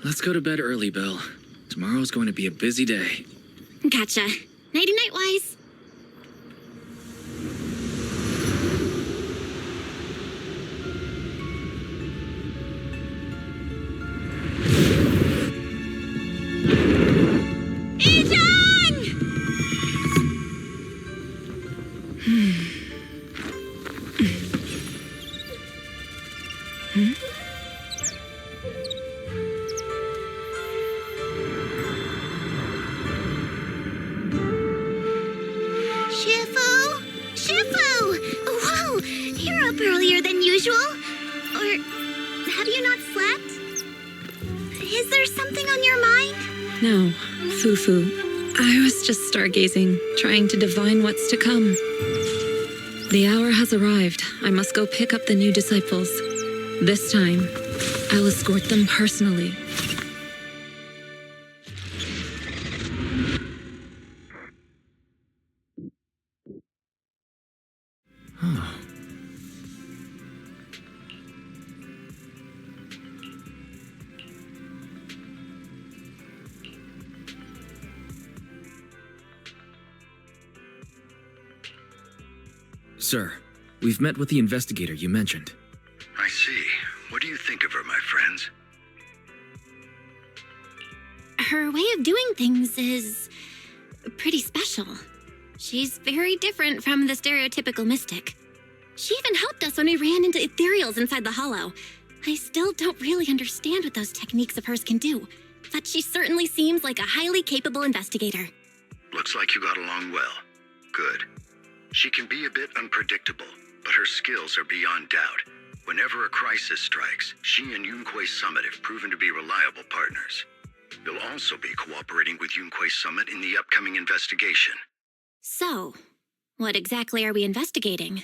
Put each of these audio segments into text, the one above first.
Let's go to bed early, Bill. Tomorrow's going to be a busy day. Gotcha. Nighty-night, Wise. Earlier than usual? Or have you not slept? Is there something on your mind? No, foo-foo. I was just stargazing, trying to divine what's to come. The hour has arrived. I must go pick up the new disciples. This time, I'll escort them personally. Sir, we've met with the investigator you mentioned. I see. What do you think of her, my friends? Her way of doing things is pretty special. She's very different from the stereotypical mystic. She even helped us when we ran into ethereals inside the hollow. I still don't really understand what those techniques of hers can do, but she certainly seems like a highly capable investigator. Looks like you got along well. Good. She can be a bit unpredictable, but her skills are beyond doubt. Whenever a crisis strikes, she and Yunquei Summit have proven to be reliable partners. You'll also be cooperating with Yunquei Summit in the upcoming investigation. So, what exactly are we investigating?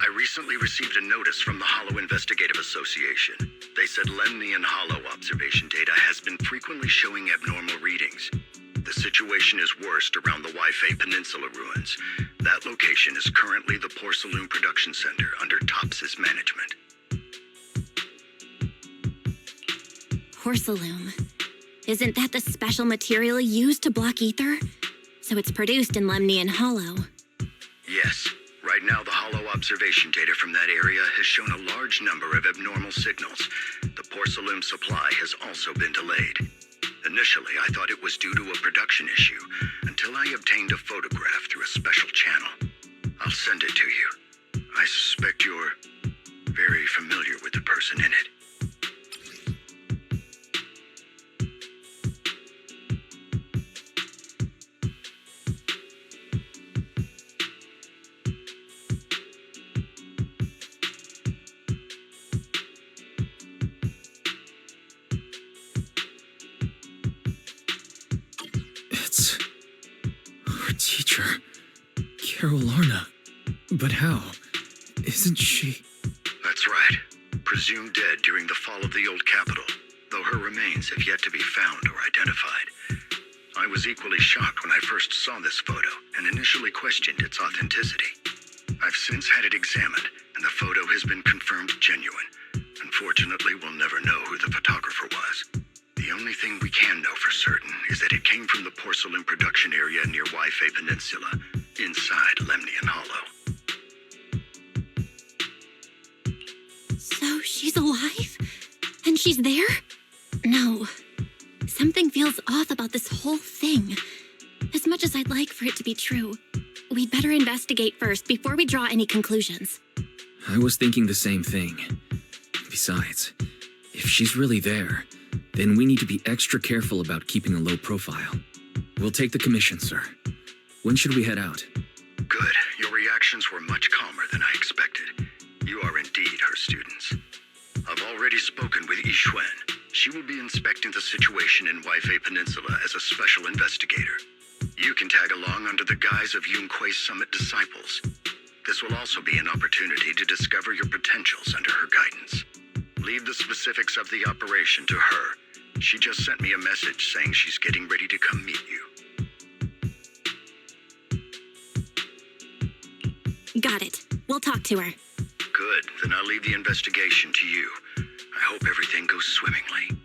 I recently received a notice from the Hollow Investigative Association. They said Lemnian Hollow observation data has been frequently showing abnormal readings. The situation is worst around the Waifei Peninsula ruins. That location is currently the Porcelain Production Center under Tops's management. Porcelain. Isn't that the special material used to block ether? So it's produced in Lemnian Hollow. Yes. Right now, the Hollow observation data from that area has shown a large number of abnormal signals. The porcelain supply has also been delayed. Initially, I thought it was due to a production issue, until I obtained a photograph through a special channel. I'll send it to you. I suspect you're very familiar with the person in it. It's our teacher, Carolarna. But how? Isn't she? That's right. Presumed dead during the fall of the old capital, though her remains have yet to be found or identified. I was equally shocked when I first saw this photo and initially questioned its authenticity. I've since had it examined, and the photo has been confirmed genuine. Unfortunately, we'll never know who the photographer was. The only thing we can can know for certain is that it came from the porcelain production area near Wi-Fi Peninsula, inside Lemnian Hollow. So she's alive? And she's there? No. Something feels off about this whole thing. As much as I'd like for it to be true, we'd better investigate first before we draw any conclusions. I was thinking the same thing. Besides, if she's really there, then we need to be extra careful about keeping a low profile. We'll take the commission, sir. When should we head out? Good. Your reactions were much calmer than I expected. You are indeed her students. I've already spoken with Yixuan. She will be inspecting the situation in Wi-Fi Peninsula as a special investigator. You can tag along under the guise of Yunque's Summit disciples. This will also be an opportunity to discover your potentials under her guidance. Leave the specifics of the operation to her. She just sent me a message saying she's getting ready to come meet you. Got it. We'll talk to her. Good. Then I'll leave the investigation to you. I hope everything goes swimmingly.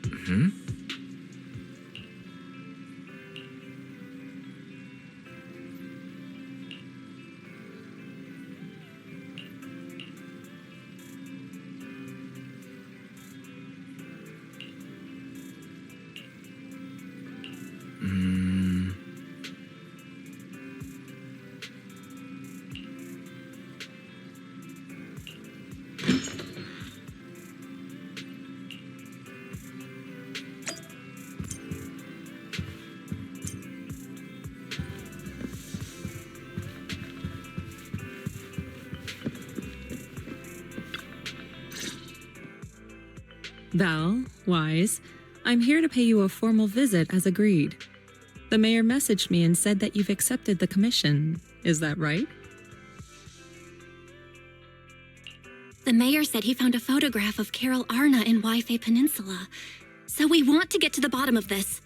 Mm-hmm. Val, Wise, I'm here to pay you a formal visit as agreed. The mayor messaged me and said that you've accepted the commission. Is that right? The mayor said he found a photograph of Carol Arna in Wi-Fi Peninsula. So we want to get to the bottom of this.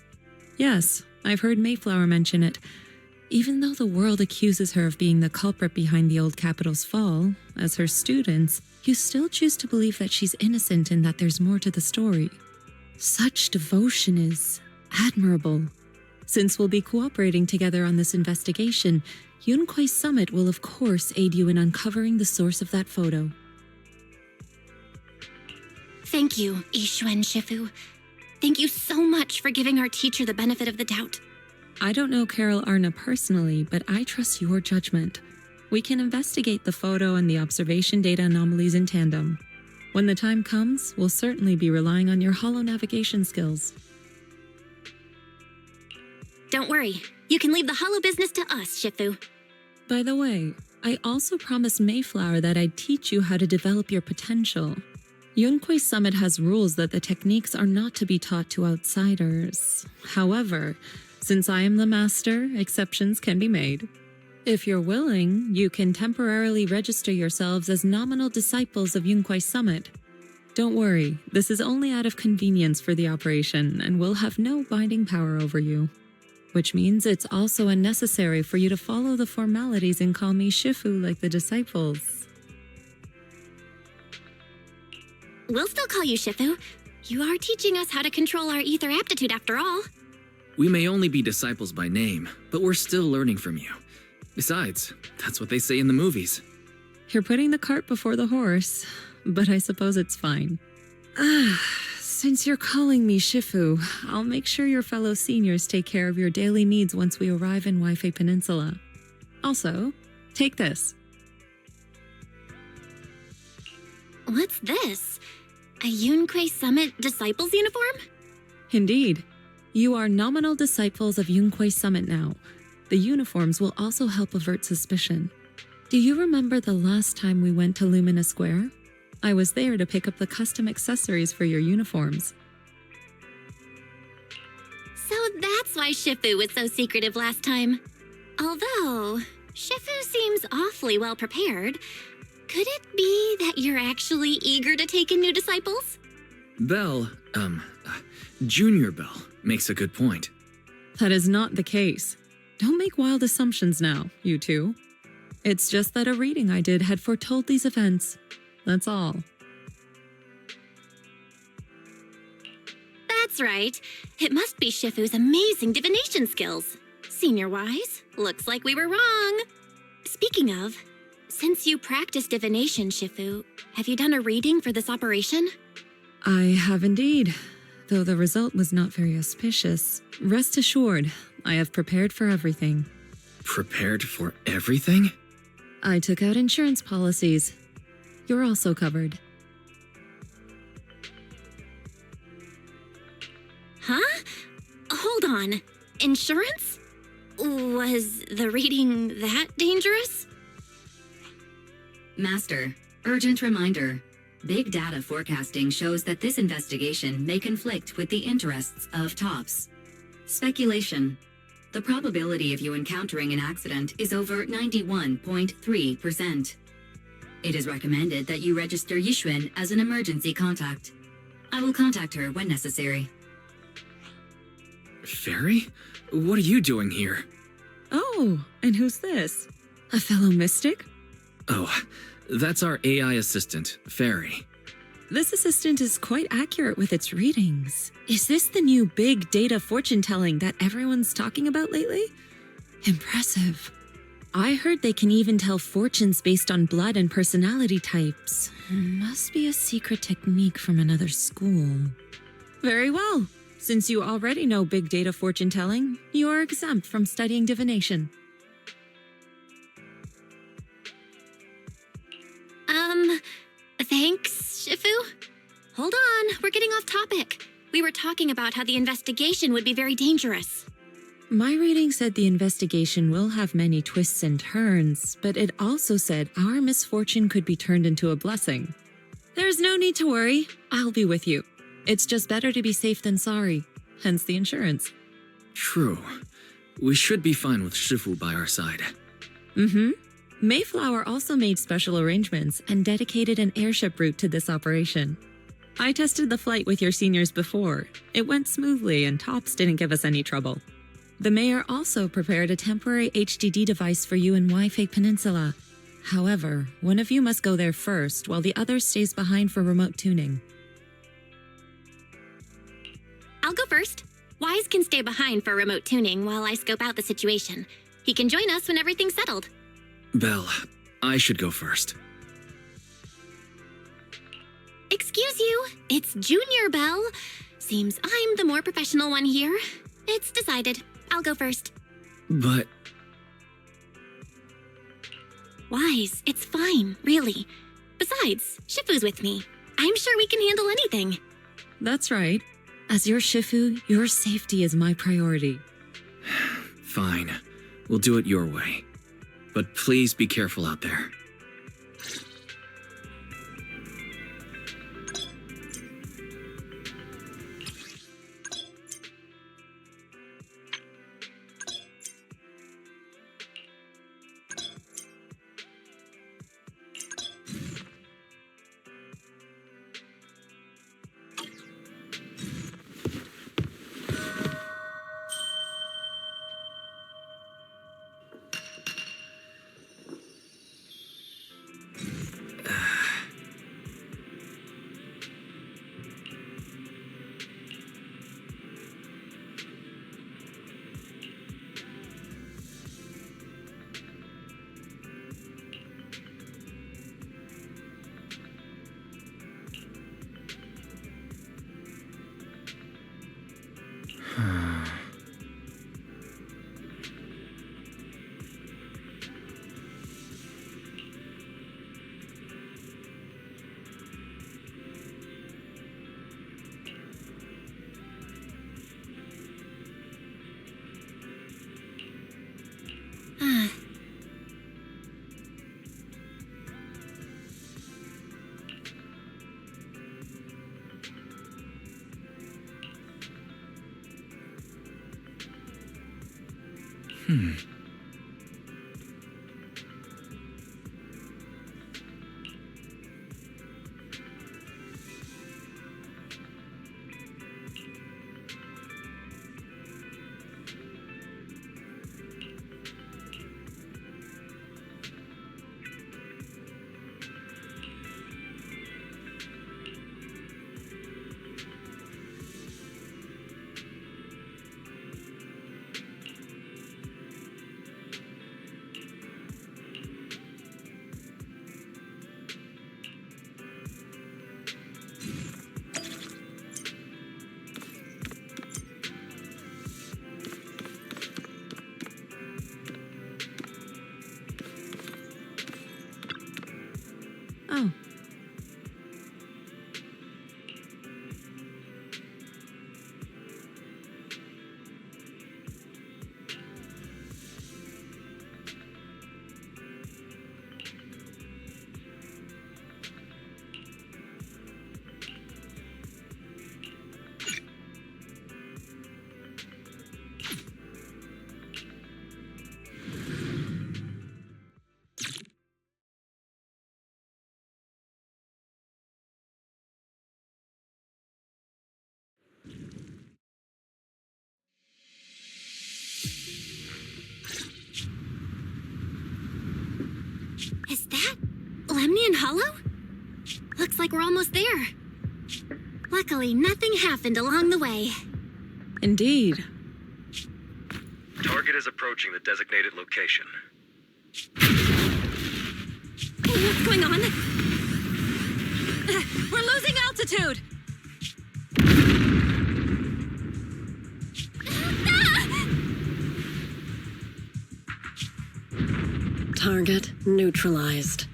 Yes, I've heard Mayflower mention it. Even though the world accuses her of being the culprit behind the old capital's fall, as her students, you still choose to believe that she's innocent and that there's more to the story. Such devotion is admirable. Since we'll be cooperating together on this investigation, Yunque's Summit will of course aid you in uncovering the source of that photo. Thank you, Yixuan Shifu. Thank you so much for giving our teacher the benefit of the doubt. I don't know Carol Arna personally, but I trust your judgment. We can investigate the photo and the observation data anomalies in tandem. When the time comes, we'll certainly be relying on your holo navigation skills. Don't worry. You can leave the holo business to us, Shifu. By the way, I also promised Mayflower that I'd teach you how to develop your potential. Yunque's Summit has rules that the techniques are not to be taught to outsiders. However, since I am the master, exceptions can be made. If you're willing, you can temporarily register yourselves as nominal disciples of Yunque's Summit. Don't worry, this is only out of convenience for the operation and will have no binding power over you. Which means it's also unnecessary for you to follow the formalities and call me Shifu like the disciples. We'll still call you Shifu. You are teaching us how to control our ether aptitude after all. We may only be disciples by name, but we're still learning from you. Besides, that's what they say in the movies. You're putting the cart before the horse, but I suppose it's fine. Since you're calling me Shifu, I'll make sure your fellow seniors take care of your daily needs once we arrive in Wi-Fi Peninsula. Also, take this. What's this? A Yunque Summit Disciples uniform? Indeed. You are nominal disciples of Yunque Summit now. The uniforms will also help avert suspicion. Do you remember the last time we went to Lumina Square? I was there to pick up the custom accessories for your uniforms. So that's why Shifu was so secretive last time. Although, Shifu seems awfully well prepared. Could it be that you're actually eager to take in new disciples? Belle, Junior Belle, makes a good point. That is not the case. Don't make wild assumptions now, you two. It's just that a reading I did had foretold these events. That's all. That's That's right. It must be Shifu's amazing divination skills. Senior-wise, looks like we were wrong. Speaking of, since you practice divination, Shifu, have you done a reading for this operation? I have indeed, though the result was not very auspicious. Rest assured, I have prepared for everything. Prepared for everything? I took out insurance policies. You're also covered. Huh? Hold on. Insurance? Was the reading that dangerous? Master, urgent reminder. Big data forecasting shows that this investigation may conflict with the interests of TOPS. Speculation. The probability of you encountering an accident is over 91.3%. It is recommended that you register Yixuan as an emergency contact. I will contact her when necessary. Fairy? What are you doing here? Oh, and who's this? A fellow mystic? Oh, that's our AI assistant, Fairy. This assistant is quite accurate with its readings. Is this the new big data fortune telling that everyone's talking about lately? Impressive. I heard they can even tell fortunes based on blood and personality types. Must be a secret technique from another school. Very well. Since you already know big data fortune telling, you are exempt from studying divination. Thanks, Shifu. Hold on, we're getting off topic. We were talking about how the investigation would be very dangerous. My reading said the investigation will have many twists and turns, but it also said our misfortune could be turned into a blessing. There's no need to worry. I'll be with you. It's just better to be safe than sorry, hence the insurance. True. We should be fine with Shifu by our side. Mm-hmm. Mayflower also made special arrangements and dedicated an airship route to this operation. I tested the flight with your seniors before. It went smoothly and TOPS didn't give us any trouble. The mayor also prepared a temporary HDD device for you in Wi-Fi Peninsula. However, one of you must go there first while the other stays behind for remote tuning. I'll go first. Wise can stay behind for remote tuning while I scope out the situation. He can join us when everything's settled. Belle, I should go first. Excuse you, it's Junior Belle. Seems I'm the more professional one here. It's decided. I'll go first. But... Wise, it's fine, really. Besides, Shifu's with me. I'm sure we can handle anything. That's right. As your Shifu, your safety is my priority. Fine. We'll do it your way. But please be careful out there. Lemnian Hollow? Looks like we're almost there. Luckily, nothing happened along the way. Indeed. Target is approaching the designated location. What's going on? We're losing altitude! Target neutralized.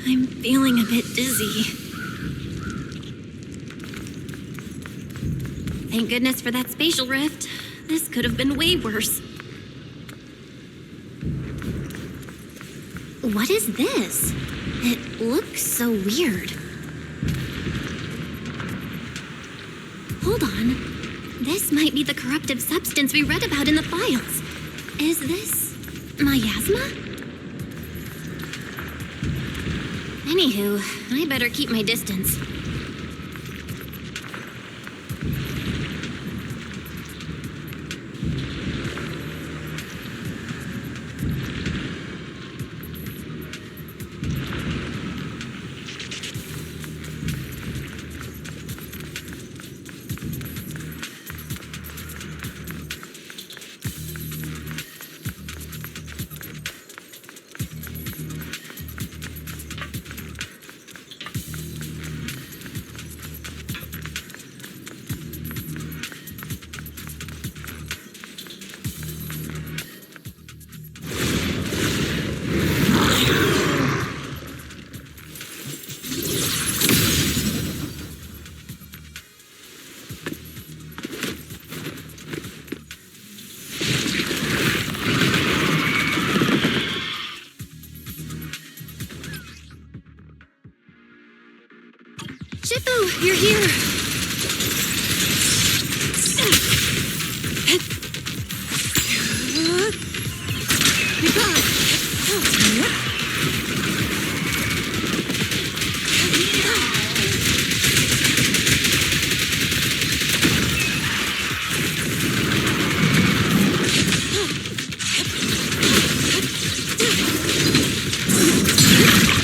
I'm feeling a bit dizzy. Thank goodness for that spatial rift. This could have been way worse. What is this? It looks so weird. Hold on. This might be the corruptive substance we read about in the files. Is this miasma? Anywho, I better keep my distance. Shifu, you're here!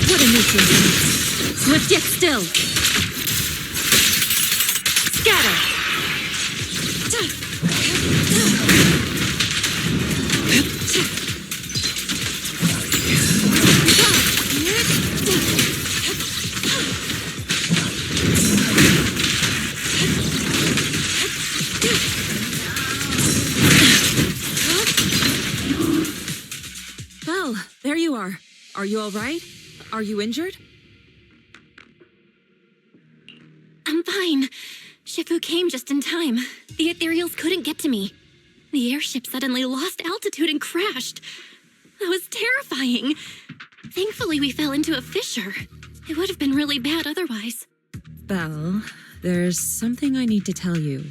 What a nuisance! Swift yet still! Scatter! Well, there you are. Are you all right? Are you injured? I'm fine. Shifu came just in time. The ethereals couldn't get to me. The airship suddenly lost altitude and crashed. That was terrifying. Thankfully, we fell into a fissure. It would have been really bad otherwise. Belle, there's something I need to tell you.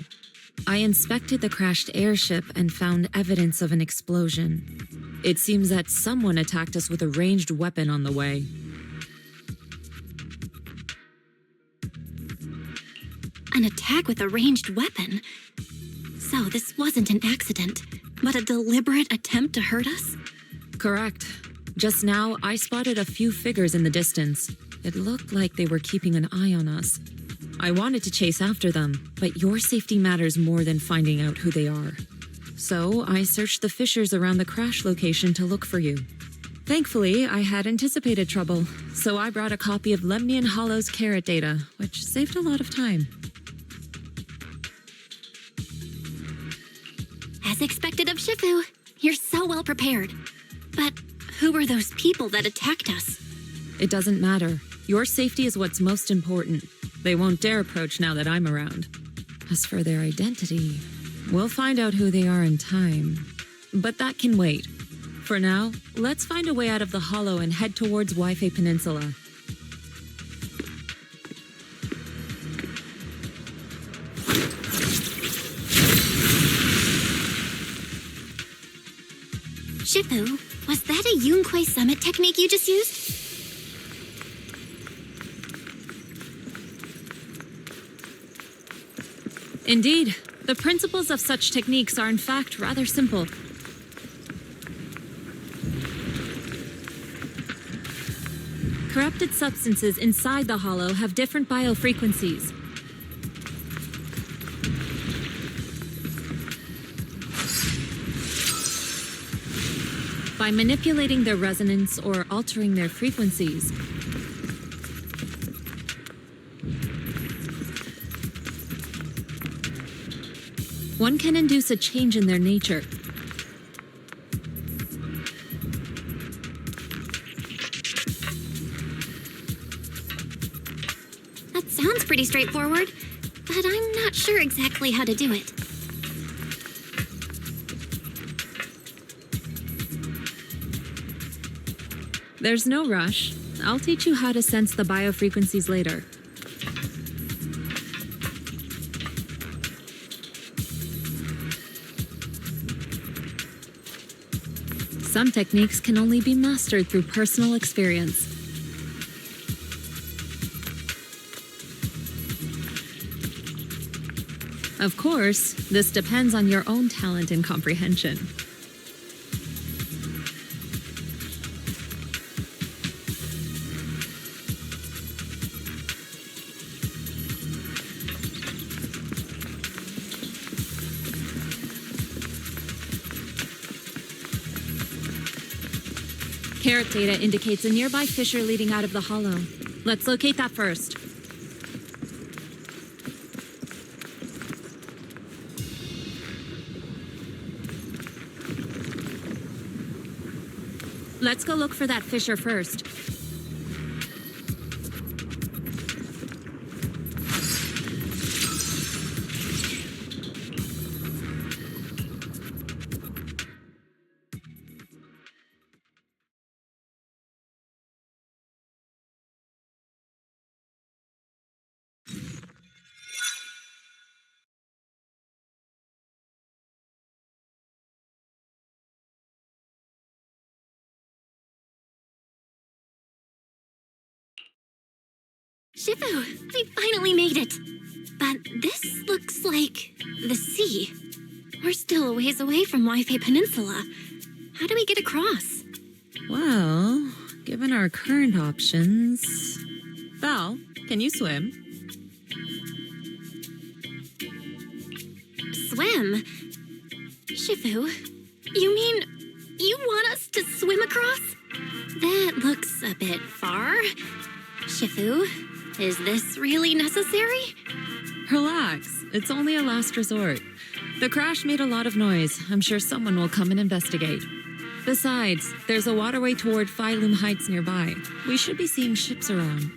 I inspected the crashed airship and found evidence of an explosion. It seems that someone attacked us with a ranged weapon on the way. An attack with a ranged weapon? So this wasn't an accident, but a deliberate attempt to hurt us? Correct. Just now, I spotted a few figures in the distance. It looked like they were keeping an eye on us. I wanted to chase after them, but your safety matters more than finding out who they are. So I searched the fissures around the crash location to look for you. Thankfully, I had anticipated trouble, so I brought a copy of Lemnian Hollow's carrot data, which saved a lot of time. As expected of Shifu, you're so well prepared. But who were those people that attacked us? It doesn't matter. Your safety is what's most important. They won't dare approach now that I'm around. As for their identity, we'll find out who they are in time. But that can wait. For now, let's find a way out of the hollow and head towards Waifei Peninsula. Shifu, Was that a Yunque summit technique you just used? Indeed. The principles of such techniques are in fact rather simple. Corrupted substances inside the hollow have different biofrequencies. By manipulating their resonance or altering their frequencies, one can induce a change in their nature. That sounds pretty straightforward, but I'm not sure exactly how to do it. There's no rush. I'll teach you how to sense the biofrequencies later. Some techniques can only be mastered through personal experience. Of course, this depends on your own talent and comprehension. Carrot data indicates a nearby fissure leading out of the hollow. Let's locate that first. Let's go look for that fissure first. Shifu, we finally made it. But this looks like the sea. We're still a ways away from Waifei Peninsula. How do we get across? Well, given our current options... Val, can you swim? Swim? Shifu, you mean you want us to swim across? That looks a bit far. Shifu, is this really necessary? Relax. It's only a last resort. The crash made a lot of noise. I'm sure someone will come and investigate. Besides, there's a waterway toward Phylum Heights nearby. We should be seeing ships around.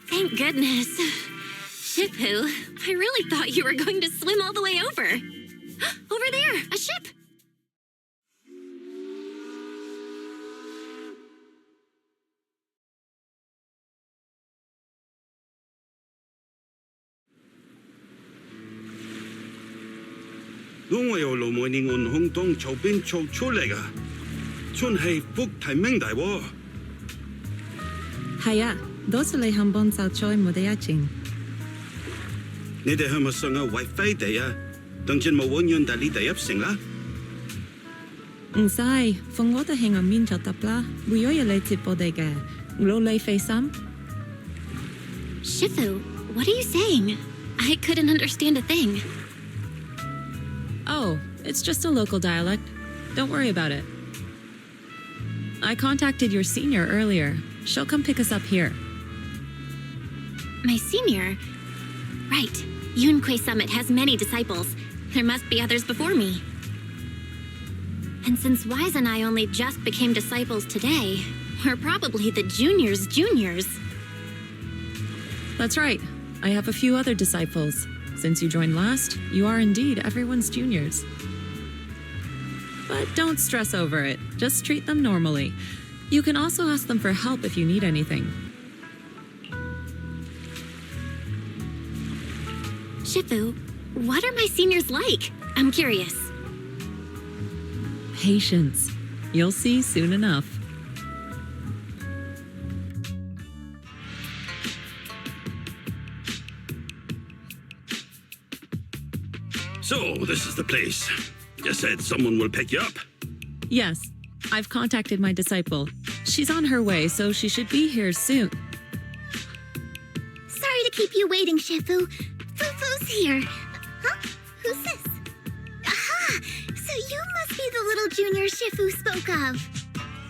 Thank goodness. Shifu, I really thought you were going to swim all the way over. Over there, a ship! Đúng rồi, lô mỗi年按空當潮邊潮出嚟㗎，真係福提明大喎。係啊，多謝你肯幫手做我哋一程。你哋係咪上下為飛地啊？等陣冇揾人帶你哋入城啦。唔使，放我哋喺外面就得啦。會有人嚟接我哋嘅，攞你費心。Shifu, what are you saying? I couldn't understand a thing. Oh, it's just a local dialect. Don't worry about it. I contacted your senior earlier. She'll come pick us up here. My senior? Right. Yunque Summit has many disciples. There must be others before me. And since Wise and I only just became disciples today, we're probably the juniors' juniors. That's right. I have a few other disciples. Since you joined last, you are indeed everyone's juniors. But don't stress over it. Just treat them normally. You can also ask them for help if you need anything. Shifu, what are my seniors like? I'm curious. Patience. You'll see soon enough. So, this is the place. You said someone will pick you up. Yes, I've contacted my disciple. She's on her way, so she should be here soon. Sorry to keep you waiting, Shifu. Fufu's here. Huh? Who's this? Aha! So you must be the little junior Shifu spoke of.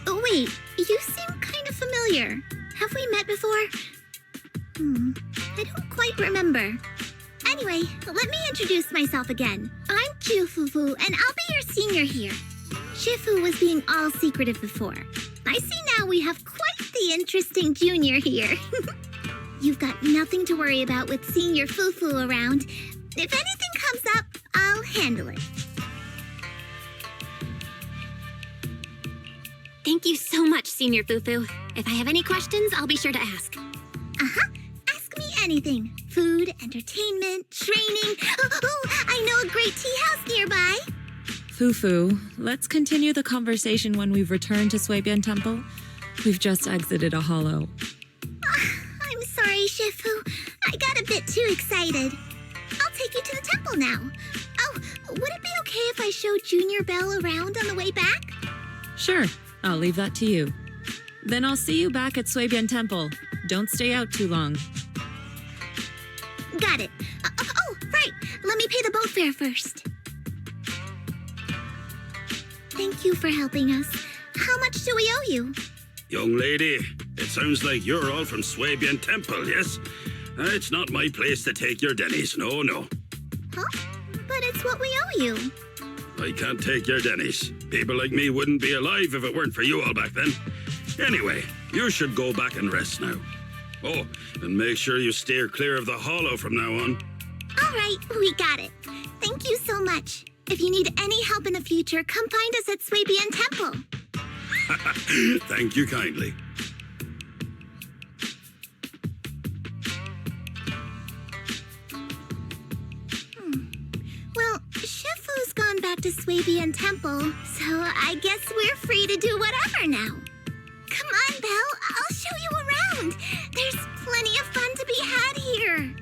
Oh, wait. You seem kind of familiar. Have we met before? I don't quite remember. Anyway, let me introduce myself again. I'm Fufu, and I'll be your senior here. Shifu was being all secretive before. I see now we have quite the interesting junior here. You've got nothing to worry about with senior Fufu around. If anything comes up, I'll handle it. Thank you so much, Senior Fufu. If I have any questions, I'll be sure to ask. Uh-huh. Ask me anything. Food, entertainment, training. Oh, I know a great tea house nearby. Fufu, let's continue the conversation when we've returned to Suibian Temple. We've just exited a hollow. I'm sorry, Shifu. I got a bit too excited. I'll take you to the temple now. Oh, would it be okay if I showed Junior Belle around on the way back? Sure, I'll leave that to you. Then I'll see you back at Suibian Temple. Don't stay out too long. Got it. Oh, right. Let me pay the boat fare first. Thank you for helping us. How much do we owe you? Young lady, it sounds like you're all from Suibian Temple, yes? It's not my place to take your dennies, no. Huh? But it's what we owe you. I can't take your dennies. People like me wouldn't be alive if it weren't for you all back then. Anyway, you should go back and rest now. Oh, and make sure you steer clear of the hollow from now on. All right, we got it. Thank you so much. If you need any help in the future, come find us at Suibian Temple. Thank you kindly. Well, Shifu's gone back to Suibian Temple, so I guess we're free to do whatever now. Come on, Belle, I'll show you around. There's plenty of fun to be had here.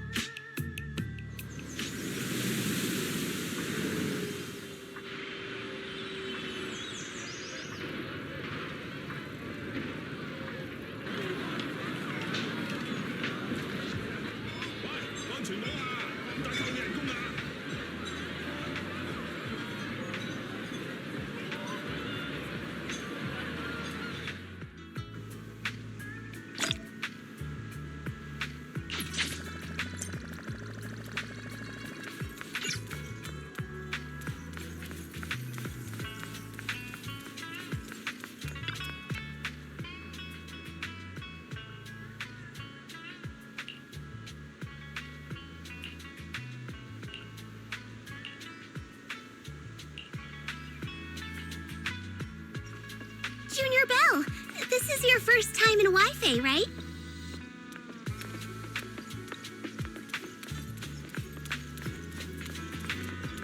Junior Belle, this is your first time in Wi-Fi, right?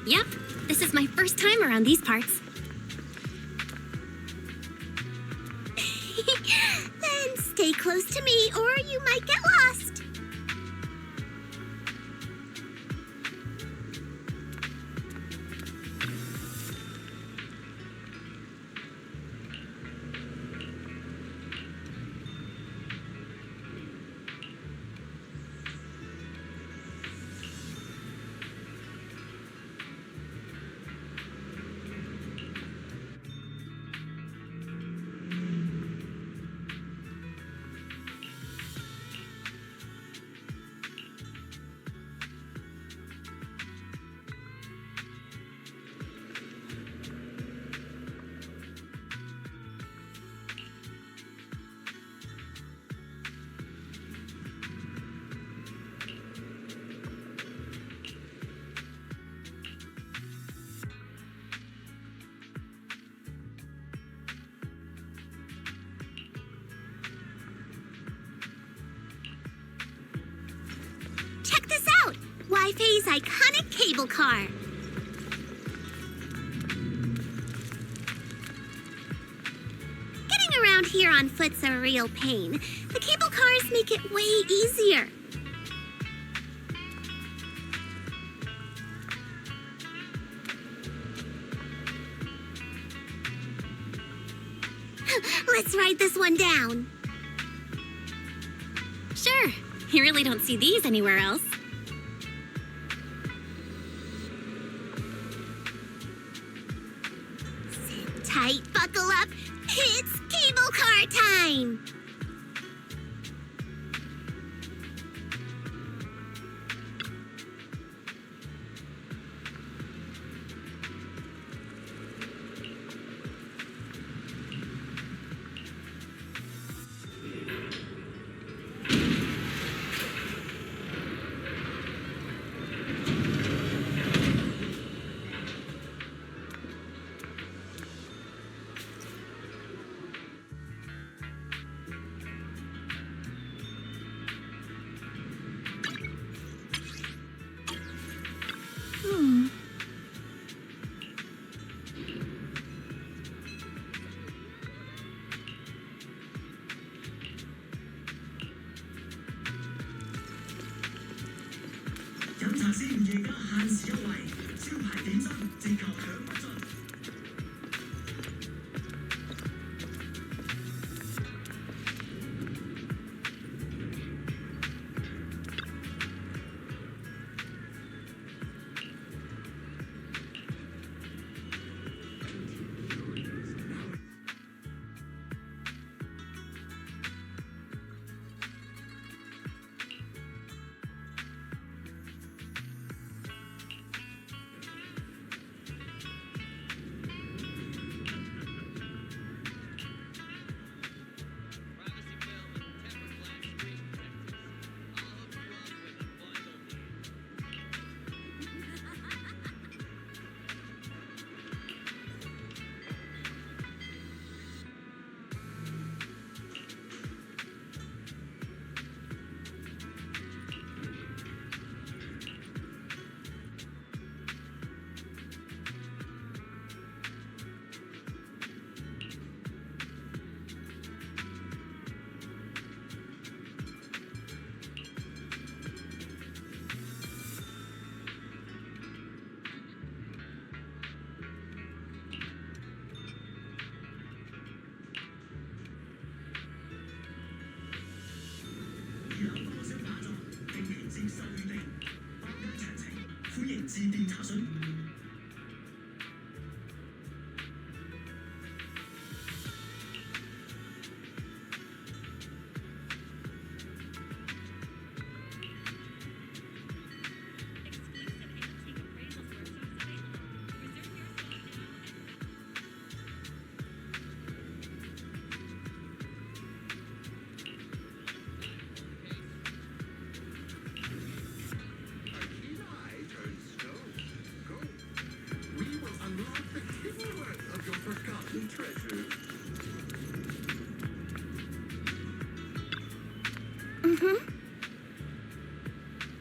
Yep, this is my first time around these parts. Then stay close to me or you might get lost. Check this out! Wi-Fi's iconic cable car. here on foot's a real pain. The cable cars make it way easier. Let's ride this one down. Sure. You really don't see these anywhere else. Sit tight, buckle up. It's cable car time.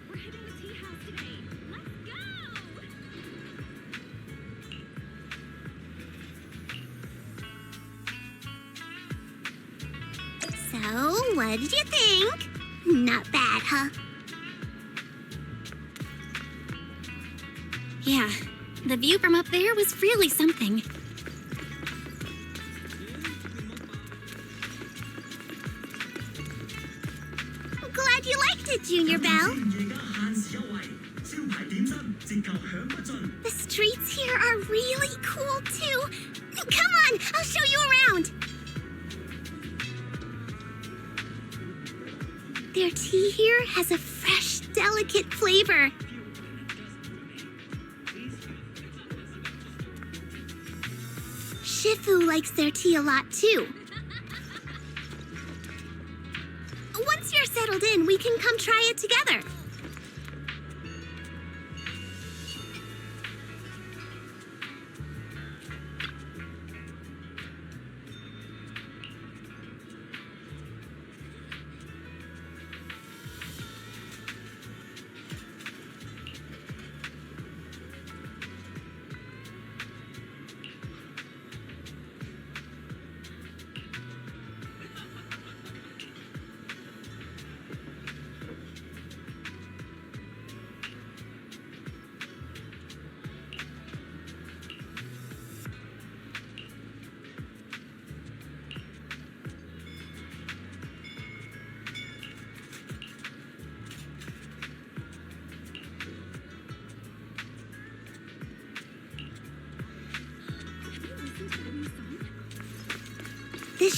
We're hitting the tea house today. Let's go! So, what did you think? Not bad, huh? Yeah, the view from up there was really something. Glad you liked it, Junior Belle. The streets here are really cool, too. Come on, I'll show you around. Their tea here has a fresh, delicate flavor. Shifu likes their tea a lot, too. Once you're settled in, we can come try it together.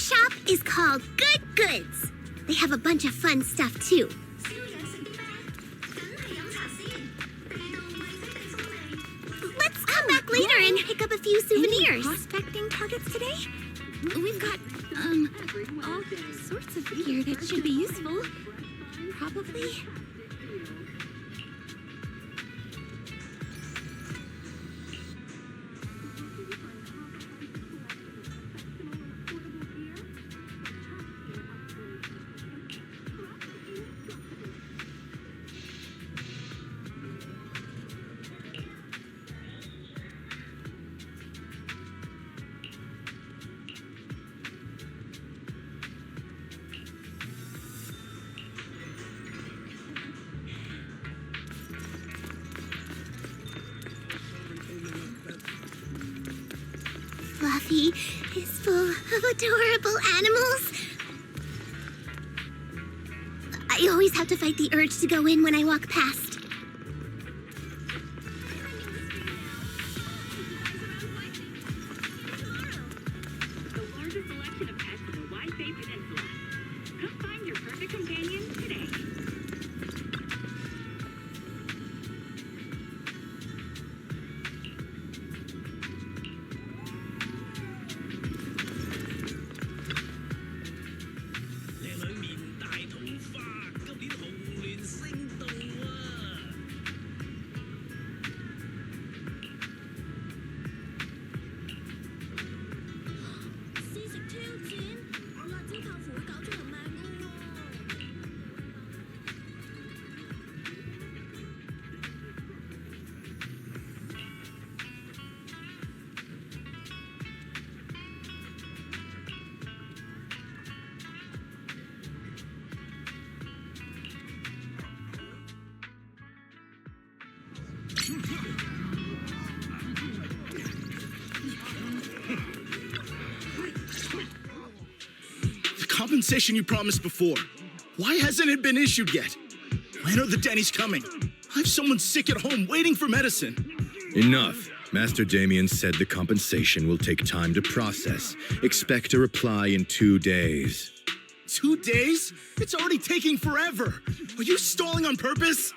shop is called Good Goods. They have a bunch of fun stuff, too. Let's come back later and pick up a few souvenirs. Prospecting targets today? We've got, all sorts of gear that should be useful. Probably. Fluffy is full of adorable animals. I always have to fight the urge to go in when I walk past. The largest selection of pets in the White Bay Peninsula. Come find your perfect companion today. The compensation you promised before. Why hasn't it been issued yet? When are the Denny's coming? I have someone sick at home waiting for medicine. Enough. Master Damien said the compensation will take time to process. Expect a reply in 2 days. 2 days? It's already taking forever. Are you stalling on purpose?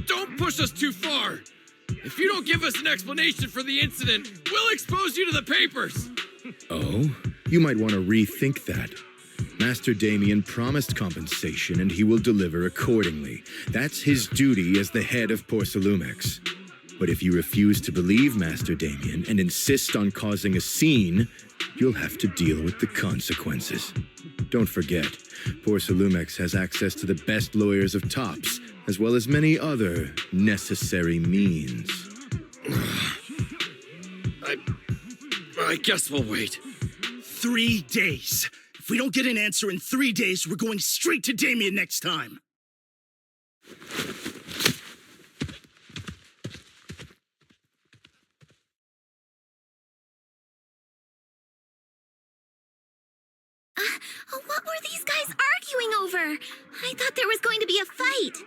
Don't push us too far. If you don't give us an explanation for the incident, we'll expose you to the papers. Oh? You might want to rethink that. Master Damien promised compensation and he will deliver accordingly. That's his duty as the head of Porcelumex. But if you refuse to believe Master Damien and insist on causing a scene, you'll have to deal with the consequences. Don't forget, Porcelumex has access to the best lawyers of Tops, as well as many other necessary means. I guess we'll wait. 3 days. If we don't get an answer in 3 days, we're going straight to Damien next time. What were these guys arguing over? I thought there was going to be a fight.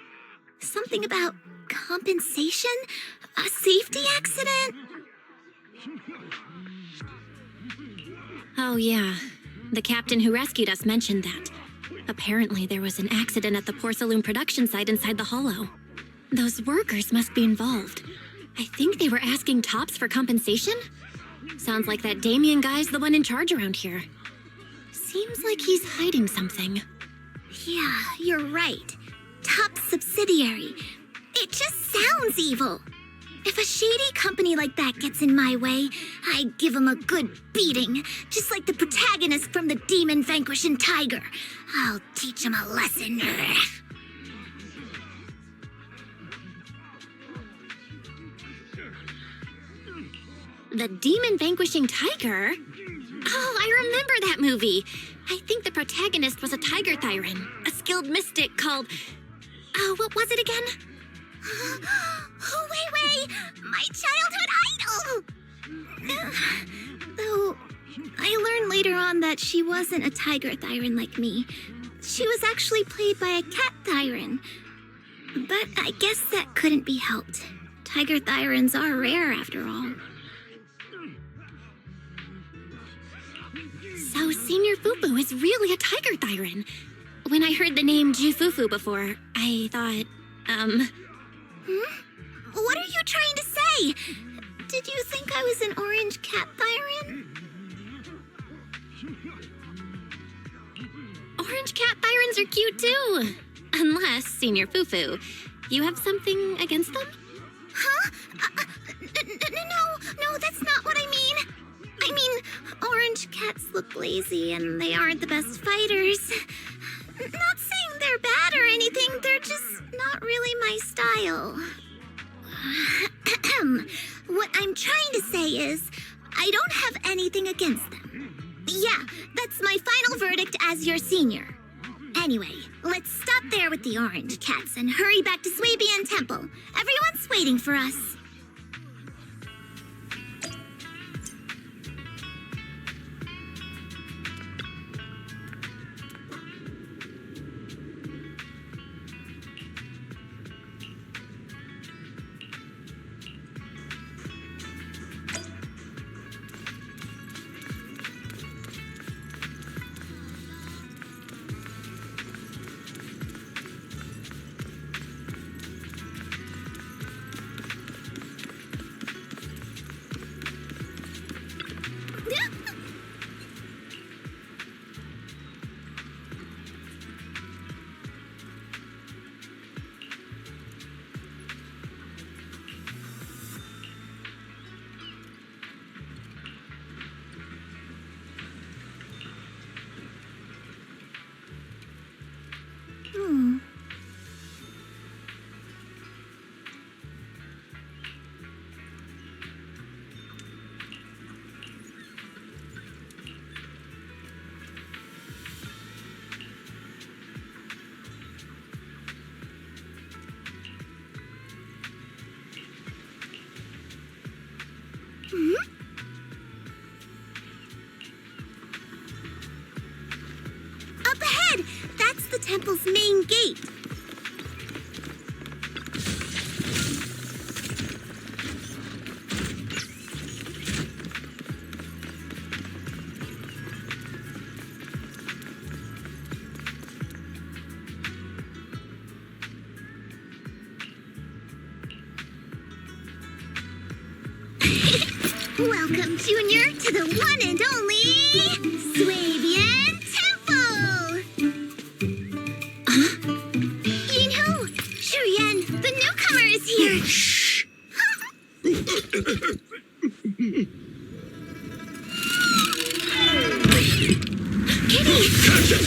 Something about compensation? A safety accident? Oh, yeah. The captain who rescued us mentioned that. Apparently, there was an accident at the Porcelain production site inside the hollow. Those workers must be involved. I think they were asking Tops for compensation? Sounds like that Damien guy's the one in charge around here. Seems like he's hiding something. Yeah, you're right. Top subsidiary. It just sounds evil. If a shady company like that gets in my way, I'd give him a good beating, just like the protagonist from the Demon Vanquishing Tiger. I'll teach him a lesson. The Demon Vanquishing Tiger? Oh, I remember that movie. I think the protagonist was a tiger thyran, a skilled mystic called... Oh, what was it again? Oh, wait! My childhood idol! Though, I learned later on that she wasn't a tiger thyran like me. She was actually played by a cat thyran. But I guess that couldn't be helped. Tiger thyrans are rare after all. So Senior Fufu is really a tiger Thyran. When I heard the name Jufufu before, I thought, What are you trying to say? Did you think I was an orange cat Thyran? Orange cat Thyrans are cute too. Unless, Senior Fufu, you have something against them? Huh? No, that's not what I mean. I mean, orange cats look lazy and they aren't the best fighters. Not saying they're bad or anything, they're just not really my style. What I'm trying to say is, I don't have anything against them. Yeah, that's my final verdict as your senior. Anyway, let's stop there with the orange cats and hurry back to Swabian Temple. Everyone's waiting for us. Up ahead! That's the temple's main gate. Welcome, Junior, to the one and only Swabian Temple! Yinhu! Shuyan, the newcomer is here! Shh! Kitty! Catch it!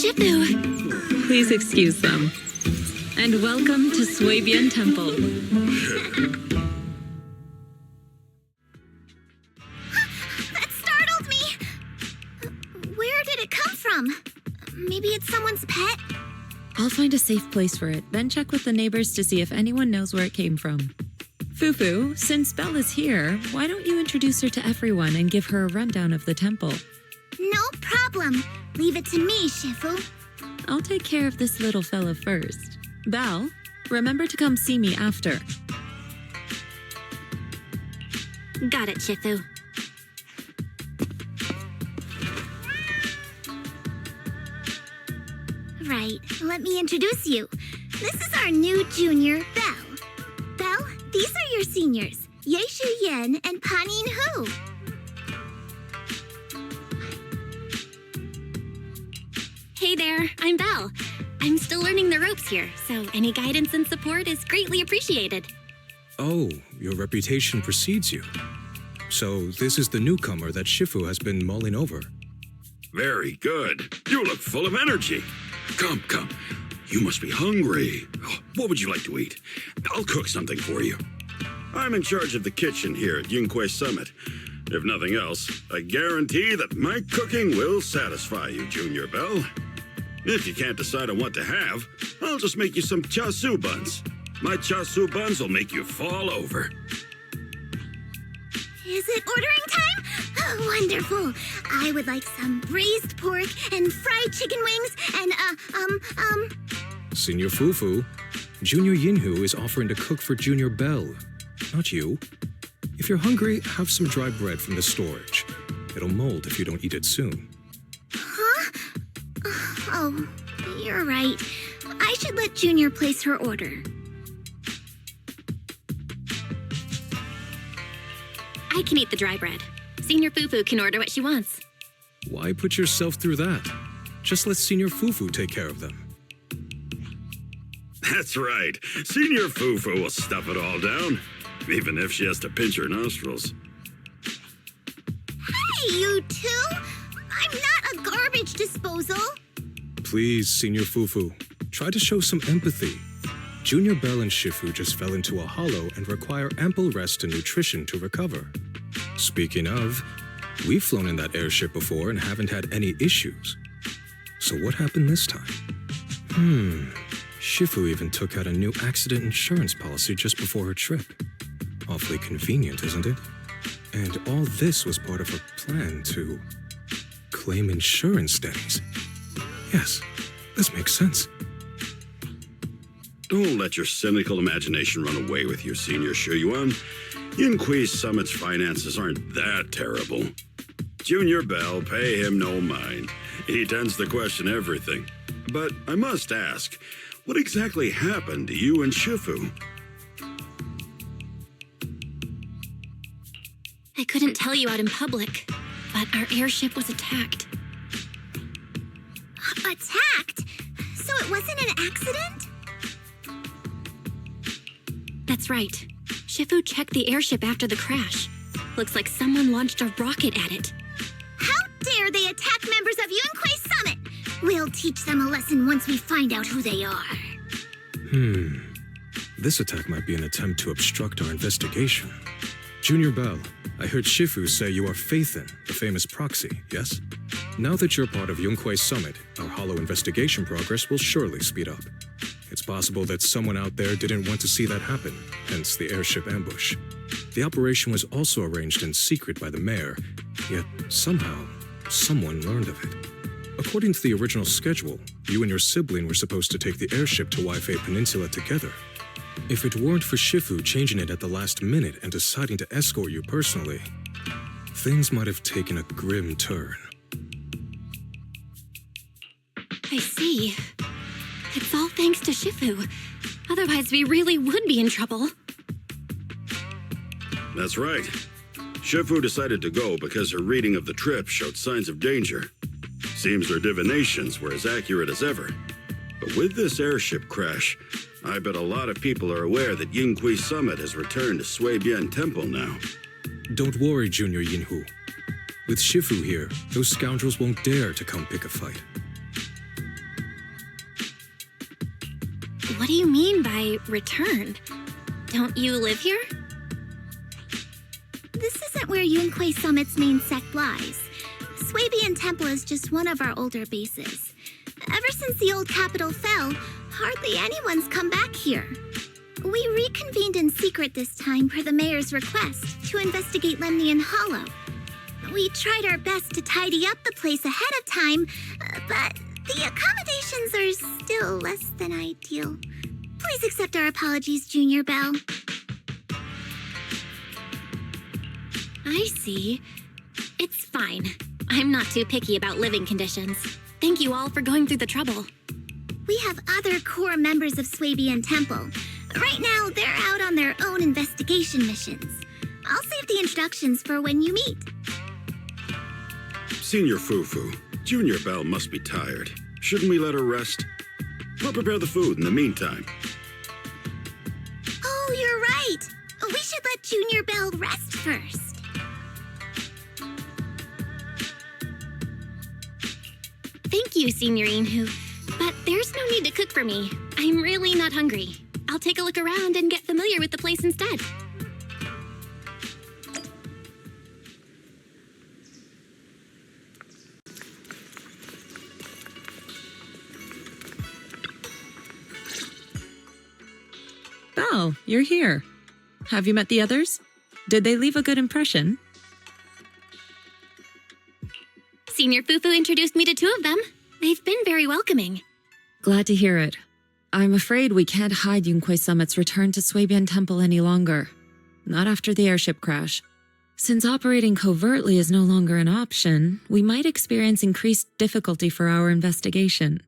Shifu! Please excuse them. And welcome to Swabian Temple. That startled me! Where did it come from? Maybe it's someone's pet? I'll find a safe place for it, then check with the neighbors to see if anyone knows where it came from. Fufu, since Belle is here, why don't you introduce her to everyone and give her a rundown of the temple? No problem. Leave it to me, Shifu. I'll take care of this little fella first. Belle, remember to come see me after. Got it, Shifu. Right, let me introduce you. This is our new junior, Belle. Belle, these are your seniors, Yeishu Yen and Panin Hu. Hey there, I'm Belle. I'm still learning the ropes here, so any guidance and support is greatly appreciated. Oh, your reputation precedes you. So this is the newcomer that Shifu has been mulling over. Very good. You look full of energy. Come. You must be hungry. Oh, what would you like to eat? I'll cook something for you. I'm in charge of the kitchen here at Yingque Summit. If nothing else, I guarantee that my cooking will satisfy you, Junior Belle. If you can't decide on what to have, I'll just make you some chasu buns. My chasu buns will make you fall over. Is it ordering time? Wonderful. I would like some braised pork and fried chicken wings and, Senior Fufu, Junior Yinhu is offering to cook for Junior Bell, not you. If you're hungry, have some dry bread from the storage. It'll mold if you don't eat it soon. Huh? Oh, you're right. I should let Junior place her order. I can eat the dry bread. Senior Fufu can order what she wants. Why put yourself through that? Just let Senior Fufu take care of them. That's right. Senior Fufu will stuff it all down, even if she has to pinch her nostrils. Hey, you two! I'm not a garbage disposal! Please, Senior Fufu, try to show some empathy. Junior Bell and Shifu just fell into a hollow and require ample rest and nutrition to recover. Speaking of, we've flown in that airship before and haven't had any issues. So what happened this time? Shifu even took out a new accident insurance policy just before her trip. Awfully convenient, isn't it? And all this was part of her plan to claim insurance debts. Yes, this makes sense. Don't let your cynical imagination run away with you, Senior Shuyuan. Yinhui Summit's finances aren't that terrible. Junior Bell, pay him no mind. He tends to question everything. But I must ask, what exactly happened to you and Shifu? I couldn't tell you out in public, but our airship was attacked. Attacked? So it wasn't an accident? That's right. Shifu checked the airship after the crash. Looks like someone launched a rocket at it. How dare they attack members of Yunquei Summit? We'll teach them a lesson once we find out who they are. This attack might be an attempt to obstruct our investigation. Junior Bell, I heard Shifu say you are Faithin, the famous proxy, yes? Now that you're part of Yunquei Summit, our hollow investigation progress will surely speed up. It's possible that someone out there didn't want to see that happen, hence the airship ambush. The operation was also arranged in secret by the mayor, yet somehow, someone learned of it. According to the original schedule, you and your sibling were supposed to take the airship to Waifei Peninsula together. If it weren't for Shifu changing it at the last minute and deciding to escort you personally, things might have taken a grim turn. I see. It's all thanks to Shifu. Otherwise, we really would be in trouble. That's right. Shifu decided to go because her reading of the trip showed signs of danger. Seems her divinations were as accurate as ever. But with this airship crash, I bet a lot of people are aware that Yinhui Summit has returned to Suibian Temple now. Don't worry, Junior Yinhu. With Shifu here, those scoundrels won't dare to come pick a fight. What do you mean by return? Don't you live here? This isn't where Yunquei Summit's main sect lies. Suibian Temple is just one of our older bases. Ever since the old capital fell, hardly anyone's come back here. We reconvened in secret this time per the mayor's request to investigate Lemnian Hollow. We tried our best to tidy up the place ahead of time, but the accommodations are still less than ideal. Please accept our apologies, Junior Bell. I see. It's fine. I'm not too picky about living conditions. Thank you all for going through the trouble. We have other core members of Suibian Temple. Right now, they're out on their own investigation missions. I'll save the introductions for when you meet. Senior Fufu, Junior Bell must be tired. Shouldn't we let her rest? I'll prepare the food in the meantime. Oh, you're right. We should let Junior Bell rest first. Thank you, Senior Yinhu. But there's no need to cook for me. I'm really not hungry. I'll take a look around and get familiar with the place instead. Belle, you're here. Have you met the others? Did they leave a good impression? Senior Fufu introduced me to 2 of them. They've been very welcoming. Glad to hear it. I'm afraid we can't hide Yunquei Summit's return to Suibian Temple any longer. Not after the airship crash. Since operating covertly is no longer an option, we might experience increased difficulty for our investigation.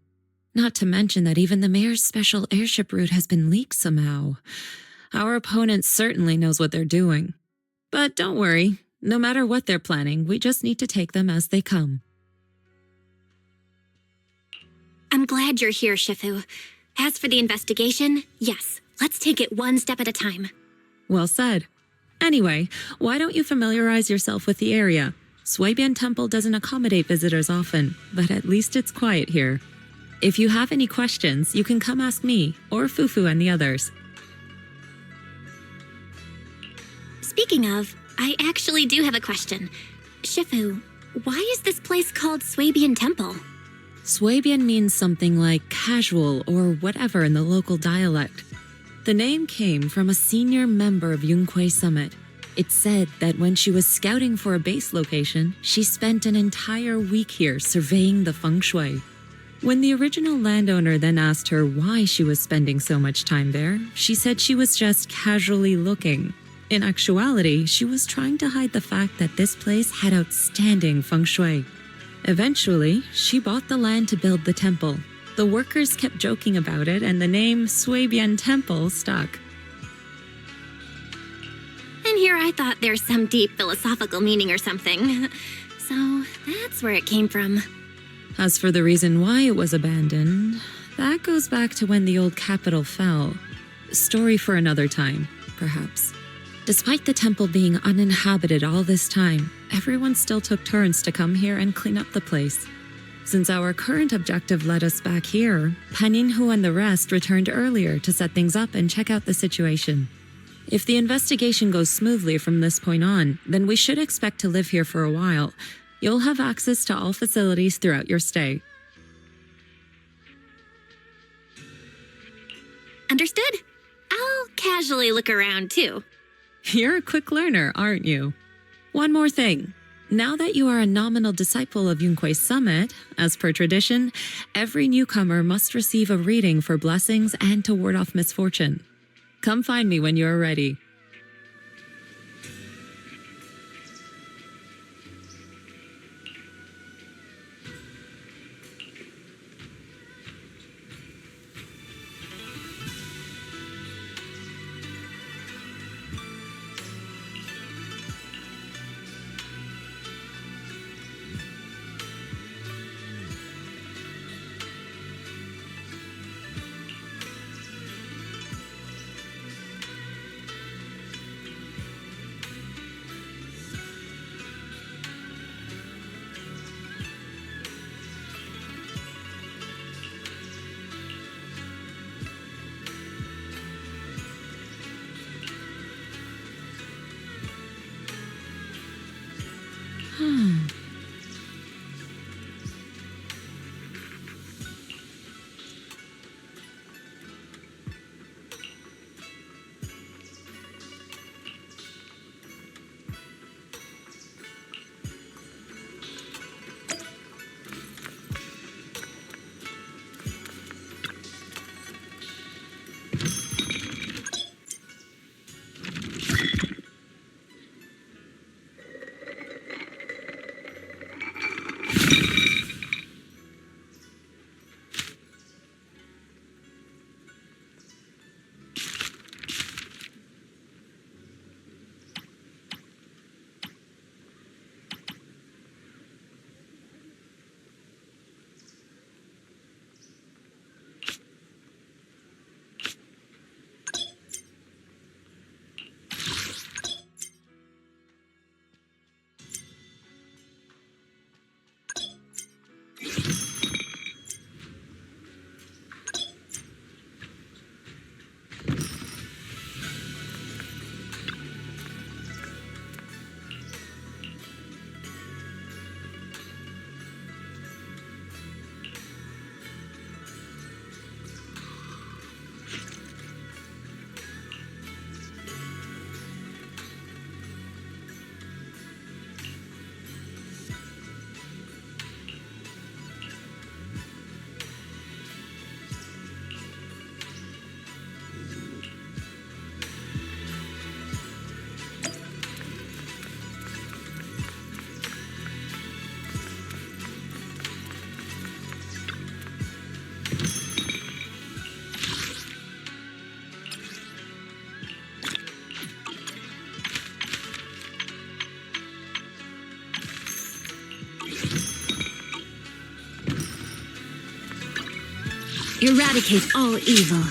Not to mention that even the mayor's special airship route has been leaked somehow. Our opponent certainly knows what they're doing. But don't worry, no matter what they're planning, we just need to take them as they come. I'm glad you're here, Shifu. As for the investigation, yes, let's take it one step at a time. Well said. Anyway, why don't you familiarize yourself with the area? Suibian Temple doesn't accommodate visitors often, but at least it's quiet here. If you have any questions, you can come ask me, or Fufu and the others. Speaking of, I actually do have a question. Shifu, why is this place called Suibian Temple? Suibian means something like casual or whatever in the local dialect. The name came from a senior member of Yunquei Summit. It's said that when she was scouting for a base location, she spent an entire week here surveying the feng shui. When the original landowner then asked her why she was spending so much time there, she said she was just casually looking. In actuality, she was trying to hide the fact that this place had outstanding feng shui. Eventually, she bought the land to build the temple. The workers kept joking about it, and the name Suibian Temple stuck. And here I thought there's some deep philosophical meaning or something. So that's where it came from. As for the reason why it was abandoned, that goes back to when the old capital fell. Story for another time, perhaps. Despite the temple being uninhabited all this time, everyone still took turns to come here and clean up the place. Since our current objective led us back here, Paninhu and the rest returned earlier to set things up and check out the situation. If the investigation goes smoothly from this point on, then we should expect to live here for a while. You'll have access to all facilities throughout your stay. Understood? I'll casually look around too. You're a quick learner, aren't you? One more thing. Now that you are a nominal disciple of Yunquei Summit, as per tradition, every newcomer must receive a reading for blessings and to ward off misfortune. Come find me when you're ready. Eradicate all evil.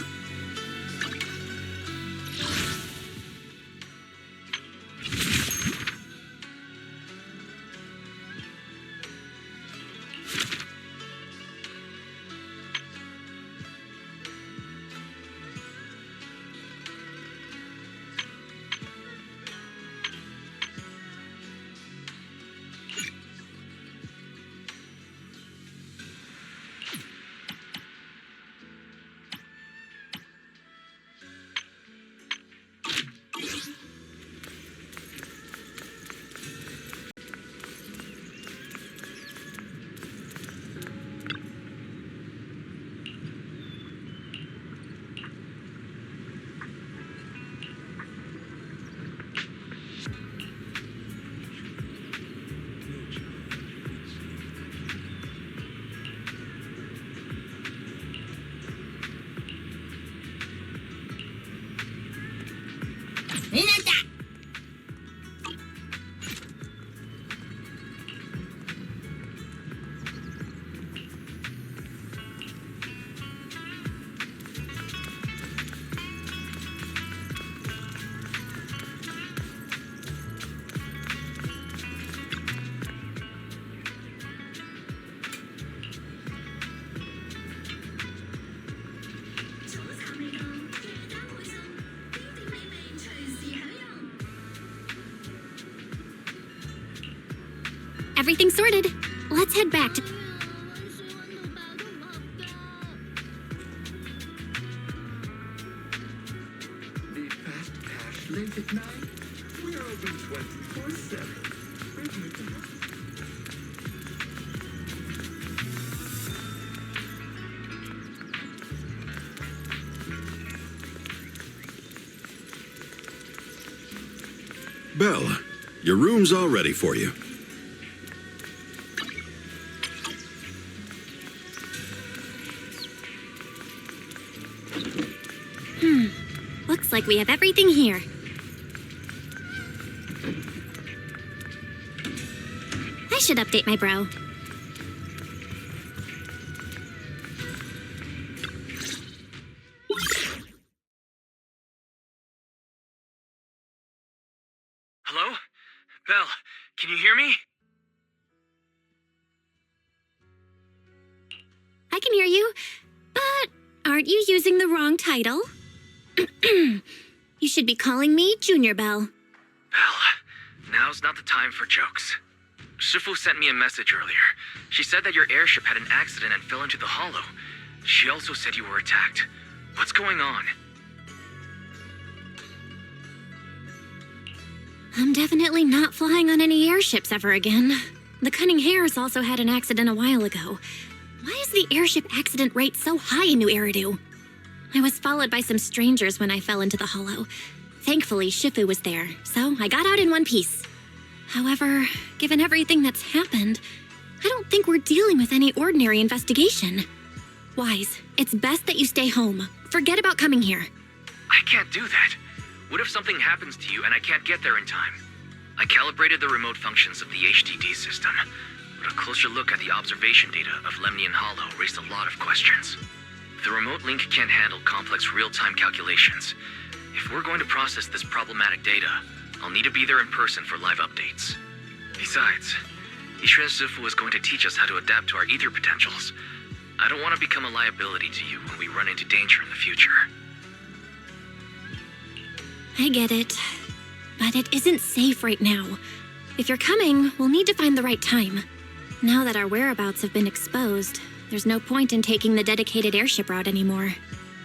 Everything's sorted. Let's head back to... Need fast cash late at night? We're open 24/7. Belle, your room's all ready for you. Looks like we have everything here. I should update my bro. Hello? Belle, can you hear me? I can hear you, but aren't you using the wrong title? You should be calling me Junior Belle. Belle, now's not the time for jokes. Shifu sent me a message earlier. She said that your airship had an accident and fell into the hollow. She also said you were attacked. What's going on? I'm definitely not flying on any airships ever again. The Cunning Hares also had an accident a while ago. Why is the airship accident rate so high in New Eridu? I was followed by some strangers when I fell into the hollow. Thankfully, Shifu was there, so I got out in one piece. However, given everything that's happened, I don't think we're dealing with any ordinary investigation. Wise, it's best that you stay home. Forget about coming here. I can't do that. What if something happens to you and I can't get there in time? I calibrated the remote functions of the HDD system, but a closer look at the observation data of Lemnian Hollow raised a lot of questions. The remote link can't handle complex real-time calculations. If we're going to process this problematic data, I'll need to be there in person for live updates. Besides, Yishuan Sifu is going to teach us how to adapt to our ether potentials. I don't want to become a liability to you when we run into danger in the future. I get it, but it isn't safe right now. If you're coming, we'll need to find the right time. Now that our whereabouts have been exposed, there's no point in taking the dedicated airship route anymore.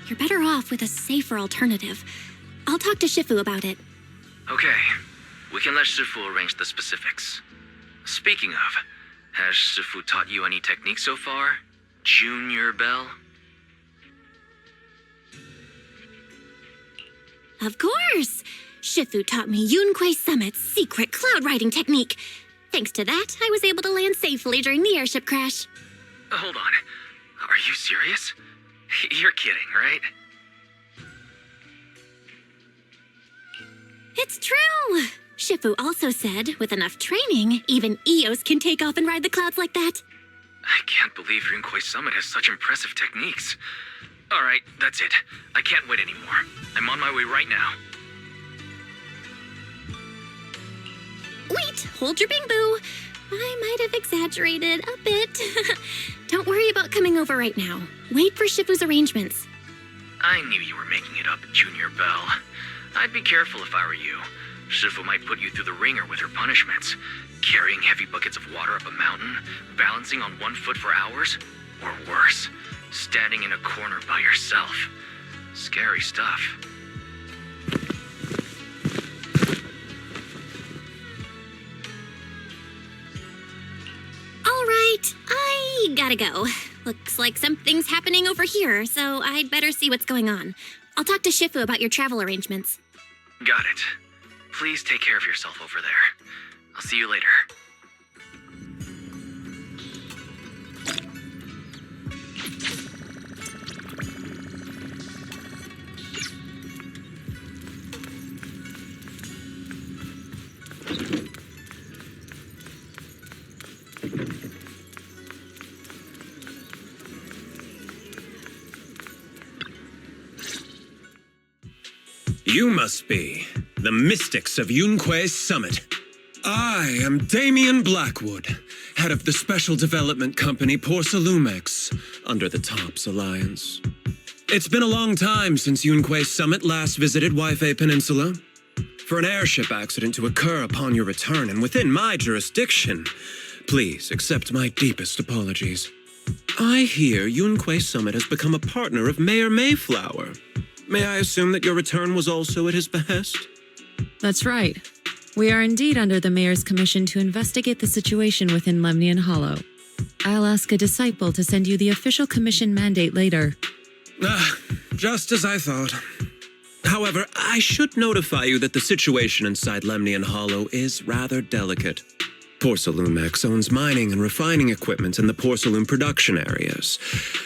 You're better off with a safer alternative. I'll talk to Shifu about it. Okay, we can let Shifu arrange the specifics. Speaking of, has Shifu taught you any techniques so far, Junior Belle? Of course! Shifu taught me Yunquei Summit's secret cloud riding technique. Thanks to that, I was able to land safely during the airship crash. Hold on. Are you serious? You're kidding, right? It's true! Shifu also said, with enough training, even Eos can take off and ride the clouds like that. I can't believe Yunquei Summit has such impressive techniques. Alright, that's it. I can't wait anymore. I'm on my way right now. Wait, hold your bing boo. I might have exaggerated a bit. Don't worry about coming over right now. Wait for Shifu's arrangements. I knew you were making it up, Junior Bell. I'd be careful if I were you. Shifu might put you through the ringer with her punishments. Carrying heavy buckets of water up a mountain, balancing on one foot for hours, or worse, standing in a corner by yourself. Scary stuff. All right, I gotta go. Looks like something's happening over here, so I'd better see what's going on. I'll talk to Shifu about your travel arrangements. Got it. Please take care of yourself over there. I'll see you later. You must be the mystics of Yunquei Summit. I am Damien Blackwood, head of the Special Development Company Porcelumex, under the TOPS Alliance. It's been a long time since Yunquei Summit last visited Waifei Peninsula. For an airship accident to occur upon your return and within my jurisdiction, please accept my deepest apologies. I hear Yunquei Summit has become a partner of Mayor Mayflower. May I assume that your return was also at his behest? That's right. We are indeed under the Mayor's commission to investigate the situation within Lemnian Hollow. I'll ask a disciple to send you the official commission mandate later. Just as I thought. However, I should notify you that the situation inside Lemnian Hollow is rather delicate. Porcelumex owns mining and refining equipment in the porcelain production areas.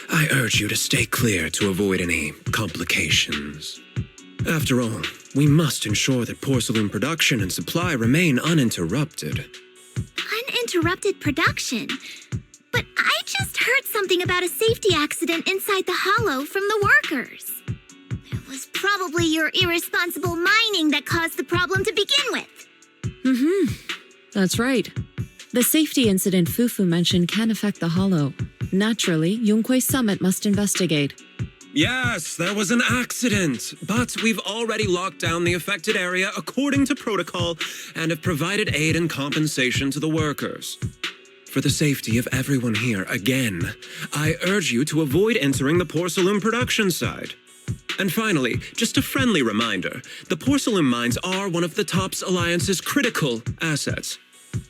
I urge you to stay clear to avoid any complications. After all, we must ensure that porcelain production and supply remain uninterrupted. Uninterrupted production? But I just heard something about a safety accident inside the hollow from the workers. It was probably your irresponsible mining that caused the problem to begin with. That's right. The safety incident Fufu mentioned can affect the hollow. Naturally, Yunquei Summit must investigate. Yes, there was an accident, but we've already locked down the affected area according to protocol and have provided aid and compensation to the workers. For the safety of everyone here, again, I urge you to avoid entering the porcelain production side. And finally, just a friendly reminder, the porcelain mines are one of the TOPS Alliance's critical assets.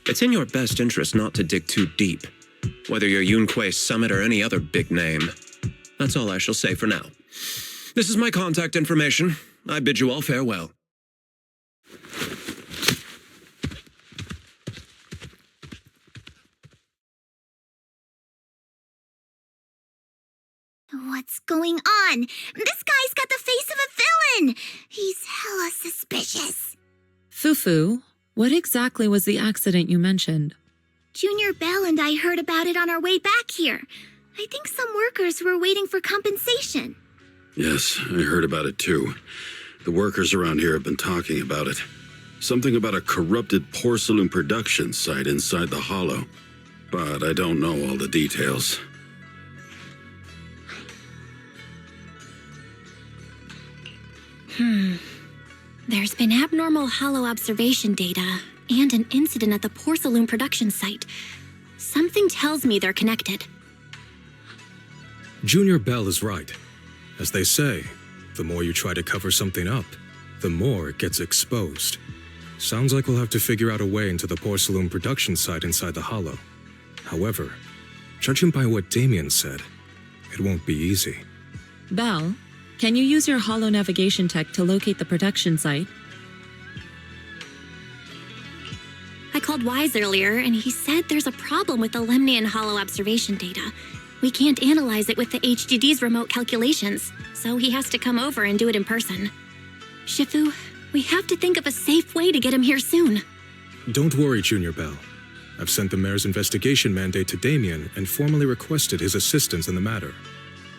It's in your best interest not to dig too deep, whether you're Yunquei Summit or any other big name. That's all I shall say for now. This is my contact information. I bid you all farewell. What's going on? This guy's got the face of a villain! He's hella suspicious. Fufu, what exactly was the accident you mentioned? Junior Bell and I heard about it on our way back here. I think some workers were waiting for compensation. Yes, I heard about it too. The workers around here have been talking about it. Something about a corrupted porcelain production site inside the hollow. But I don't know all the details. There's been abnormal hollow observation data and an incident at the porcelain production site. Something tells me they're connected. Junior Bell is right. As they say, the more you try to cover something up, the more it gets exposed. Sounds like we'll have to figure out a way into the porcelain production site inside the hollow. However, judging by what Damien said, it won't be easy. Bell, can you use your hollow navigation tech to locate the production site? I called Wise earlier, and he said there's a problem with the Lemnian hollow observation data. We can't analyze it with the HDD's remote calculations, so he has to come over and do it in person. Shifu, we have to think of a safe way to get him here soon. Don't worry, Junior Bell. I've sent the mayor's investigation mandate to Damien and formally requested his assistance in the matter.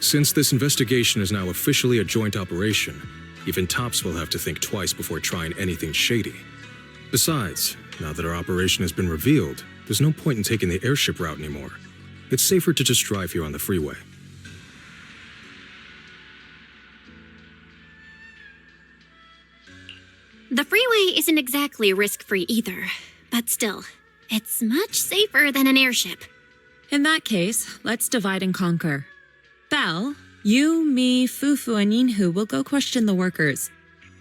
Since this investigation is now officially a joint operation, even Tops will have to think twice before trying anything shady. Besides, now that our operation has been revealed, there's no point in taking the airship route anymore. It's safer to just drive here on the freeway. The freeway isn't exactly risk-free either, but still, it's much safer than an airship. In that case, let's divide and conquer. Belle, you, me, Fufu, and Yinhu will go question the workers.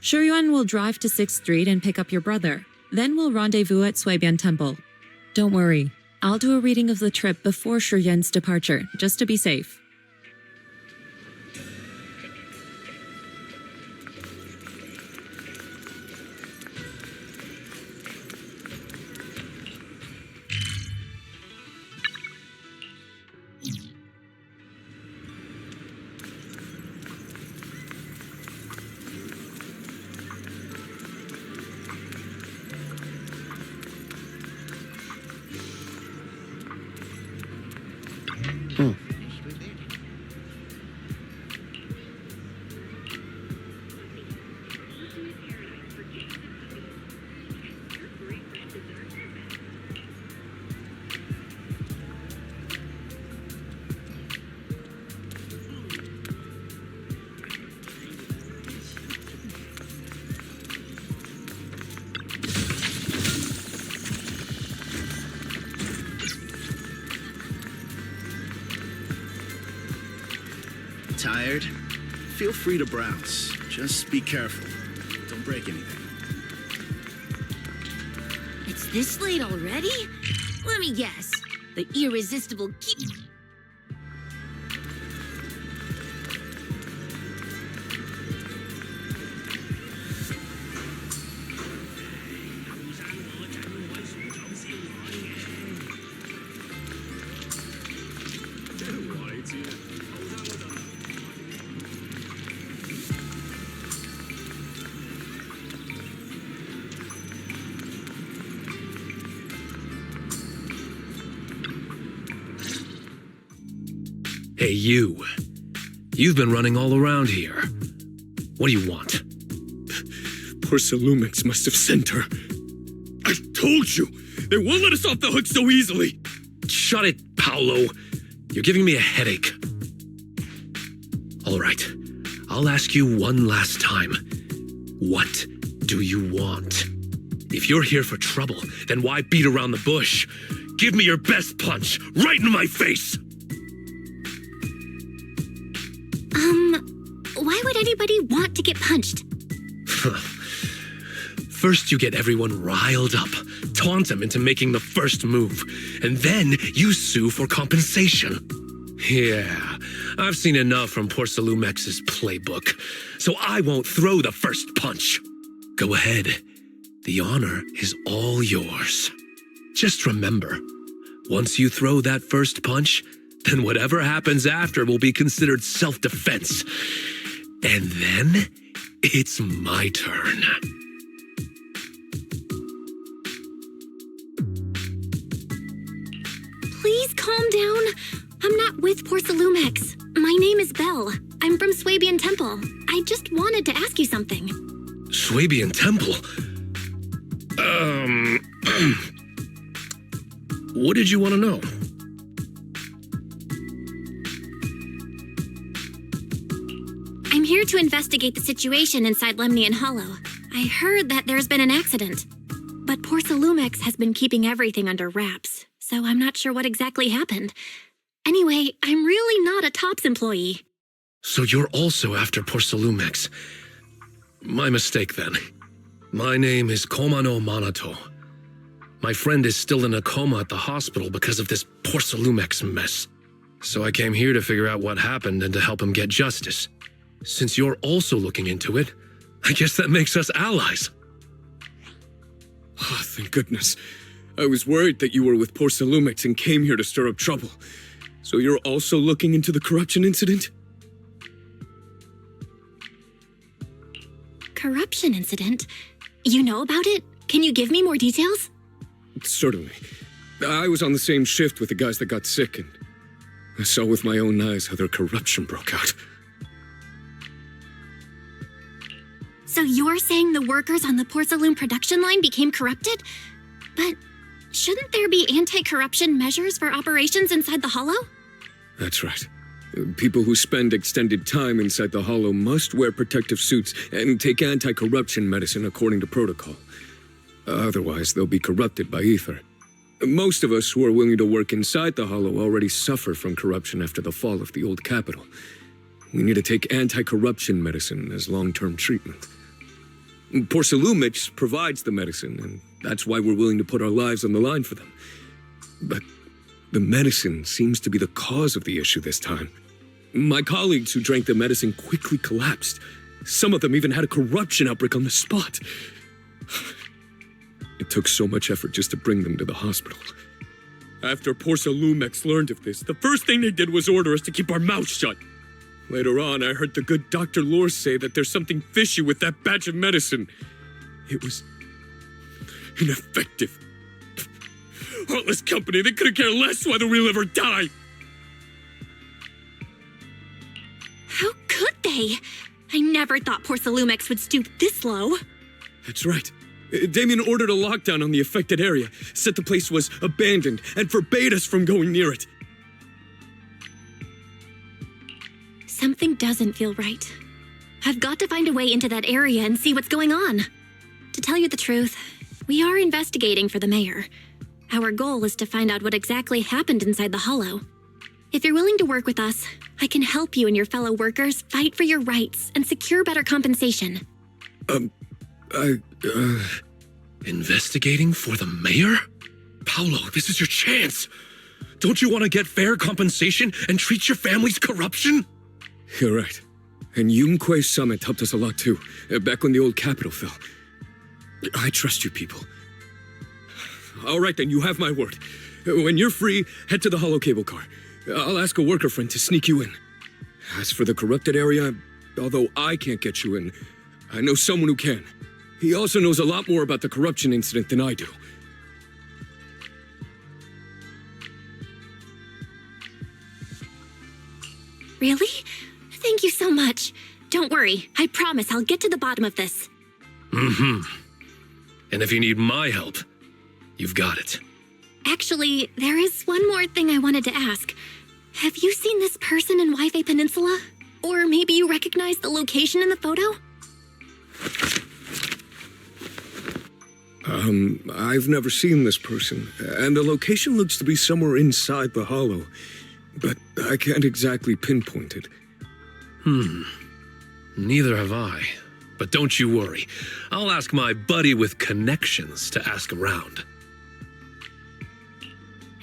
Shuyuan will drive to 6th Street and pick up your brother. Then we'll rendezvous at Suibian Temple. Don't worry, I'll do a reading of the trip before Shuyuan's departure, just to be safe. Tired? Feel free to browse. Just be careful. Don't break anything. It's this late already? Let me guess. The irresistible Hey, you. You've been running all around here. What do you want? Poor Salumix must have sent her. I told you! They won't let us off the hook so easily! Shut it, Paolo. You're giving me a headache. All right. I'll ask you one last time. What do you want? If you're here for trouble, then why beat around the bush? Give me your best punch, right in my face! Why would anybody want to get punched? First you get everyone riled up, taunt them into making the first move, and then you sue for compensation. Yeah, I've seen enough from poor Salumex's playbook, so I won't throw the first punch. Go ahead. The honor is all yours. Just remember, once you throw that first punch, then whatever happens after will be considered self-defense. And then, it's my turn. Please calm down. I'm not with poor Salumex. My name is Belle. I'm from Suibian Temple. I just wanted to ask you something. Suibian Temple? What did you want to know? I'm here to investigate the situation inside Lemnian Hollow. I heard that there's been an accident. But poor Salumex has been keeping everything under wraps, so I'm not sure what exactly happened. Anyway, I'm really not a TOPS employee. So you're also after poor Salumex. My mistake, then. My name is Komano Manato. My friend is still in a coma at the hospital because of this poor Salumex mess. So I came here to figure out what happened and to help him get justice. Since you're also looking into it, I guess that makes us allies. Oh, thank goodness. I was worried that you were with poor Salumix and came here to stir up trouble. So you're also looking into the corruption incident? Corruption incident? You know about it? Can you give me more details? Certainly. I was on the same shift with the guys that got sick, and I saw with my own eyes how their corruption broke out. So you're saying the workers on the porcelain production line became corrupted? But shouldn't there be anti-corruption measures for operations inside the Hollow? That's right. People who spend extended time inside the Hollow must wear protective suits and take anti-corruption medicine according to protocol. Otherwise, they'll be corrupted by ether. Most of us who are willing to work inside the Hollow already suffer from corruption after the fall of the old capital. We need to take anti-corruption medicine as long-term treatment. Porcelumix provides the medicine, and that's why we're willing to put our lives on the line for them. But the medicine seems to be the cause of the issue this time. My colleagues who drank the medicine quickly collapsed. Some of them even had a corruption outbreak on the spot. It took so much effort just to bring them to the hospital. After Porcelumix learned of this, the first thing they did was order us to keep our mouths shut. Later on, I heard the good Dr. Lore say that there's something fishy with that batch of medicine. It was ineffective. Heartless company, they couldn't care less whether we live or die. How could they? I never thought Porcelumix would stoop this low. That's right. Damien ordered a lockdown on the affected area, said the place was abandoned, and forbade us from going near it. Something doesn't feel right. I've got to find a way into that area and see what's going on. To tell you the truth, we are investigating for the mayor. Our goal is to find out what exactly happened inside the Hollow. If you're willing to work with us, I can help you and your fellow workers fight for your rights and secure better compensation. Investigating for the mayor? Paolo, this is your chance. Don't you want to get fair compensation and treat your family's corruption? You're right. And Yunquei Summit helped us a lot too, back when the old capital fell. I trust you people. All right then, you have my word. When you're free, head to the Hollow cable car. I'll ask a worker friend to sneak you in. As for the corrupted area, although I can't get you in, I know someone who can. He also knows a lot more about the corruption incident than I do. Really? Thank you so much. Don't worry. I promise I'll get to the bottom of this. Mm-hmm. And if you need my help, you've got it. Actually, there is one more thing I wanted to ask. Have you seen this person in Waifei Peninsula? Or maybe you recognize the location in the photo? I've never seen this person, and the location looks to be somewhere inside the Hollow, but I can't exactly pinpoint it. Neither have I. But don't you worry. I'll ask my buddy with connections to ask around.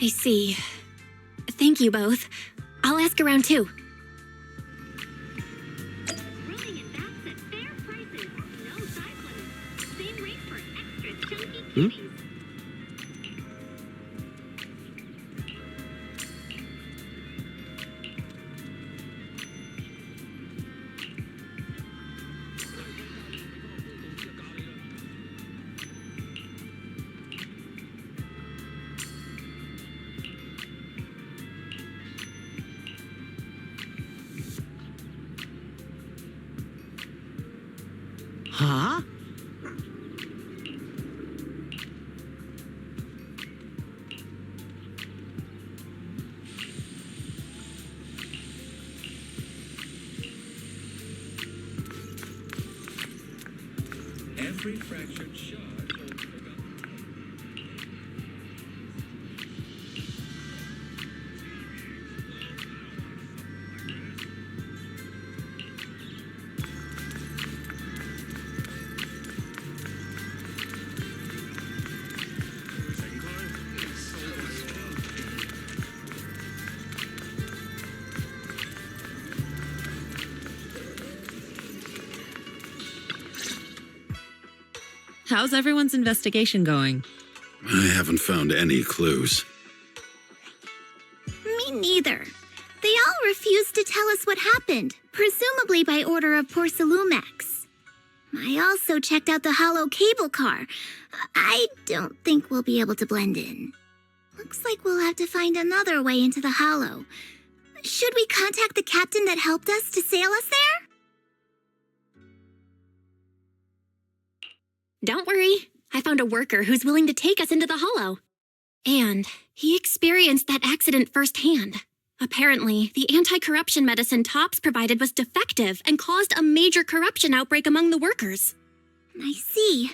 I see. Thank you both. I'll ask around too. Running in bats at fair prices. No cyclones. Same rate for extra chunky kitties. Huh? Every fractured shard holds forgotten. How's everyone's investigation going? I haven't found any clues. Me neither. They all refused to tell us what happened, presumably by order of Porcelumix. I also checked out the Hollow cable car. I don't think we'll be able to blend in. Looks like we'll have to find another way into the hollow. Should we contact the captain that helped us to sail us there? Don't worry. I found a worker who's willing to take us into the hollow. And he experienced that accident firsthand. Apparently, the anti-corruption medicine Tops provided was defective and caused a major corruption outbreak among the workers. I see.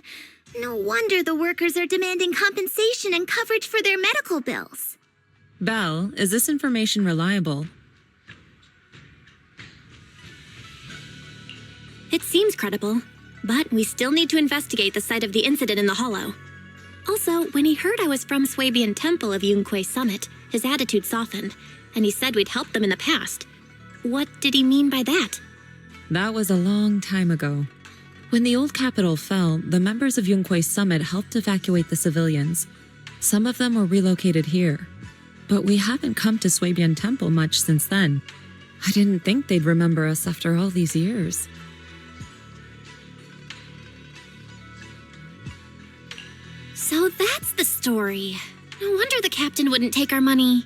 No wonder the workers are demanding compensation and coverage for their medical bills. Belle, is this information reliable? It seems credible, but we still need to investigate the site of the incident in the hollow. Also, when he heard I was from Swabian Temple of Yunquay Summit, his attitude softened, and he said we'd helped them in the past. What did he mean by that? That was a long time ago. When the old capital fell, the members of Yunquay Summit helped evacuate the civilians. Some of them were relocated here. But we haven't come to Swabian Temple much since then. I didn't think they'd remember us after all these years. So that's the story. No wonder the captain wouldn't take our money.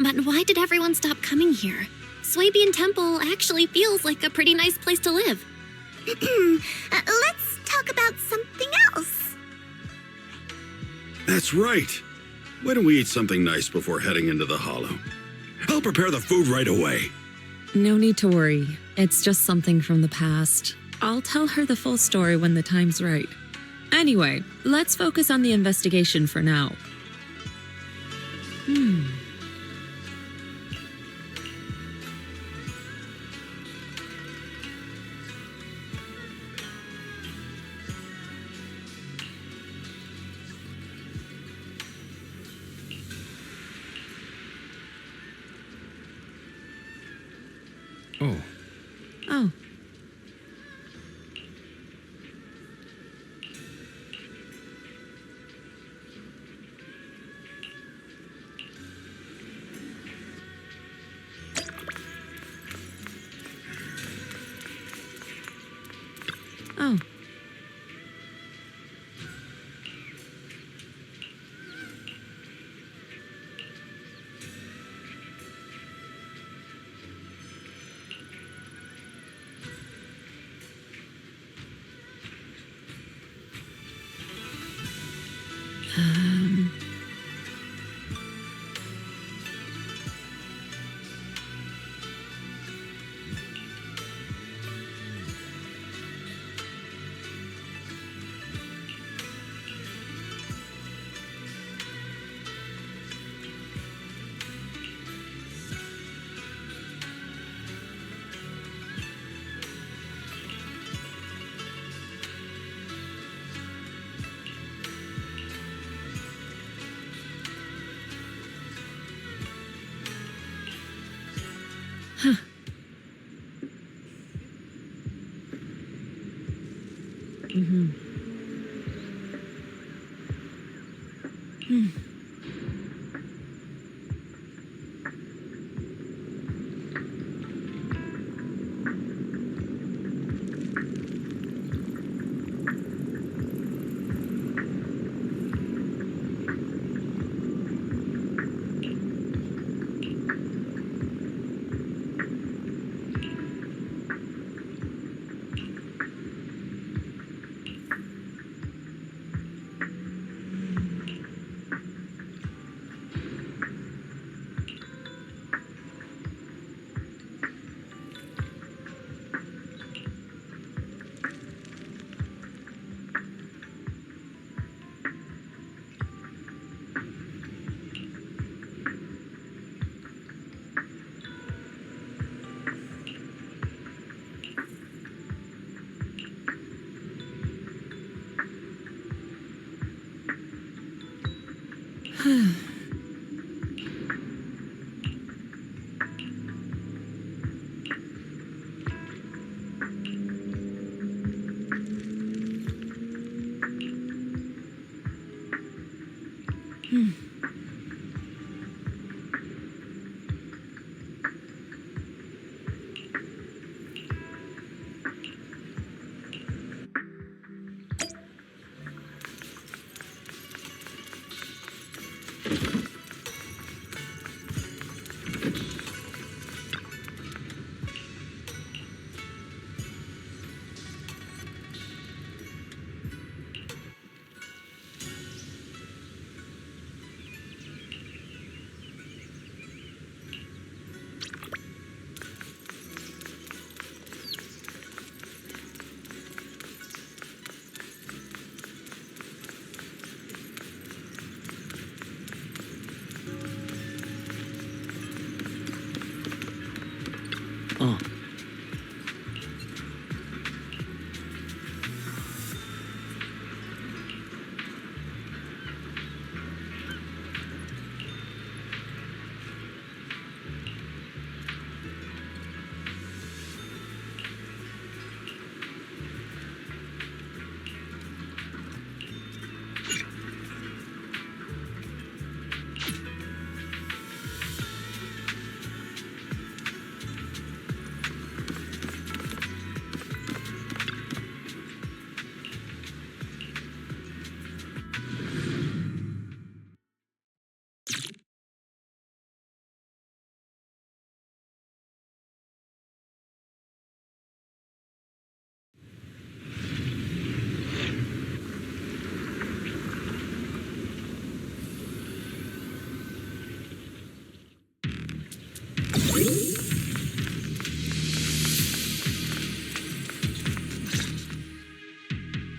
But why did everyone stop coming here? Swabian Temple actually feels like a pretty nice place to live. Let's talk about something else. That's right. Why don't we eat something nice before heading into the hollow? I'll prepare the food right away. No need to worry. It's just something from the past. I'll tell her the full story when the time's right. Anyway, let's focus on the investigation for now. Oh. Oh. Oh. Huh. Mm-hmm.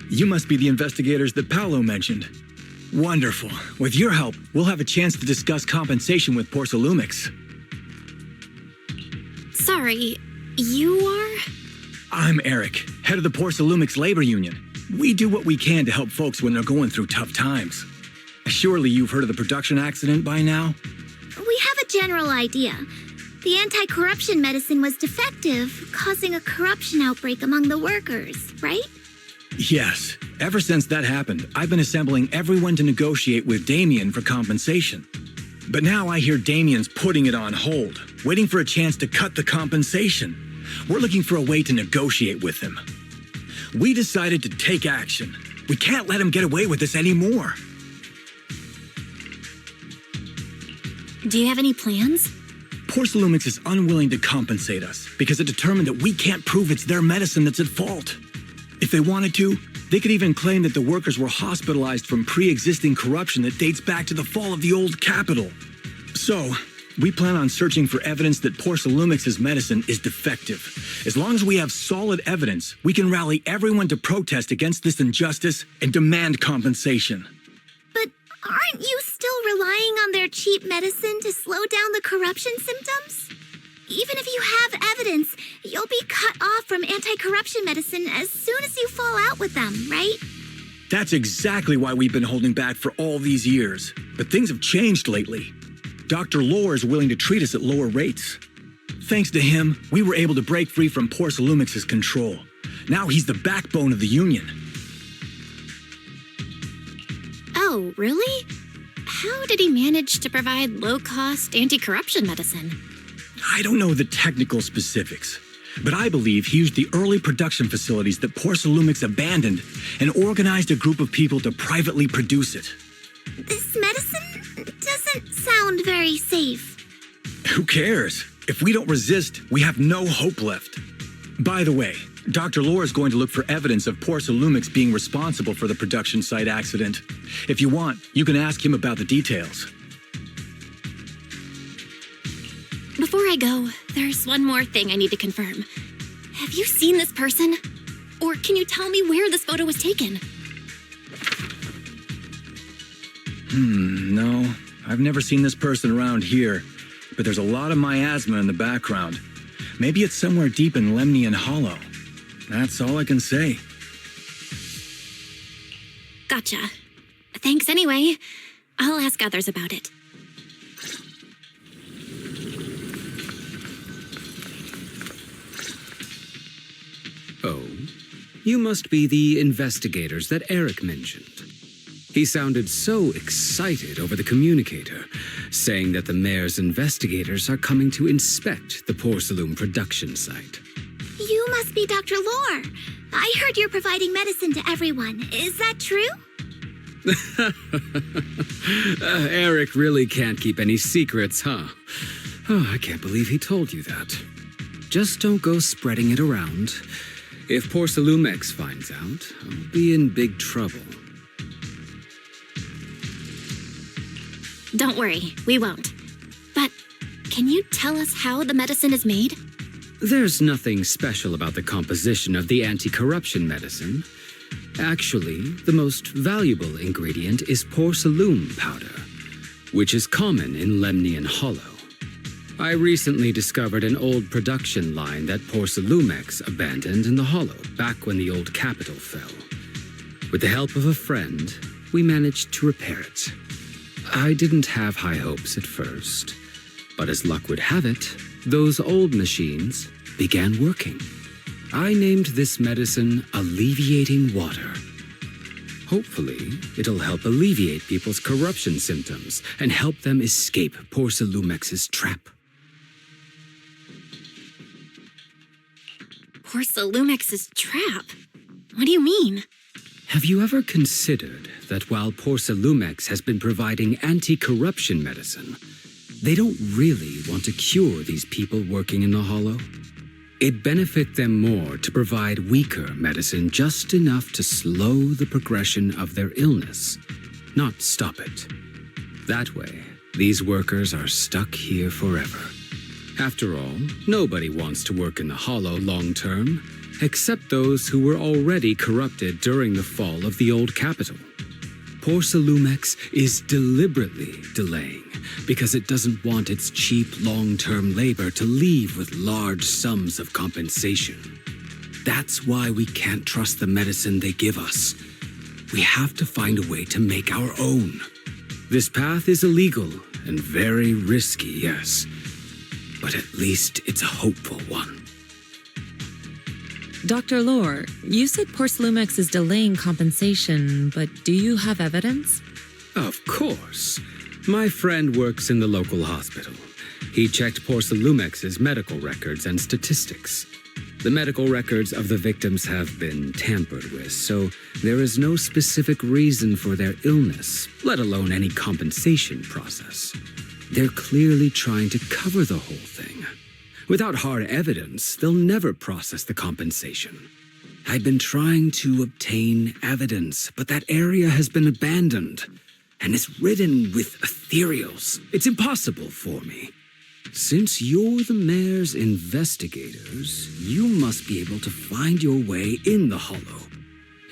You must be the investigators that Paolo mentioned. Wonderful. With your help, we'll have a chance to discuss compensation with Porsalumix. Sorry, you are? I'm Eric, head of the Porsalumix Labor Union. We do what we can to help folks when they're going through tough times. Surely you've heard of the production accident by now? We have a general idea. The anti-corruption medicine was defective, causing a corruption outbreak among the workers, right? Yes. Ever since that happened, I've been assembling everyone to negotiate with Damien for compensation. But now I hear Damien's putting it on hold, waiting for a chance to cut the compensation. We're looking for a way to negotiate with him. We decided to take action. We can't let him get away with this anymore. Do you have any plans? Porsalumix is unwilling to compensate us because it determined that we can't prove it's their medicine that's at fault. If they wanted to, they could even claim that the workers were hospitalized from pre-existing corruption that dates back to the fall of the old capital. So, we plan on searching for evidence that Porsalumix's medicine is defective. As long as we have solid evidence, we can rally everyone to protest against this injustice and demand compensation. But aren't you still relying on their cheap medicine to slow down the corruption symptoms? Even if you have evidence, you'll be cut off from anti-corruption medicine as soon as you fall out with them, right? That's exactly why we've been holding back for all these years. But things have changed lately. Dr. Lore is willing to treat us at lower rates. Thanks to him, we were able to break free from Porsalumix's control. Now he's the backbone of the union. Oh, really? How did he manage to provide low-cost anti-corruption medicine? I don't know the technical specifics, but I believe he used the early production facilities that Porsalumix abandoned and organized a group of people to privately produce it. This medicine doesn't sound very safe. Who cares? If we don't resist, we have no hope left. By the way, Dr. Lore is going to look for evidence of Porsalumix being responsible for the production site accident. If you want, you can ask him about the details. Before I go, there's one more thing I need to confirm. Have you seen this person? Or can you tell me where this photo was taken? No. I've never seen this person around here, but there's a lot of miasma in the background. Maybe it's somewhere deep in Lemnian Hollow. That's all I can say. Gotcha. Thanks anyway. I'll ask others about it. Oh, you must be the investigators that Eric mentioned. He sounded so excited over the communicator, saying that the mayor's investigators are coming to inspect the Porsalum production site. You must be Dr. Lore. I heard you're providing medicine to everyone. Is that true? Eric really can't keep any secrets, huh? Oh, I can't believe he told you that. Just don't go spreading it around. If Porsalumix finds out, I'll be in big trouble. Don't worry, we won't. But can you tell us how the medicine is made? There's nothing special about the composition of the anti-corruption medicine. Actually, the most valuable ingredient is Porsalum powder, which is common in Lemnian Hollow. I recently discovered an old production line that Porsalumix abandoned in the Hollow back when the old capital fell. With the help of a friend, we managed to repair it. I didn't have high hopes at first, but as luck would have it, those old machines began working. I named this medicine Alleviating Water. Hopefully, it'll help alleviate people's corruption symptoms and help them escape Porsalumix's trap. Porsalumix's trap? What do you mean? Have you ever considered that while Porsalumix has been providing anti-corruption medicine, they don't really want to cure these people working in the Hollow? It'd benefit them more to provide weaker medicine just enough to slow the progression of their illness, not stop it. That way, these workers are stuck here forever. After all, nobody wants to work in the Hollow long term. except those who were already corrupted during the fall of the old capital. Porcelumex is deliberately delaying because it doesn't want its cheap long-term labor to leave with large sums of compensation. That's why we can't trust the medicine they give us. We have to find a way to make our own. This path is illegal and very risky, yes, but at least it's a hopeful one. Dr. Lore, you said Porcelumex is delaying compensation, but do you have evidence? Of course. My friend works in the local hospital. He checked Porcelumex's medical records and statistics. The medical records of the victims have been tampered with, so there is no specific reason for their illness, let alone any compensation process. They're clearly trying to cover the whole thing. Without hard evidence, they'll never process the compensation. I've been trying to obtain evidence, but that area has been abandoned, and it's ridden with ethereals. It's impossible for me. Since you're the mayor's investigators, you must be able to find your way in the Hollow.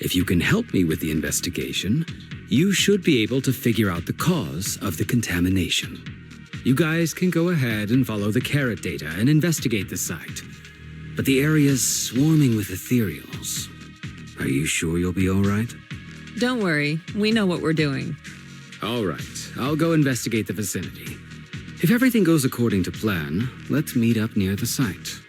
If you can help me with the investigation, you should be able to figure out the cause of the contamination. You guys can go ahead and follow the carrot data and investigate the site. But the area's swarming with ethereals. Are you sure you'll be all right? Don't worry, we know what we're doing. All right, I'll go investigate the vicinity. If everything goes according to plan, let's meet up near the site.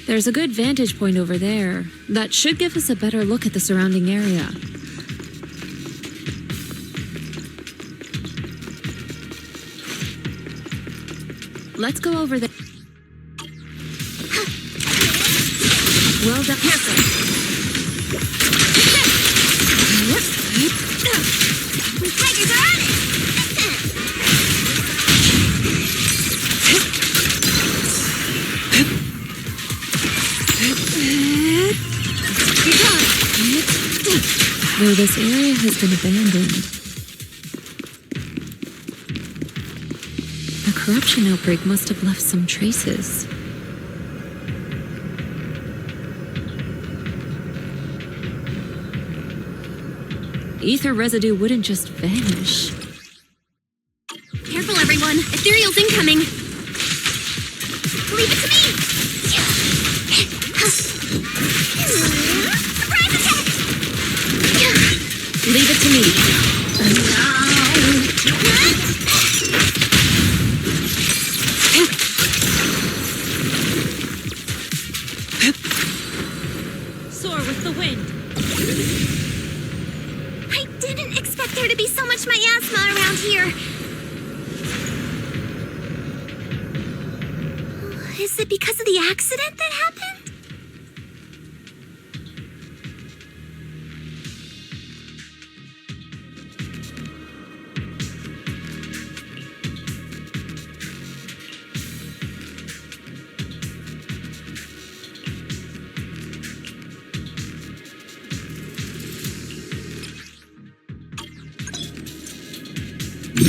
There's a good vantage point over there. That should give us a better look at the surrounding area. Let's go over there. Well done. Careful. The tigers are on it! Though this area has been abandoned, the corruption outbreak must have left some traces. Ether residue wouldn't just vanish. Careful, everyone. Ethereal's incoming. Leave it to me! Surprise attack! Leave it to me. Soar with the wind. I didn't expect there to be so much miasma around here. Is it because of the accident that happened?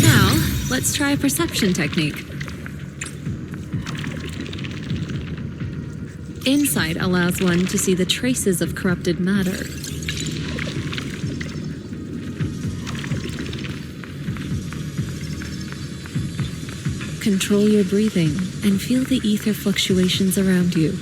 Now, let's try a perception technique. Insight allows one to see the traces of corrupted matter. control your breathing and feel the ether fluctuations around you.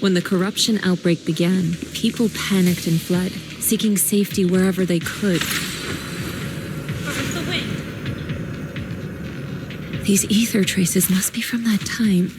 When the corruption outbreak began, people panicked and fled, seeking safety wherever they could. These ether traces must be from that time.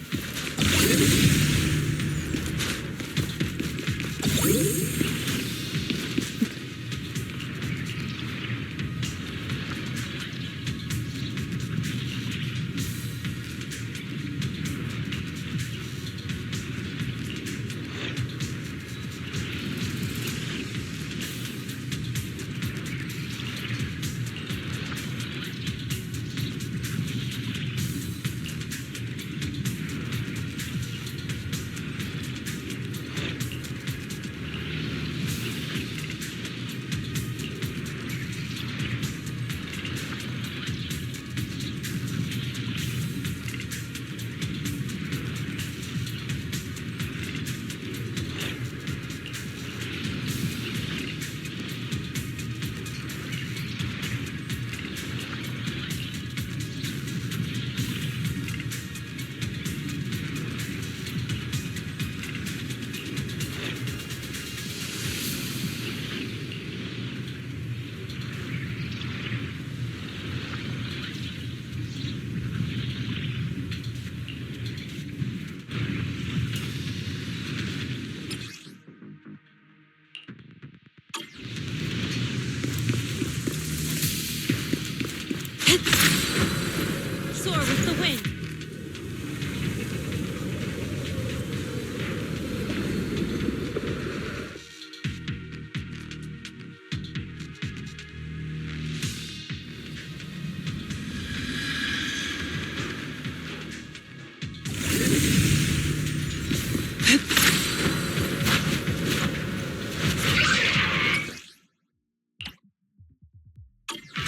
Soar with the wind.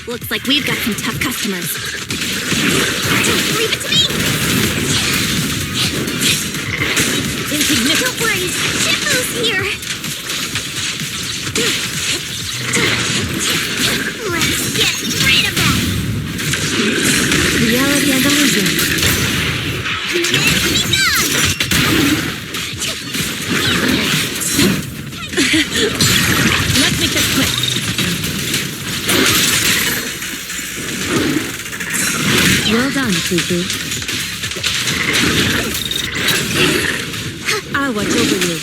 Looks like we've got some tough customers. Leave it to me! Insignificant. Don't worry, Shifu's here! Let's get rid of that! Reality and illusion. Let's make this quick. Well done, Fufu. I'll watch over you.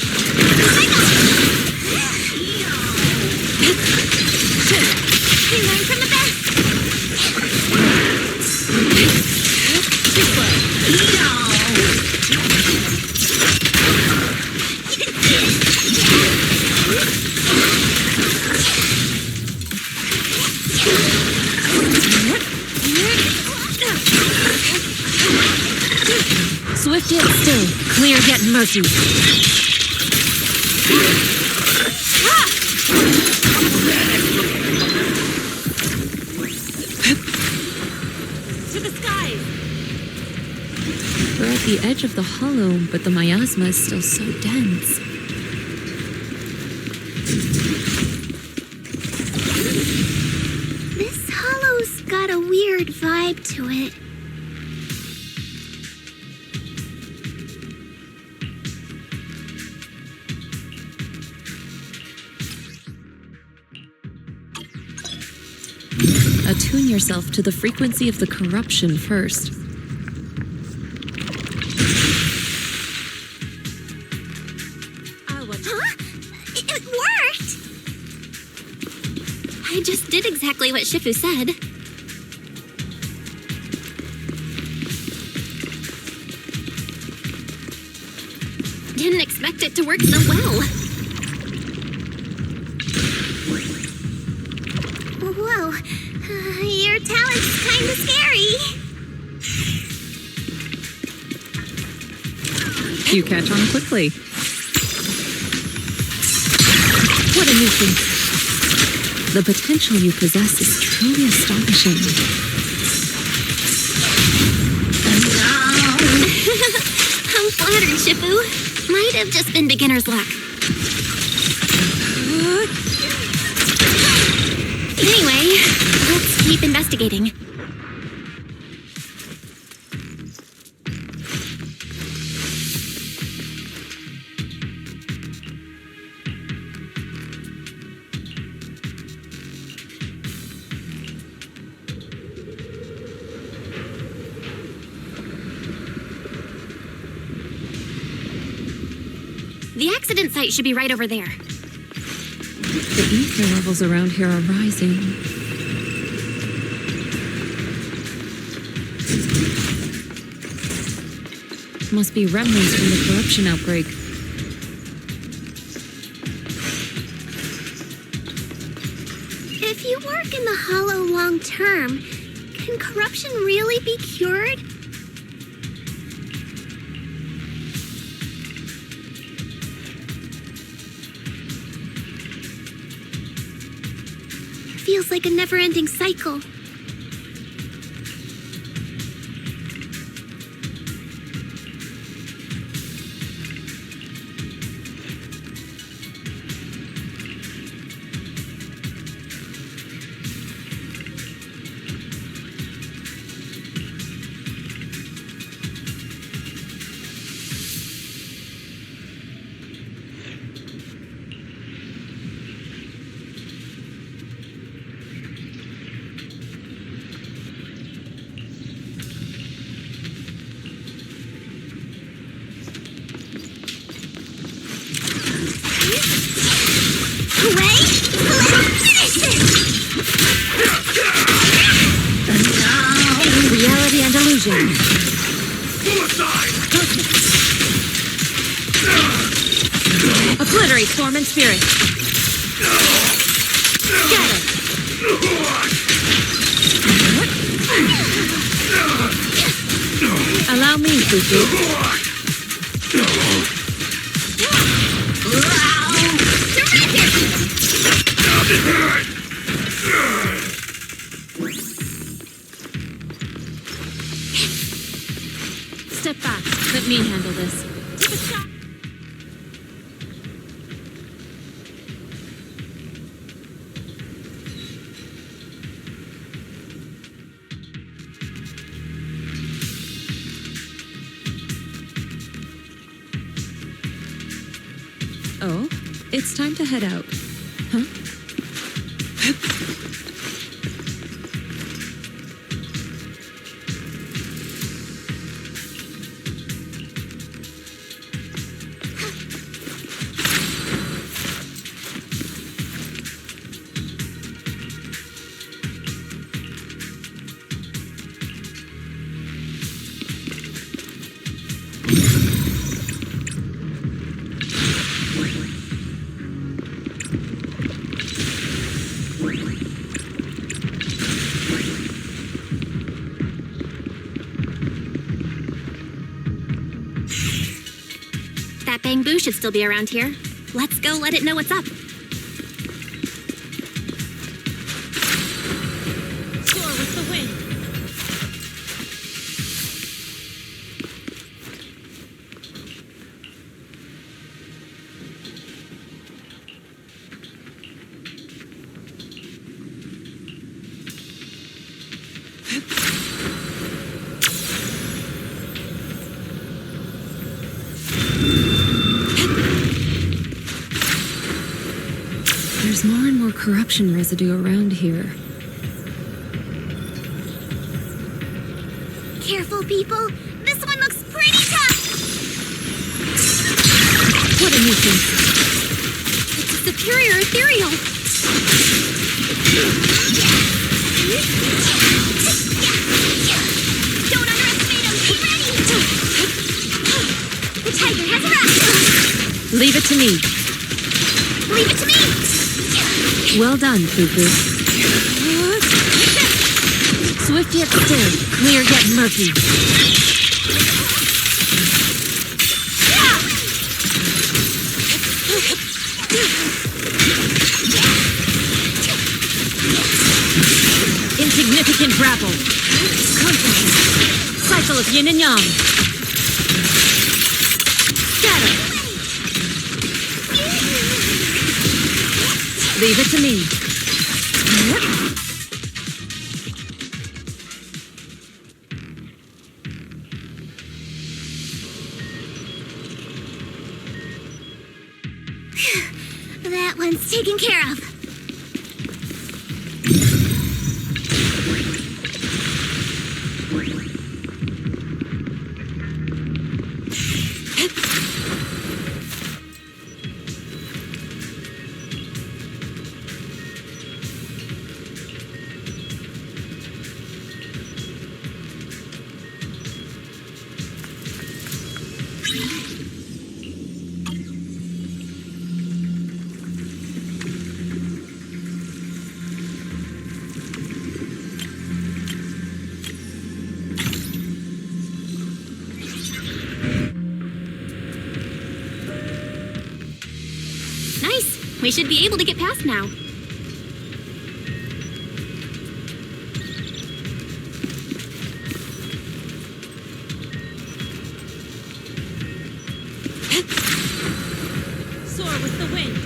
We learn from the best! Swift yet still, clear yet murky. To the skies! We're at the edge of the hollow, but the miasma is still so dense. This hollow's got a weird vibe to it. Attune yourself to the frequency of the corruption first. Huh? It worked! I just did exactly what Shifu said. Didn't expect it to work so well. Shifu. Your talent's kinda scary. You catch on quickly. What a nuisance. The potential you possess is truly astonishing. I'm flattered, Shifu. Might have just been beginner's luck. Anyway, let's keep investigating. The accident site should be right over there. The ether levels around here are rising. Must be remnants from the corruption outbreak. If you work in the Hollow long term, can corruption really be cured? Feels like a never-ending cycle. Reality and illusion. Obliterate form and spirit. Scatter. Allow me, Fufu. Step back. Let me handle this. Oh, it's time to head out. Huh? That bamboo should still be around here. Let's go let it know what's up. Soar with the wind. There's more and more corruption residue around here. Careful, people. This one looks pretty tough. What a nuisance. It's a superior ethereal. Don't underestimate him. Be ready. The tiger has arrived. Leave it to me. Leave it to me. Well done, Fufu. Swift yet still, clear yet murky. Insignificant grapple. Concentrate. Cycle of yin and yang. Scatter. Leave it to me. That one's taken care of. Nice. We should be able to get past now. Soar with the wind.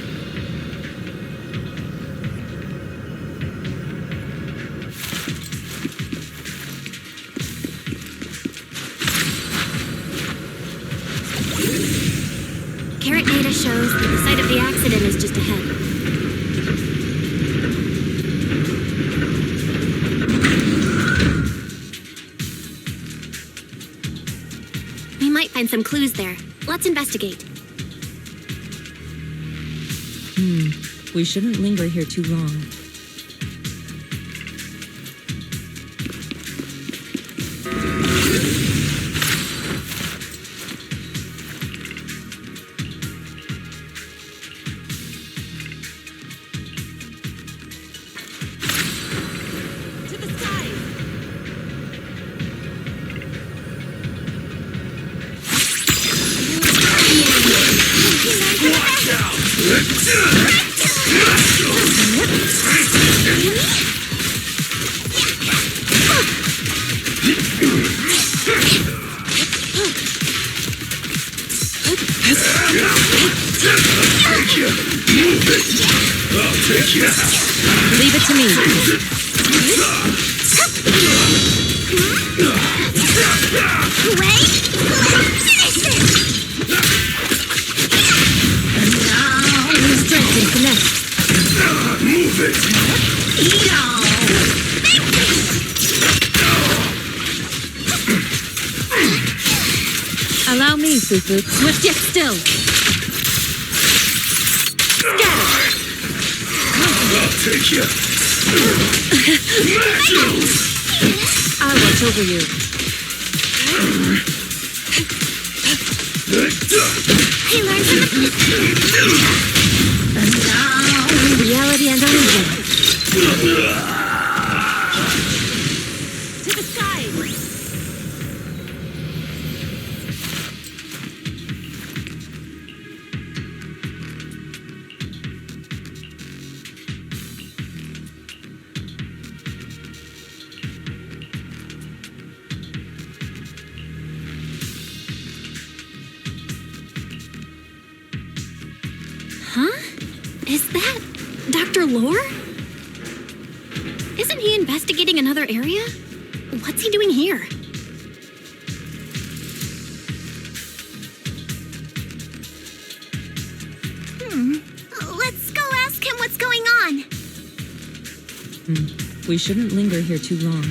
Carrot data shows that the site of the accident is just ahead. We might find some clues there. Let's investigate. We shouldn't linger here too long. To the sky. Leave it to me. Wait! Finish this! Strength and finesse. Move it! Allow me, Fufu. Swift yet still. I'll take you! I'll watch over you. I learned from the... Reality and illusion. To the sky. Huh? Is that Dr. Lore? Isn't he investigating another area? What's he doing here? Let's go ask him what's going on. We shouldn't linger here too long.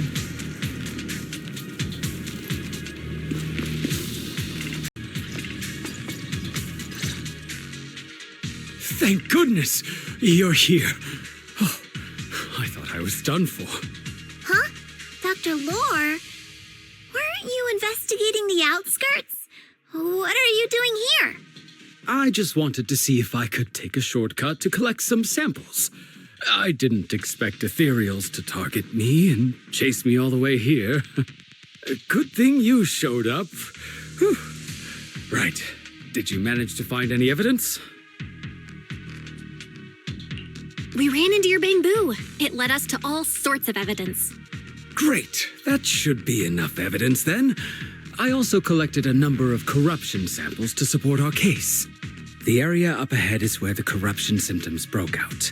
Thank goodness you're here. Oh, I thought I was done for. Huh? Dr. Lore? Weren't you investigating the outskirts? What are you doing here? I just wanted to see if I could take a shortcut to collect some samples. I didn't expect ethereals to target me and chase me all the way here. Good thing you showed up. Whew. Right. Did you manage to find any evidence? We ran into your bamboo. It led us to all sorts of evidence. Great. That should be enough evidence then. I also collected a number of corruption samples to support our case. The area up ahead is where the corruption symptoms broke out.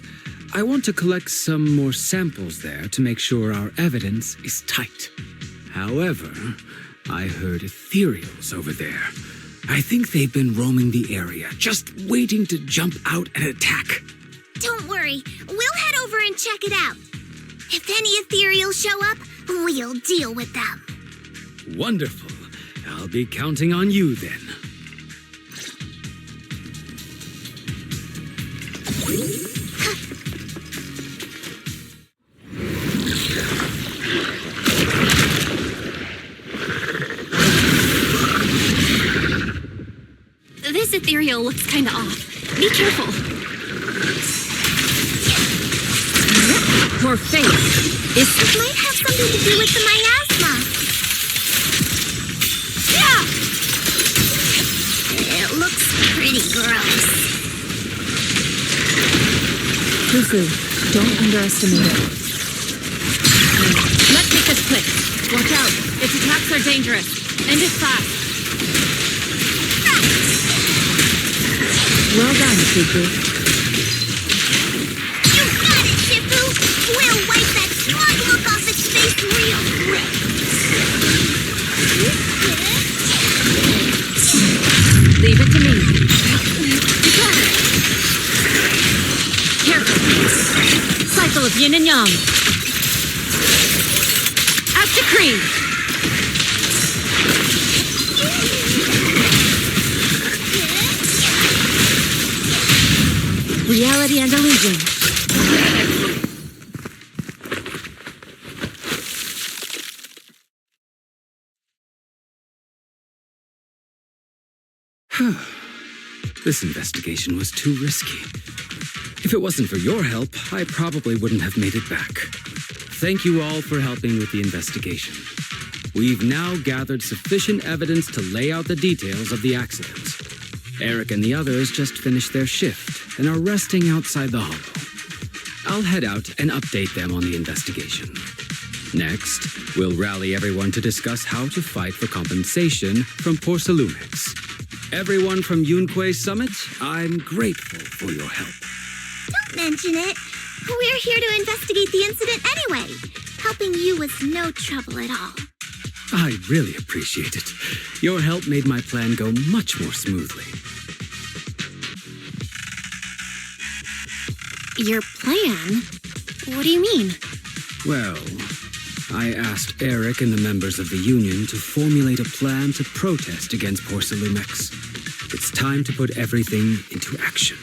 I want to collect some more samples there to make sure our evidence is tight. However, I heard ethereals over there. I think they've been roaming the area, just waiting to jump out and attack. Don't worry, we'll head over and check it out. If any ethereals show up, we'll deal with them. Wonderful. I'll be counting on you then. This ethereal looks kinda off. Be careful. Poor face. It might have something to do with the miasma. Yeah! It looks pretty gross. Fufu, don't underestimate it. Let's make this quick. Watch out. Its attacks are dangerous. End it fast. Well done, Fufu. You got it, Shifu! We'll wipe that smug look off its face real quick! Leave it to me. You got it. Careful. Cycle of yin and yang. Act decree. Reality and illusion. This investigation was too risky. If it wasn't for your help, I probably wouldn't have made it back. Thank you all for helping with the investigation. We've now gathered sufficient evidence to lay out the details of the accident. Eric and the others just finished their shift and are resting outside the hollow. I'll head out and update them on the investigation. Next, we'll rally everyone to discuss how to fight for compensation from Porcelumix. Everyone from Yunque Summit, I'm grateful for your help. Don't mention it. We're here to investigate the incident anyway. Helping you was no trouble at all. I really appreciate it. Your help made my plan go much more smoothly. Your plan? What do you mean? Well, I asked Eric and the members of the Union to formulate a plan to protest against Porcelumix. It's time to put everything into action.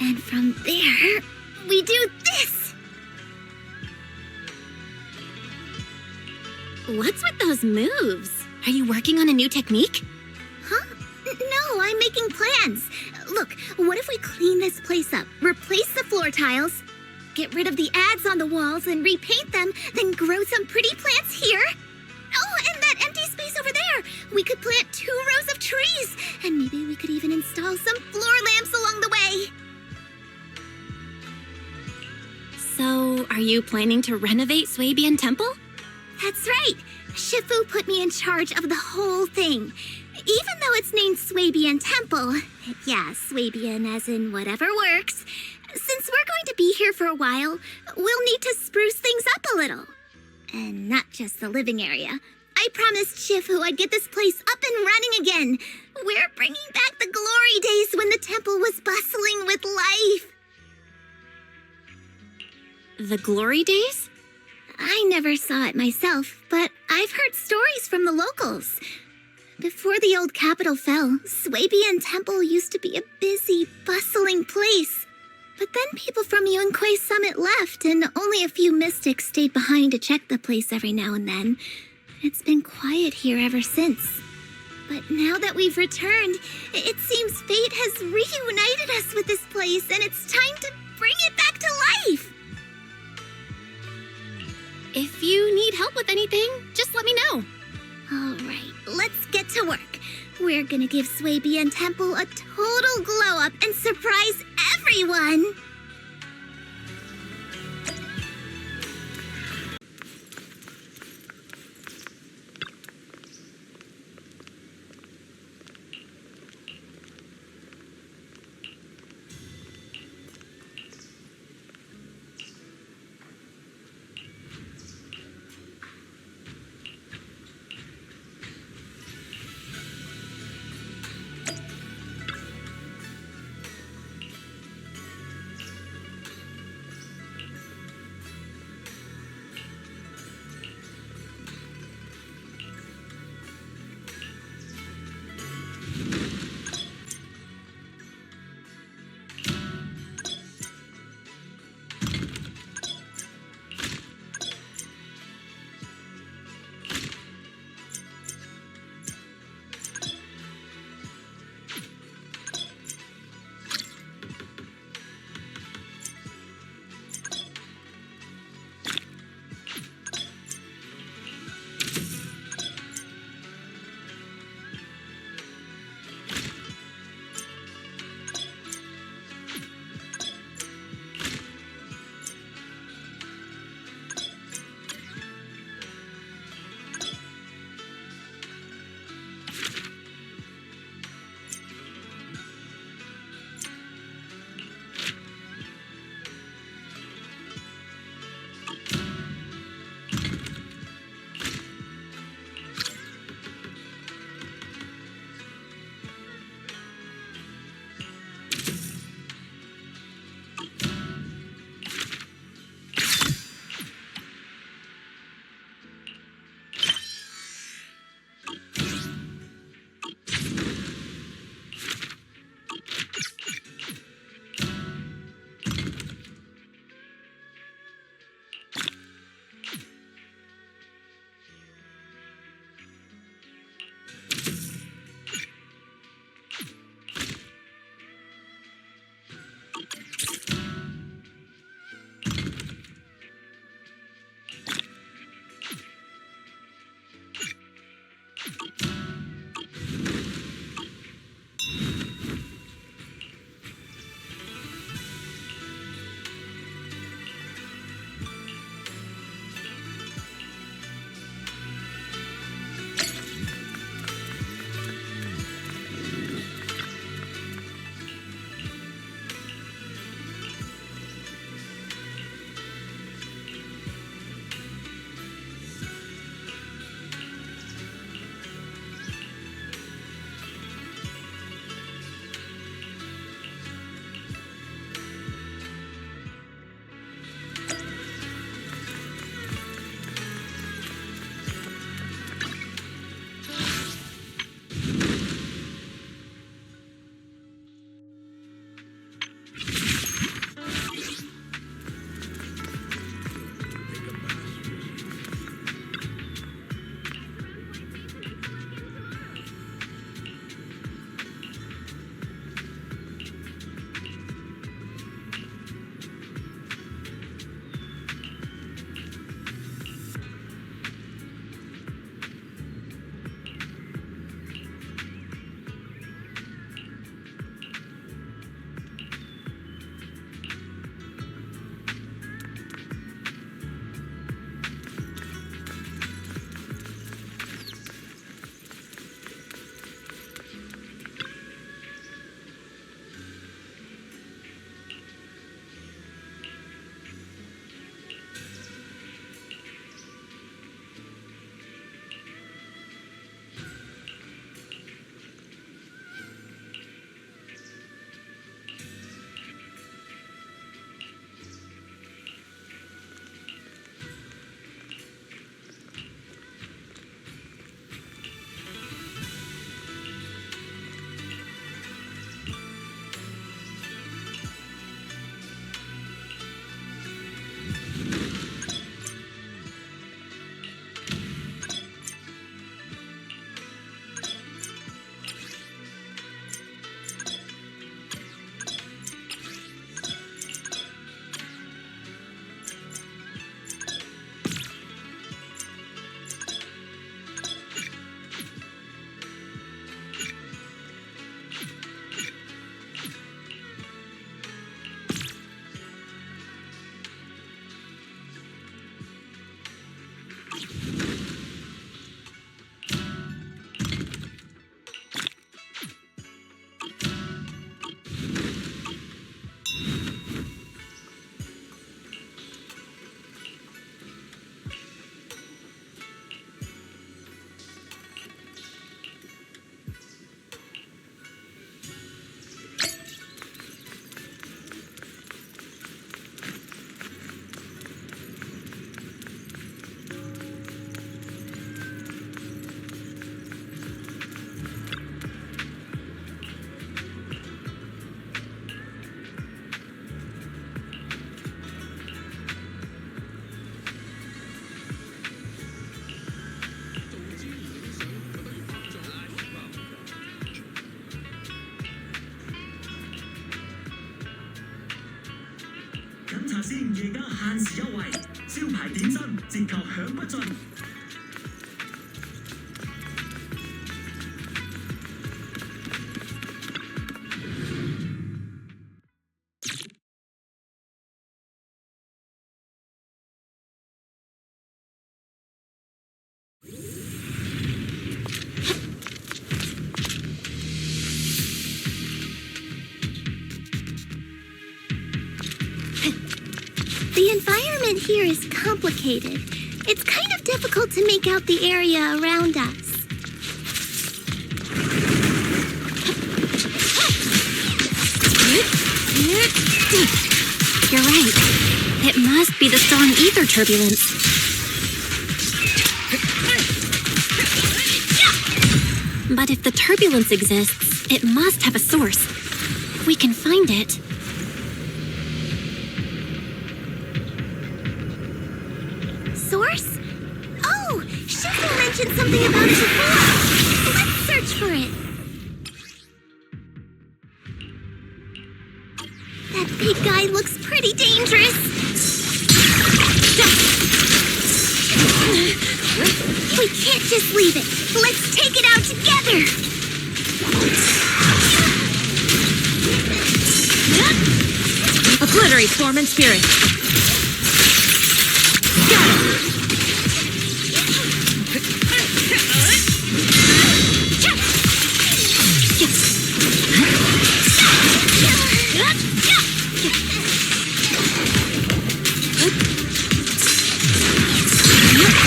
And from there, we do this! What's with those moves? Are you working on a new technique? Huh? No, I'm making plans. Look, what if we clean this place up, replace the floor tiles, get rid of the ads on the walls and repaint them, then grow some pretty plants here? Oh, and that empty space over there! We could plant 2 rows of trees, and maybe we could even install some floor lamps along the way. So, are you planning to renovate Swabian Temple? That's right. Shifu put me in charge of the whole thing. Even though it's named Swabian Temple, yeah, Swabian as in whatever works, since we're going to be here for a while, we'll need to spruce things up a little. And not just the living area. I promised Shifu I'd get this place up and running again. We're bringing back the glory days when the temple was bustling with life. The glory days? I never saw it myself, but I've heard stories from the locals. Before the old capital fell, Swabian Temple used to be a busy, bustling place. But then people from Yunquei Summit left, and only a few mystics stayed behind to check the place every now and then. It's been quiet here ever since. But now that we've returned, it seems fate has reunited us with this place, and it's time to bring it back to life. If you need help with anything, just let me know. All right, let's get to work. We're gonna give Swabian Temple a total glow-up and surprise everyone! 飲茶先，而家限時優惠，招牌點心折扣享不盡。The environment here is complicated. It's kind of difficult to make out the area around us. You're right. It must be the strong ether turbulence. But if the turbulence exists, it must have a source. We can find it. Source? Oh, Shifu mentioned something about it before. Let's search for it. That big guy looks pretty dangerous. We can't just leave it. Let's take it out together. Obliterate form and spirit. Got it.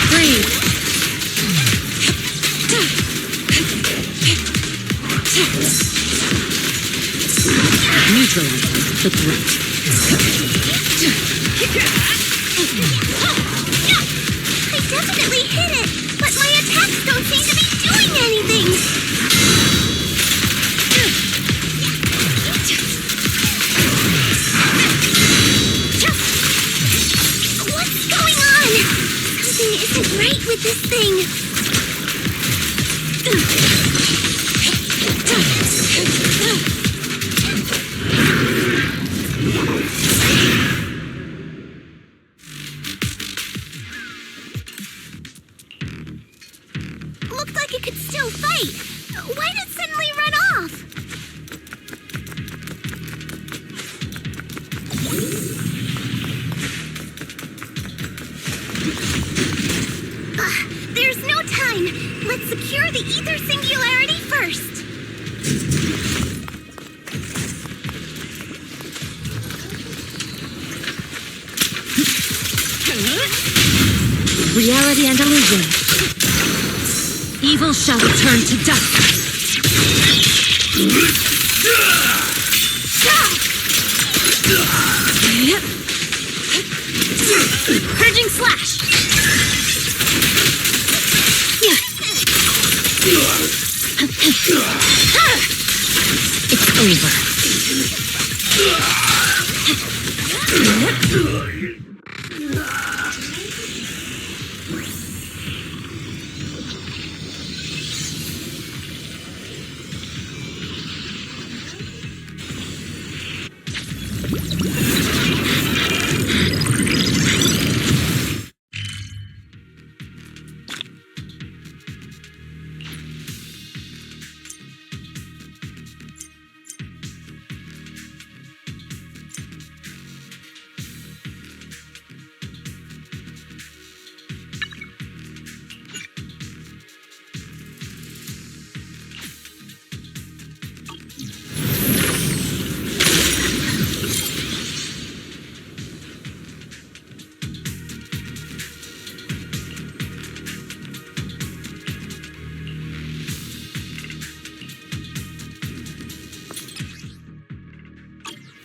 Breathe. Neutralize the threat. I definitely hit it, but my attacks don't seem to be doing anything. What's going on? Something isn't right with this thing. Looked like it could still fight. Why did it suddenly run off? There's no time. Let's secure the ether singularity first. Reality and illusion. Evil shall return to dust. Purging slash. It's over.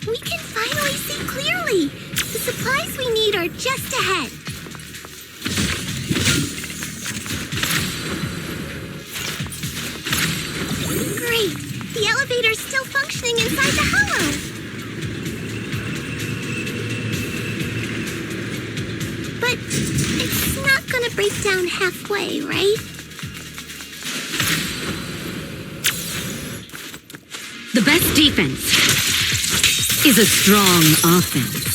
We can finally see clearly. The supplies we need are just ahead. Great. The elevator's still functioning inside the hollow. But it's not gonna break down halfway, right? The best defense is a strong offense.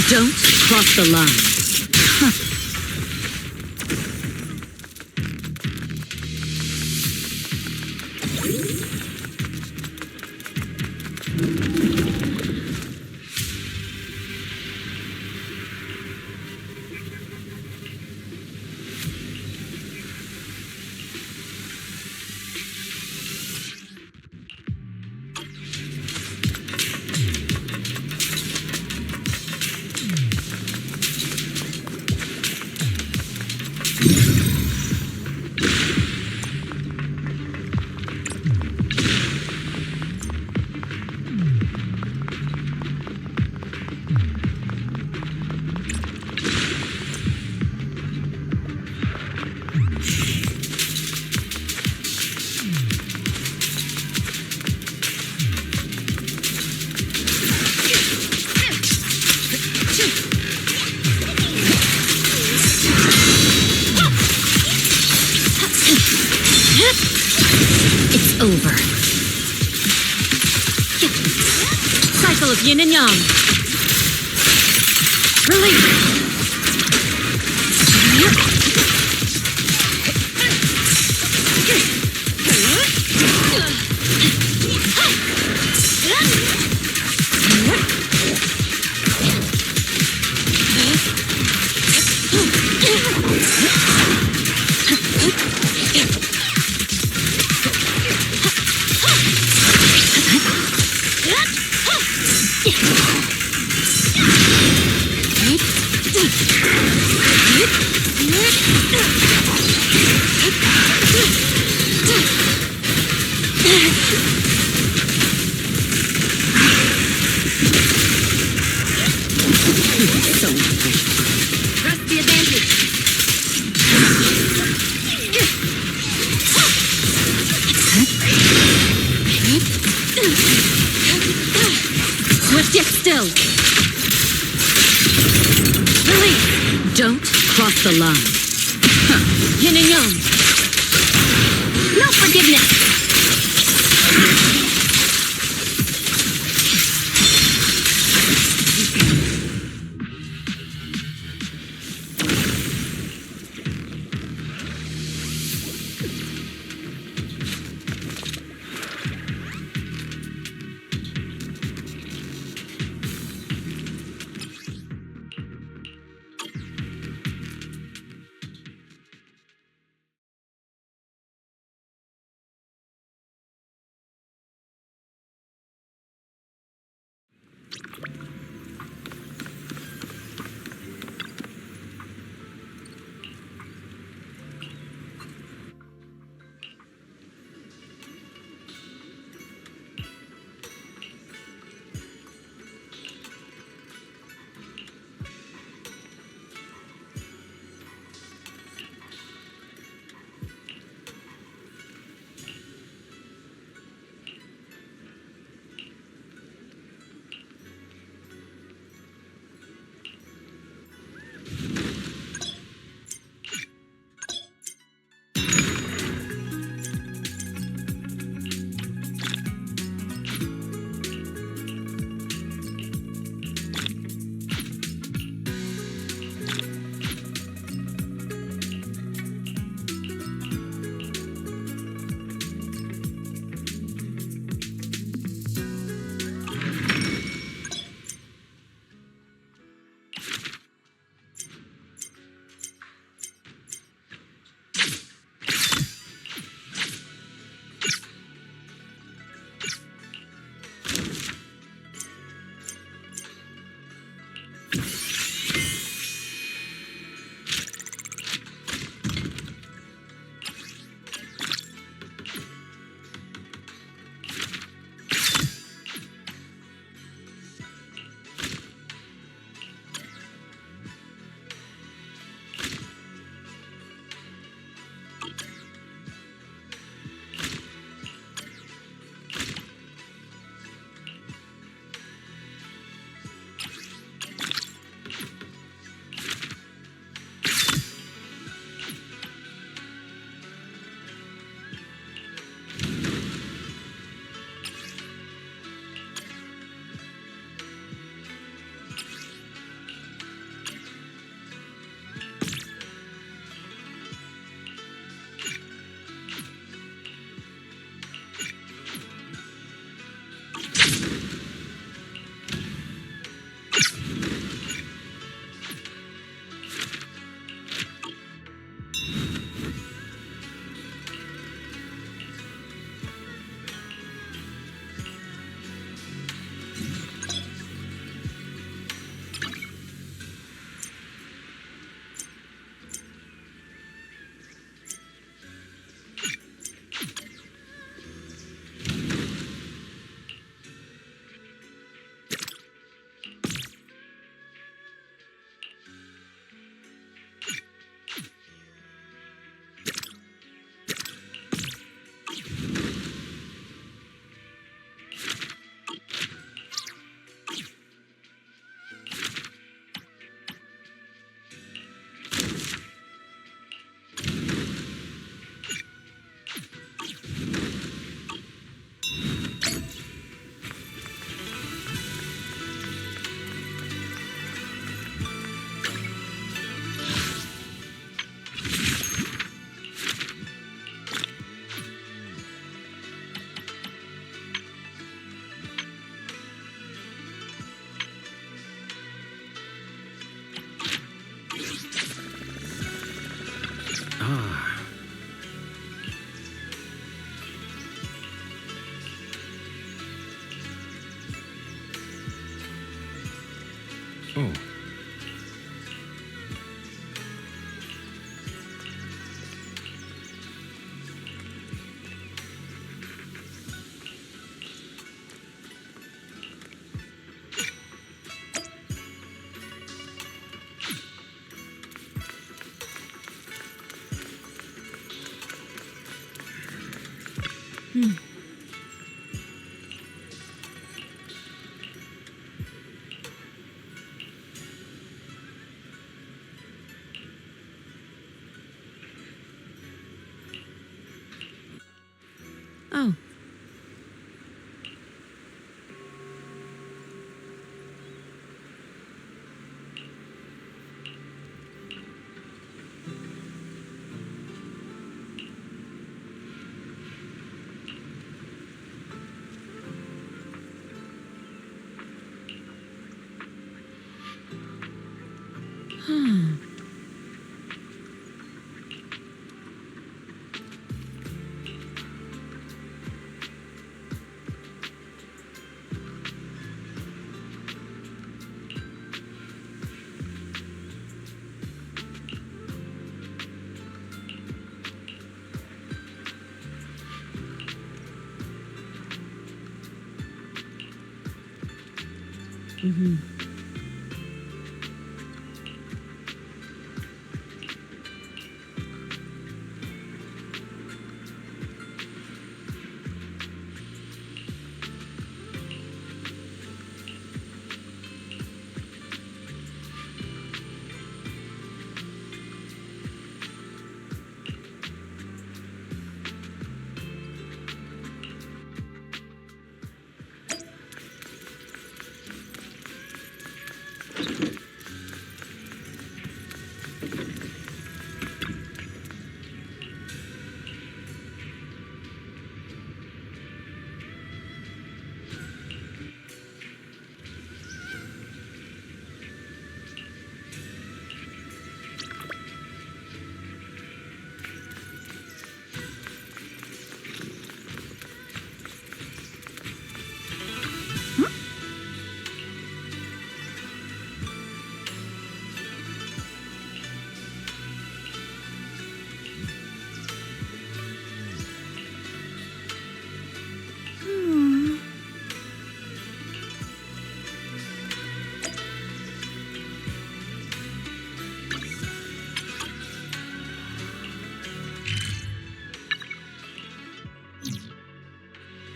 Don't cross the line. It's over. Cycle of yin and yang. Release. Press the advantage. Swift yet still. Release. Don't cross the line. Yin and yang. No forgiveness. Oh.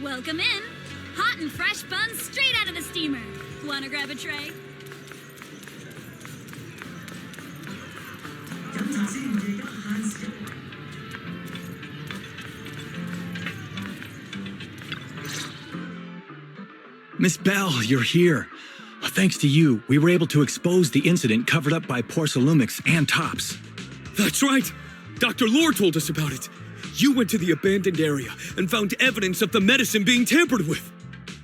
Welcome in. Hot and fresh buns straight out of the steamer. Wanna grab a tray? Miss Bell, you're here. Thanks to you, we were able to expose the incident covered up by Porcelumix and Tops. That's right! Dr. Lore told us about it. You went to the abandoned area and found evidence of the medicine being tampered with.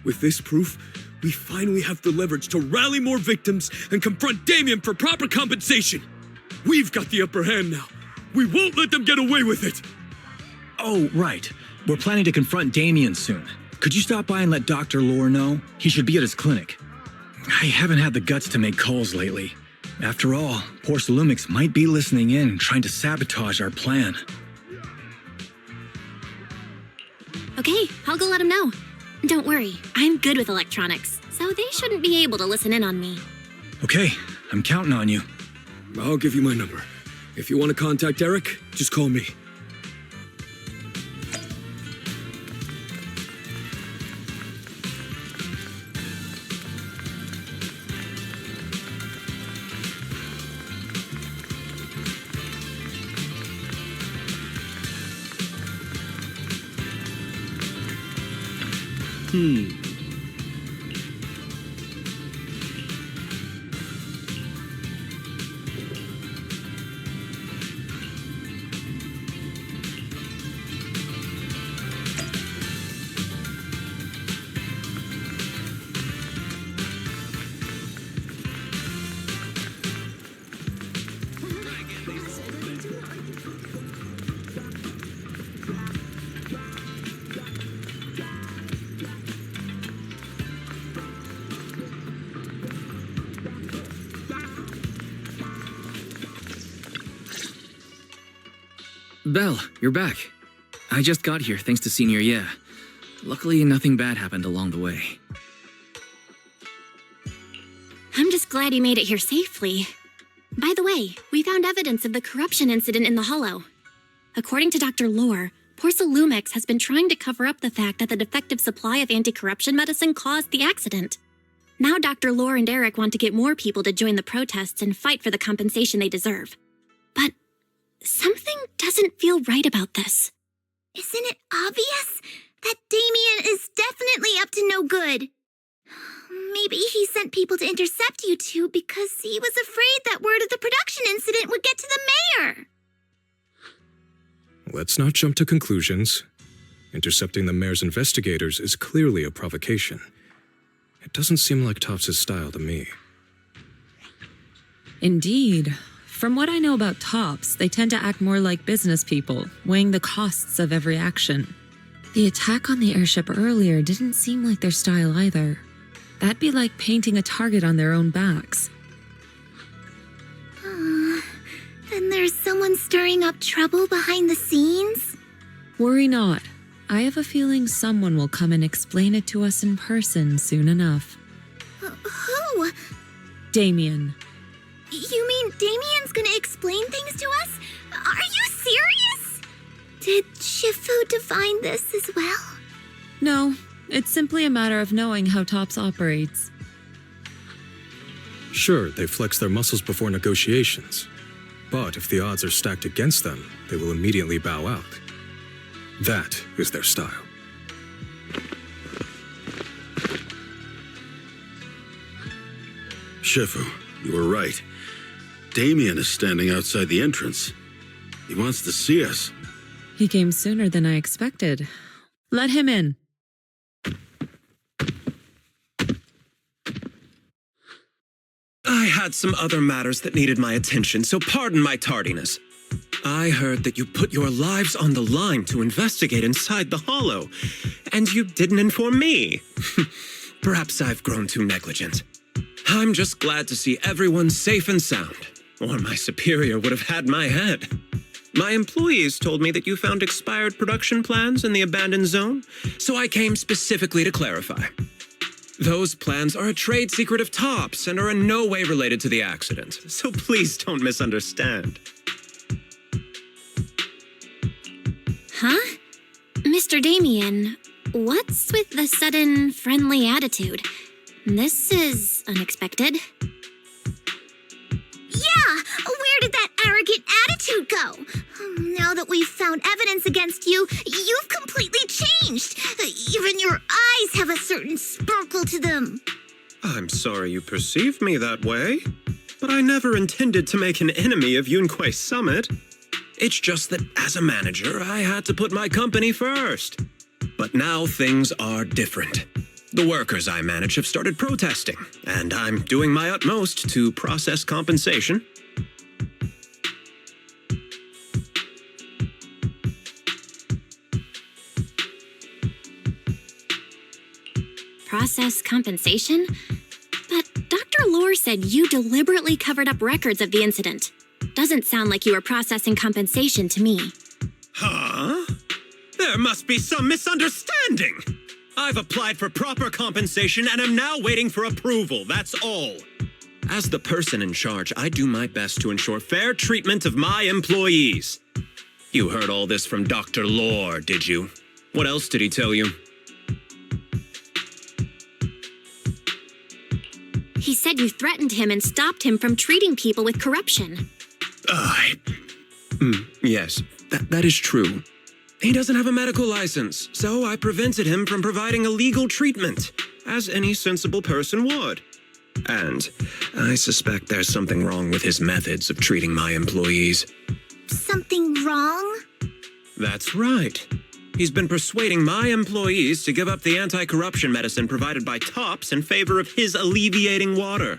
With this proof, we finally have the leverage to rally more victims and confront Damien for proper compensation. We've got the upper hand now. We won't let them get away with it. Oh, right. We're planning to confront Damien soon. Could you stop by and let Dr. Lore know? He should be at his clinic. I haven't had the guts to make calls lately. After all, Porcelumix might be listening in and trying to sabotage our plan. Okay, I'll go let him know. Don't worry, I'm good with electronics, so they shouldn't be able to listen in on me. Okay, I'm counting on you. I'll give you my number. If you want to contact Eric, just call me. Belle, you're back. I just got here thanks to Senior Yeah. Luckily, nothing bad happened along the way. I'm just glad you made it here safely. By the way, we found evidence of the corruption incident in the Hollow. According to Dr. Lore, Porcelumix has been trying to cover up the fact that the defective supply of anti-corruption medicine caused the accident. Now Dr. Lore and Eric want to get more people to join the protests and fight for the compensation they deserve. But something doesn't feel right about this. Isn't it obvious? That Damien is definitely up to no good. Maybe he sent people to intercept you two because he was afraid that word of the production incident would get to the mayor. Let's not jump to conclusions. Intercepting the mayor's investigators is clearly a provocation. It doesn't seem like Topps' style to me. Indeed. From what I know about Topps, they tend to act more like business people, weighing the costs of every action. The attack on the airship earlier didn't seem like their style either. That'd be like painting a target on their own backs. Then there's someone stirring up trouble behind the scenes? Worry not. I have a feeling someone will come and explain it to us in person soon enough. Who? Damien. You mean Damien's gonna explain things to us? Are you serious? Did Shifu define this as well? No, it's simply a matter of knowing how Topps operates. Sure, they flex their muscles before negotiations. But if the odds are stacked against them, they will immediately bow out. That is their style. Shifu, you were right. Damien is standing outside the entrance. He wants to see us. He came sooner than I expected. Let him in. I had some other matters that needed my attention, so pardon my tardiness. I heard that you put your lives on the line to investigate inside the Hollow, and you didn't inform me. Perhaps I've grown too negligent. I'm just glad to see everyone safe and sound, or my superior would have had my head. My employees told me that you found expired production plans in the abandoned zone, so I came specifically to clarify. Those plans are a trade secret of Topps and are in no way related to the accident, so please don't misunderstand. Huh? Mr. Damien, what's with the sudden friendly attitude? This is unexpected. Yeah! Where did that arrogant attitude go? Now that we've found evidence against you, you've completely changed. Even your eyes have a certain sparkle to them. I'm sorry you perceive me that way, but I never intended to make an enemy of Yunquay Summit. It's just that as a manager, I had to put my company first. But now things are different. The workers I manage have started protesting, and I'm doing my utmost to process compensation. Process compensation? But Dr. Lore said you deliberately covered up records of the incident. Doesn't sound like you were processing compensation to me. Huh? There must be some misunderstanding. I've applied for proper compensation and am now waiting for approval, that's all. As the person in charge, I do my best to ensure fair treatment of my employees. You heard all this from Dr. Lore, did you? What else did he tell you? He said you threatened him and stopped him from treating people with corruption. Yes, that is true. He doesn't have a medical license, so I prevented him from providing a legal treatment, as any sensible person would. And I suspect there's something wrong with his methods of treating my employees. Something wrong? That's right. He's been persuading my employees to give up the anti-corruption medicine provided by Topps in favor of his alleviating water.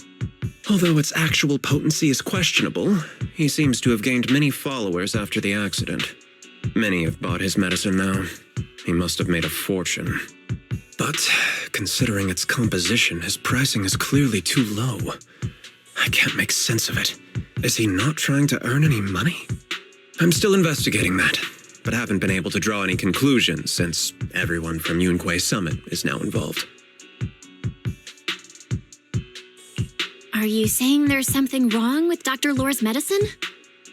Although its actual potency is questionable, he seems to have gained many followers after the accident. Many have bought his medicine now. He must have made a fortune. But considering its composition, his pricing is clearly too low. I can't make sense of it. Is he not trying to earn any money? I'm still investigating that, but haven't been able to draw any conclusions since everyone from Yunquay Summit is now involved. Are you saying there's something wrong with Dr. Lore's medicine?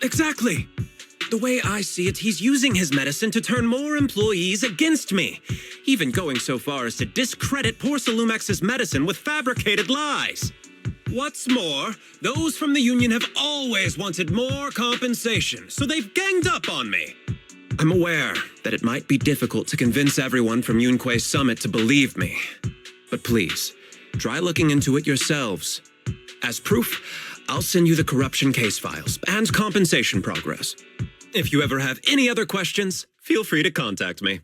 Exactly. The way I see it, he's using his medicine to turn more employees against me, even going so far as to discredit Porcelumex's medicine with fabricated lies. What's more, those from the union have always wanted more compensation, so they've ganged up on me. I'm aware that it might be difficult to convince everyone from Yunquei Summit to believe me, but please, try looking into it yourselves. As proof, I'll send you the corruption case files and compensation progress. If you ever have any other questions, feel free to contact me.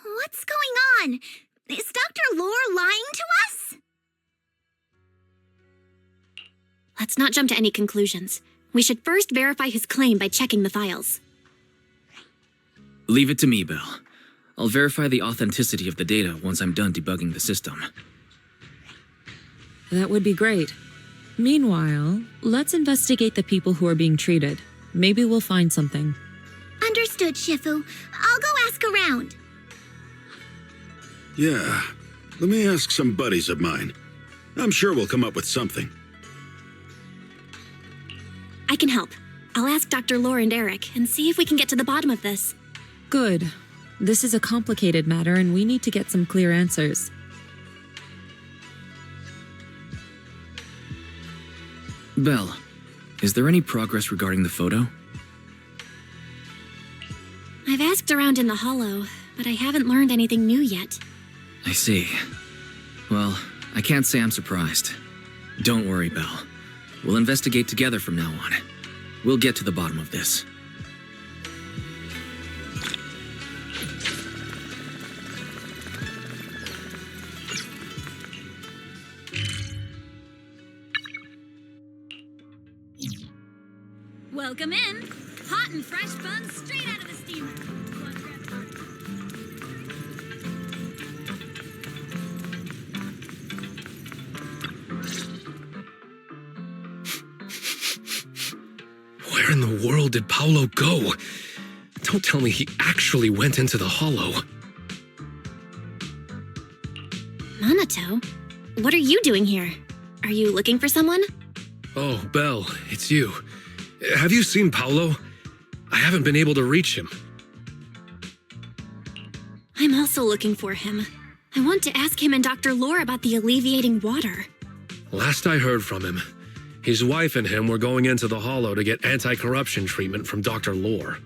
What's going on? Is Dr. Lore lying to us? Let's not jump to any conclusions. We should first verify his claim by checking the files. Leave it to me, Belle. I'll verify the authenticity of the data once I'm done debugging the system. That would be great. Meanwhile, let's investigate the people who are being treated. Maybe we'll find something. Understood, Shifu. I'll go ask around. Yeah, let me ask some buddies of mine. I'm sure we'll come up with something. I can help. I'll ask Dr. Lore and Eric and see if we can get to the bottom of this. Good. This is a complicated matter and we need to get some clear answers. Belle, is there any progress regarding the photo? I've asked around in the hollow, but I haven't learned anything new yet. I see. Well, I can't say I'm surprised. Don't worry, Belle. We'll investigate together from now on. We'll get to the bottom of this. Welcome in. Hot and fresh buns straight out of the steamer. Where in the world did Paolo go? Don't tell me he actually went into the hollow. Minato? What are you doing here? Are you looking for someone? Oh, Belle, it's you. Have you seen Paolo? I haven't been able to reach him. I'm also looking for him. I want to ask him and Dr. Lore about the alleviating water. Last I heard from him, his wife and him were going into the hollow to get anti-corruption treatment from Dr. Lore.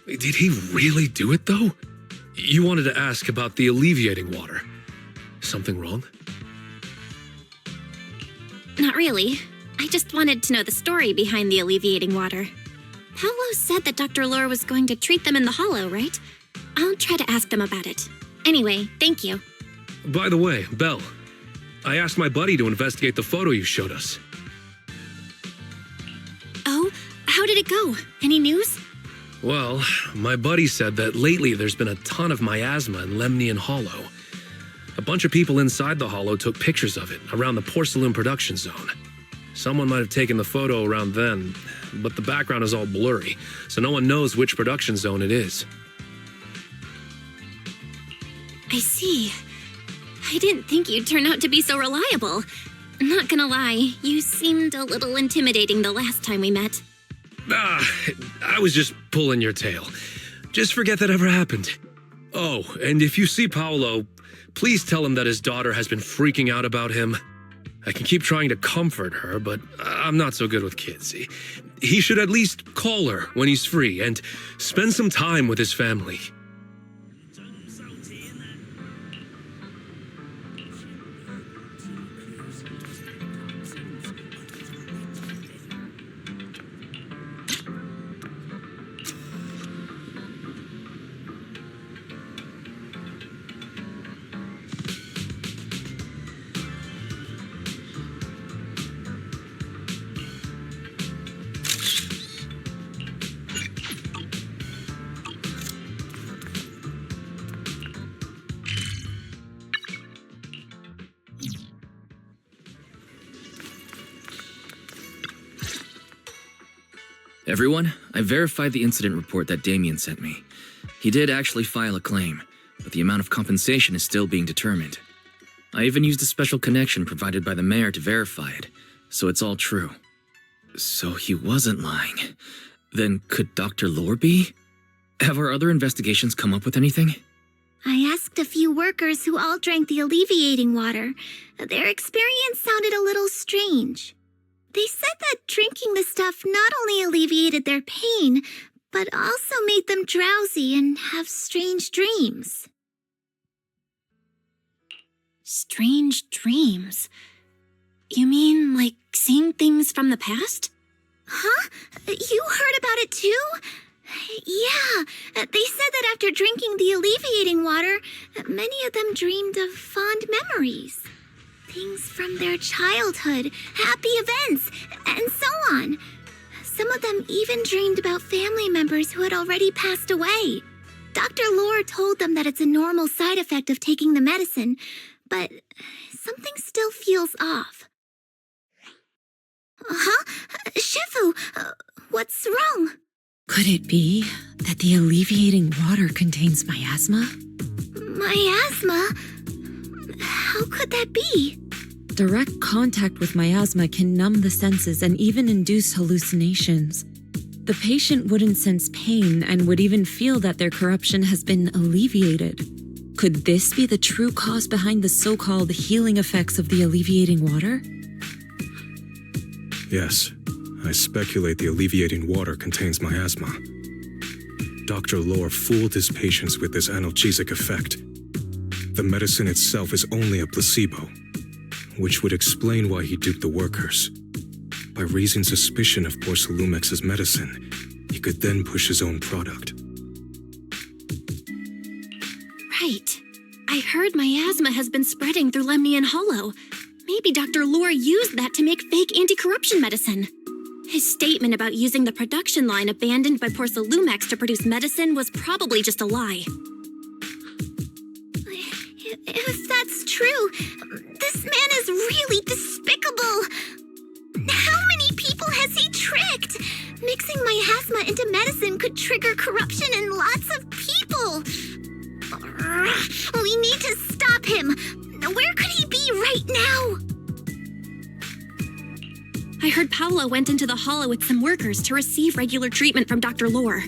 Did he really do it, though? You wanted to ask about the alleviating water. Something wrong? Not really. I just wanted to know the story behind the alleviating water. Paolo said that Dr. Lore was going to treat them in the hollow, right? I'll try to ask them about it. Anyway, thank you. By the way, Belle, I asked my buddy to investigate the photo you showed us. Oh, how did it go? Any news? Well, my buddy said that lately there's been a ton of miasma in Lemnian Hollow. A bunch of people inside the hollow took pictures of it around the porcelain production zone. Someone might have taken the photo around then, but the background is all blurry, so no one knows which production zone it is. I see. I didn't think you'd turn out to be so reliable. Not gonna lie, you seemed a little intimidating the last time we met. I was just pulling your tail. Just forget that ever happened. Oh, and if you see Paolo, please tell him that his daughter has been freaking out about him. I can keep trying to comfort her, but I'm not so good with kids. He should at least call her when he's free and spend some time with his family. Everyone, I verified the incident report that Damien sent me. He did actually file a claim, but the amount of compensation is still being determined. I even used a special connection provided by the mayor to verify it, so it's all true. So he wasn't lying. Then could Dr. Lore be? Have our other investigations come up with anything? I asked a few workers who all drank the alleviating water. Their experience sounded a little strange. They said that drinking the stuff not only alleviated their pain, but also made them drowsy and have strange dreams. Strange dreams? You mean like seeing things from the past? Huh? You heard about it too? Yeah, they said that after drinking the alleviating water, many of them dreamed of fond memories. Things from their childhood, happy events, and so on. Some of them even dreamed about family members who had already passed away. Dr. Lore told them that it's a normal side effect of taking the medicine, but something still feels off. Huh? Shifu, what's wrong? Could it be that the alleviating water contains miasma? Miasma? How could that be? Direct contact with miasma can numb the senses and even induce hallucinations. The patient wouldn't sense pain and would even feel that their corruption has been alleviated. Could this be the true cause behind the so-called healing effects of the alleviating water? Yes, I speculate the alleviating water contains miasma. Dr. Lore fooled his patients with this analgesic effect. The medicine itself is only a placebo, which would explain why he duped the workers. By raising suspicion of Porcelumex's medicine, he could then push his own product. Right. I heard miasma has been spreading through Lemnian Hollow. Maybe Dr. Lore used that to make fake anti-corruption medicine. His statement about using the production line abandoned by Porcelumex to produce medicine was probably just a lie. If that's true, this man is really despicable. How many people has he tricked? Mixing miasma into medicine could trigger corruption in lots of people. We need to stop him. Where could he be right now? I heard Paolo went into the hollow with some workers to receive regular treatment from Dr. Lore.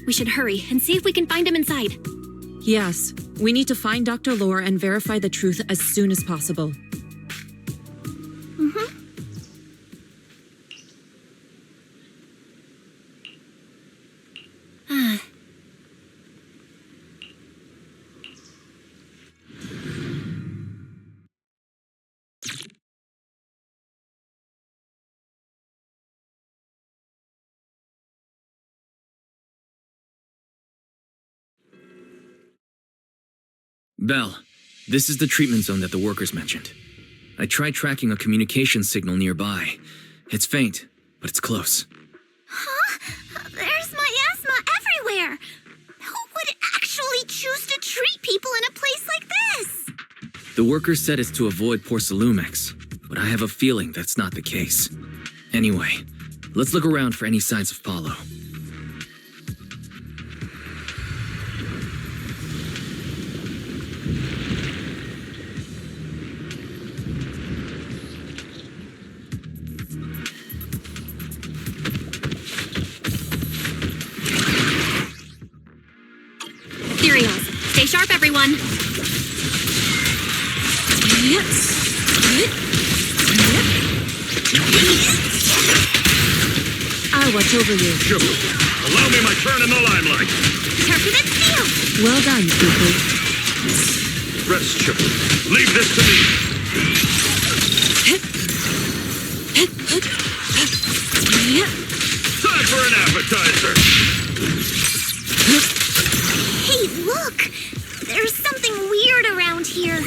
We should hurry and see if we can find him inside. Yes, we need to find Dr. Lore and verify the truth as soon as possible. Belle, this is the treatment zone that the workers mentioned. I tried tracking a communication signal nearby. It's faint, but it's close. Huh? There's miasma everywhere. Who would actually choose to treat people in a place like this? The workers said it's to avoid Porcelumex, but I have a feeling that's not the case. Anyway, let's look around for any signs of Paolo. Stay sharp, everyone. I'll watch over you. Sure. Allow me my turn in the limelight. Sharper than steel. Well done, Fufu. Rest, Chipper. Leave this to me. Time for an appetizer. Hey, look! There's something weird around here.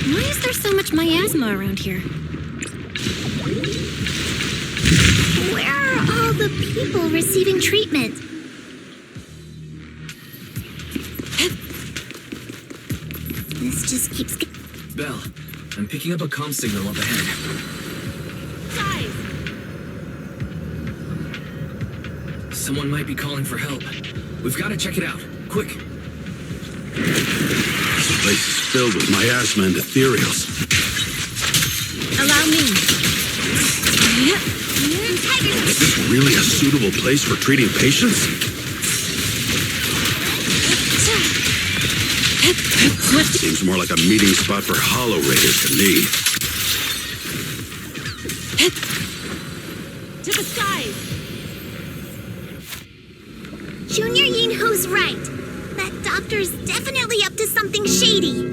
Why is there so much miasma around here? Where are all the people receiving treatment? Belle, I'm picking up a comm signal up ahead. Guys! Someone might be calling for help. We've got to check it out. Quick! This place is filled with miasma and ethereals. Allow me. Is this really a suitable place for treating patients? Seems more like a meeting spot for Hollow Raiders to me. To the skies! Junior Yinhu's right. That doctor's definitely up to something shady.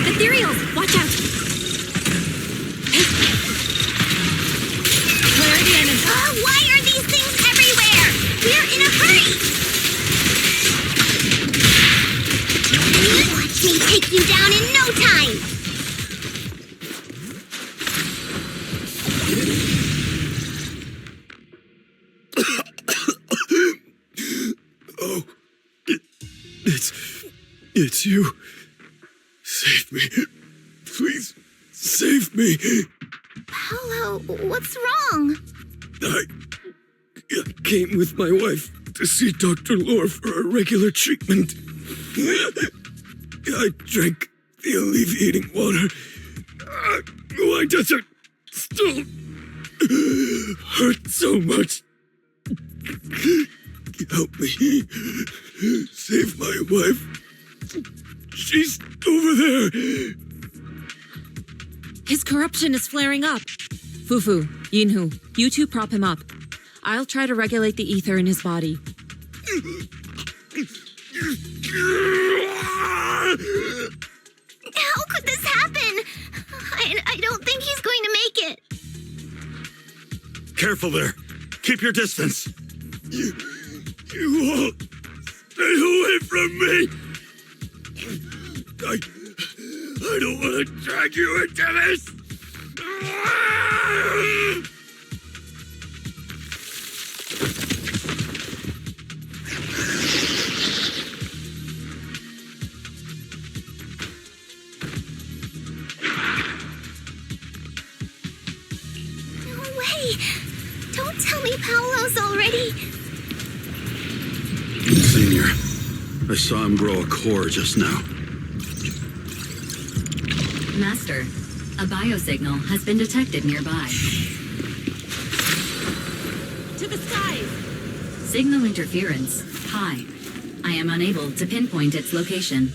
Ethereals, watch out! Why are these things everywhere? We're in a hurry! Watch me take you down in no time! Oh, it's you. Save me. Please, save me. Paolo, what's wrong? I came with my wife to see Dr. Lore for a regular treatment. I drank the alleviating water. Why does it still hurt so much? Help me. Save my wife. She's over there. His corruption is flaring up. Fufu, Yinhu, you two prop him up. I'll try to regulate the ether in his body. How could this happen? I don't think he's going to make it. Careful there. Keep your distance. You all stay away from me. I don't want to drag you into this. No way. Don't tell me Paolo's already... Senior, I saw him grow a core just now. Master, a biosignal has been detected nearby. To the skies! Signal interference high. I am unable to pinpoint its location.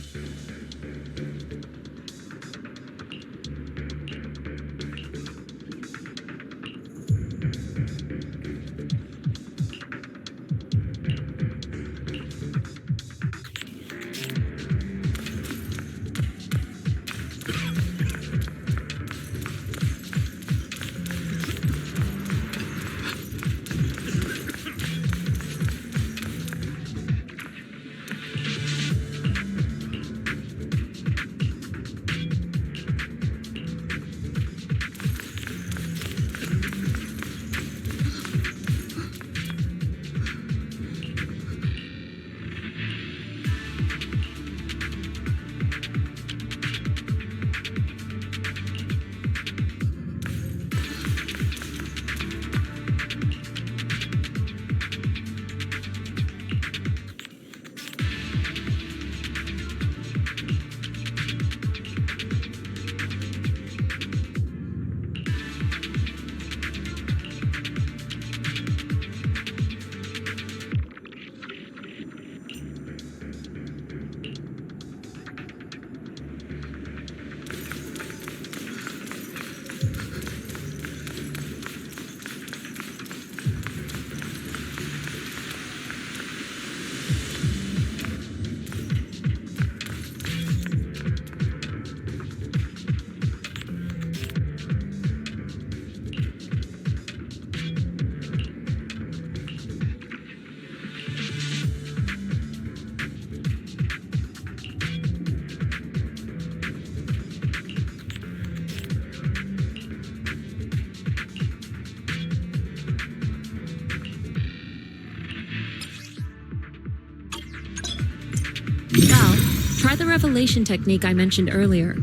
Try the revelation technique I mentioned earlier.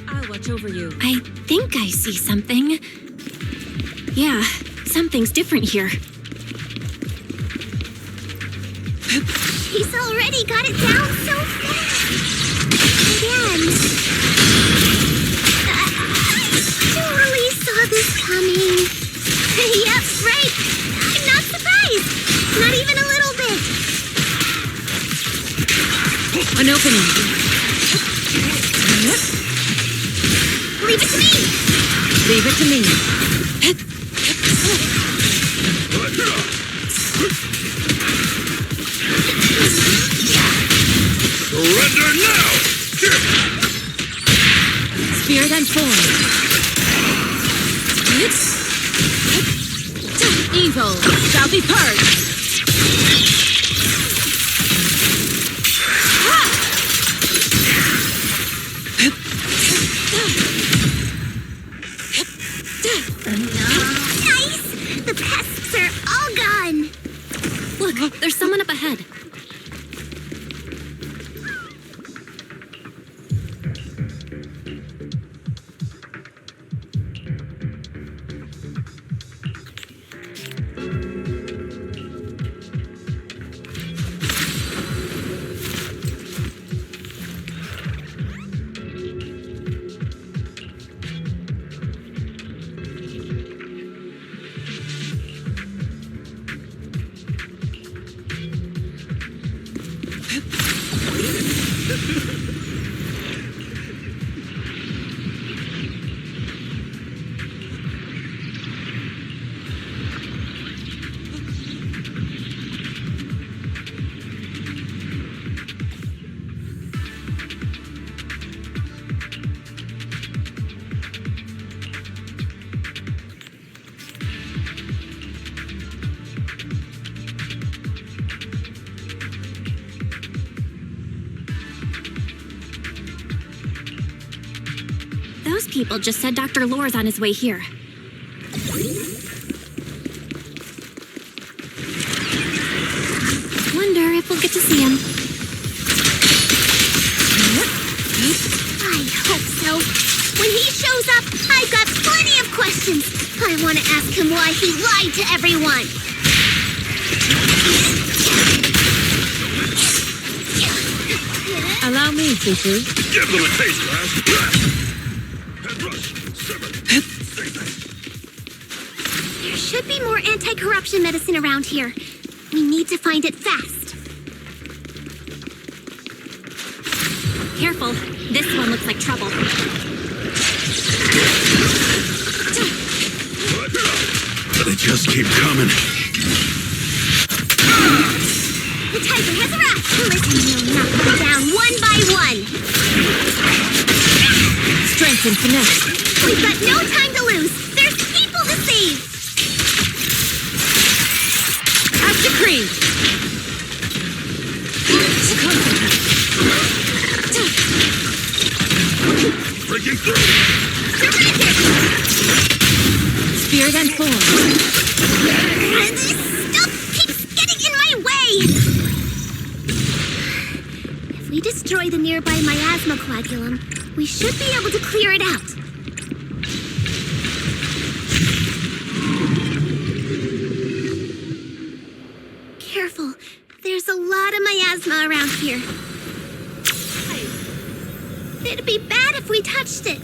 I'll watch over you. I think I see something. Yeah, something's different here. He's already got it down so fast. Again. I totally saw this coming. Yep, right. I'm not surprised. Not even a little bit. An opening. Leave it to me. Leave it to me. Surrender now! Spear then form. Evil shall be purged. Nice! The pests are all gone. Look, there's someone up ahead. Those people just said Dr. Lore's on his way here. Wonder if we'll get to see him. I hope so. When he shows up, I've got plenty of questions. I want to ask him why he lied to everyone. Allow me, Fufu. Give them a taste, lads. There should be more anti-corruption medicine around here. We need to find it fast. Careful. This one looks like trouble. They just keep coming. The tiger has arrived. Listen, you'll knock them down one by one. Strength and finesse. We've got no time to lose. There's people to save. As decreed. Breaking through! Spear then form. This stuff keeps getting in my way. If we destroy the nearby miasma coagulum, we should be able to clear it out. Careful. There's a lot of miasma around here. It'd be bad if we touched it.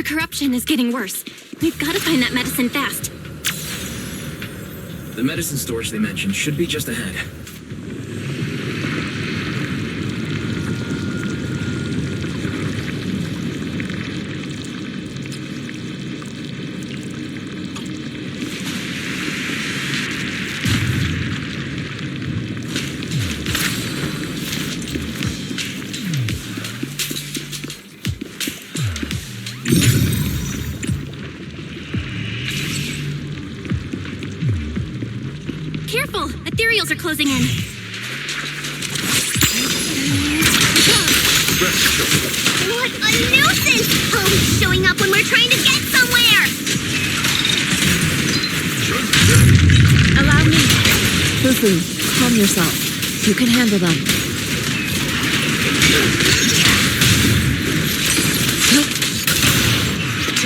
Their corruption is getting worse. We've got to find that medicine fast. The medicine storage they mentioned should be just ahead. Careful! Ethereals are closing in. What a nuisance! Always showing up when we're trying to get somewhere! Allow me. Fufu, calm yourself. You can handle them.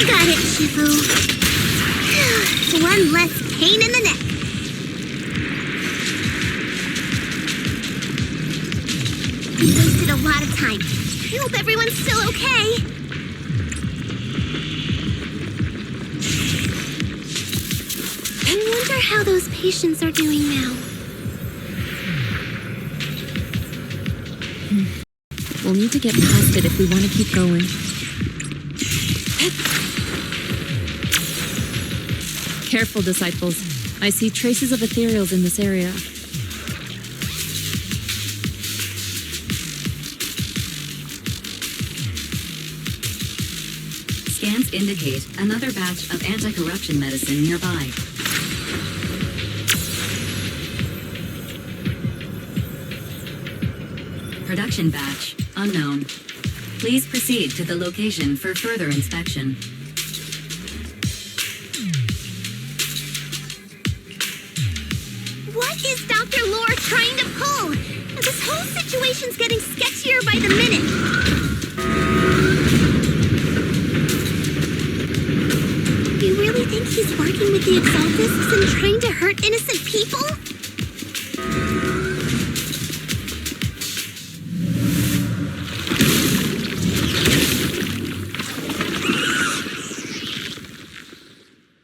Got it, Shifu. One less pain in the neck. We wasted a lot of time. I hope everyone's still okay. I wonder how those patients are doing now. We'll need to get past it if we want to keep going. Careful, disciples. I see traces of ethereals in this area. Scans indicate another batch of anti-corruption medicine nearby. Production batch unknown. Please proceed to the location for further inspection. What is Dr. Lore trying to pull? This whole situation's getting sketchier by the minute. You really think he's working with the Exaltists and trying to hurt innocent people?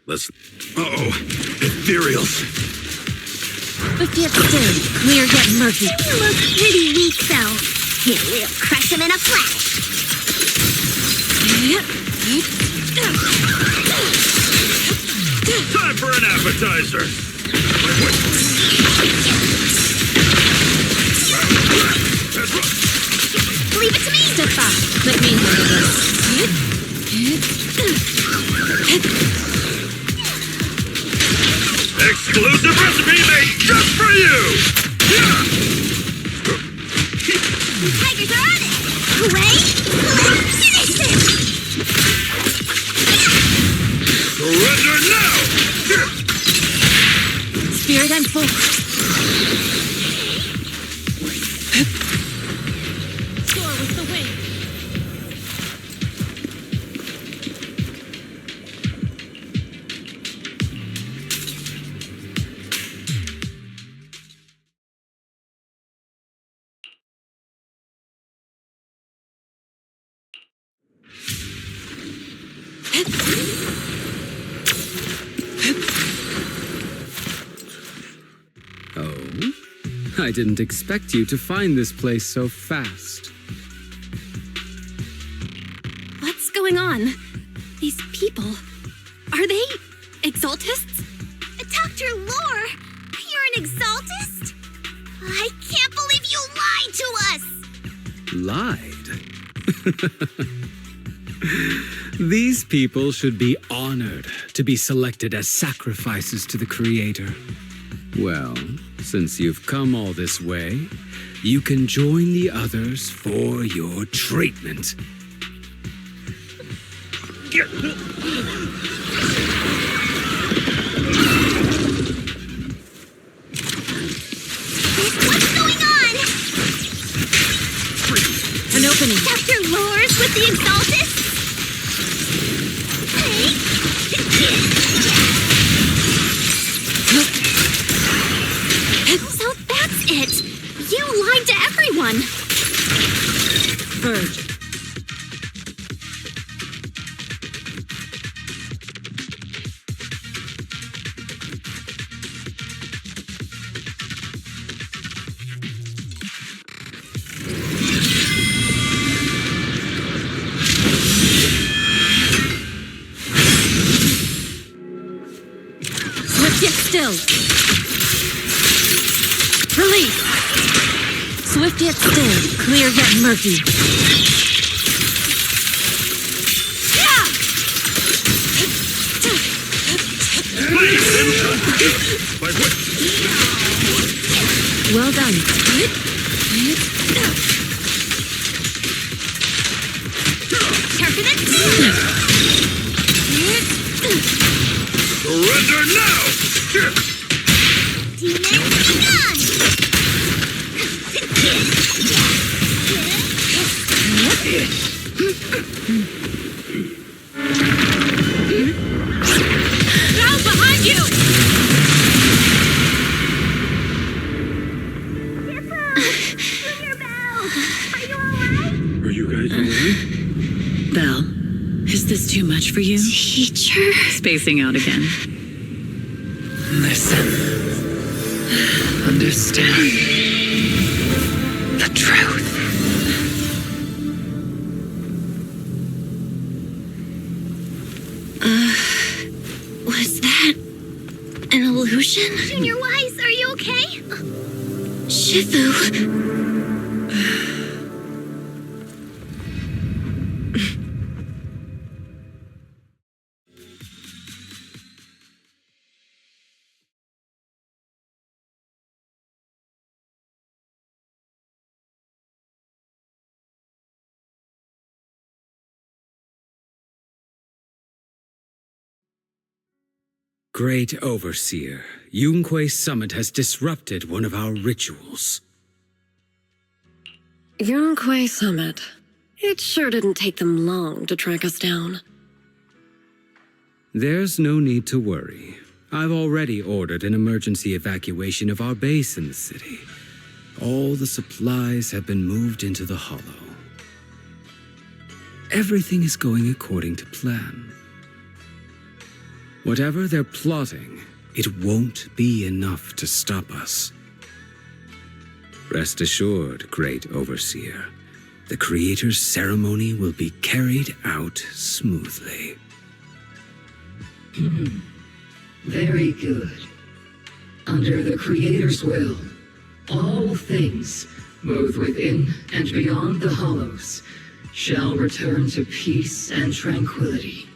Listen. Uh-oh. Ethereals. But get still. Clear get murky. You look pretty weak, though. Here, we'll crush him in a flash. Time for an appetizer. Leave it to me. Step back. Let me handle this. Exclusive recipe made just for you! The tigers are on it! Away! Finish this! Surrender now! Spirit and full. Soar with the wind. Oh, I didn't expect you to find this place so fast. What's going on? These people, are they Exaltists? Dr. Lore, you're an Exaltist? I can't believe you lied to us! Lied? These people should be honored to be selected as sacrifices to the Creator. Well, since you've come all this way, you can join the others for your treatment. What's going on? An opening. Dr. Lore's with the Exaltists? So that's it! You lied to everyone! Verge. still. Release. Swift yet still, clear yet murky. Well done. Surrender now! Now behind you! Are you guys alright? Belle, is this too much for you? Teacher? Spacing out again. Listen. Understand. The truth. Was that an illusion? Junior Wise, are you okay? Shifu. Great Overseer, Yunque's summit has disrupted one of our rituals. Yunque Summit. It sure didn't take them long to track us down. There's no need to worry. I've already ordered an emergency evacuation of our base in the city. All the supplies have been moved into the hollow. Everything is going according to plan. Whatever they're plotting, it won't be enough to stop us. Rest assured, Great Overseer, the Creator's ceremony will be carried out smoothly. Very good. Under the Creator's will, all things, both within and beyond the hollows, shall return to peace and tranquility.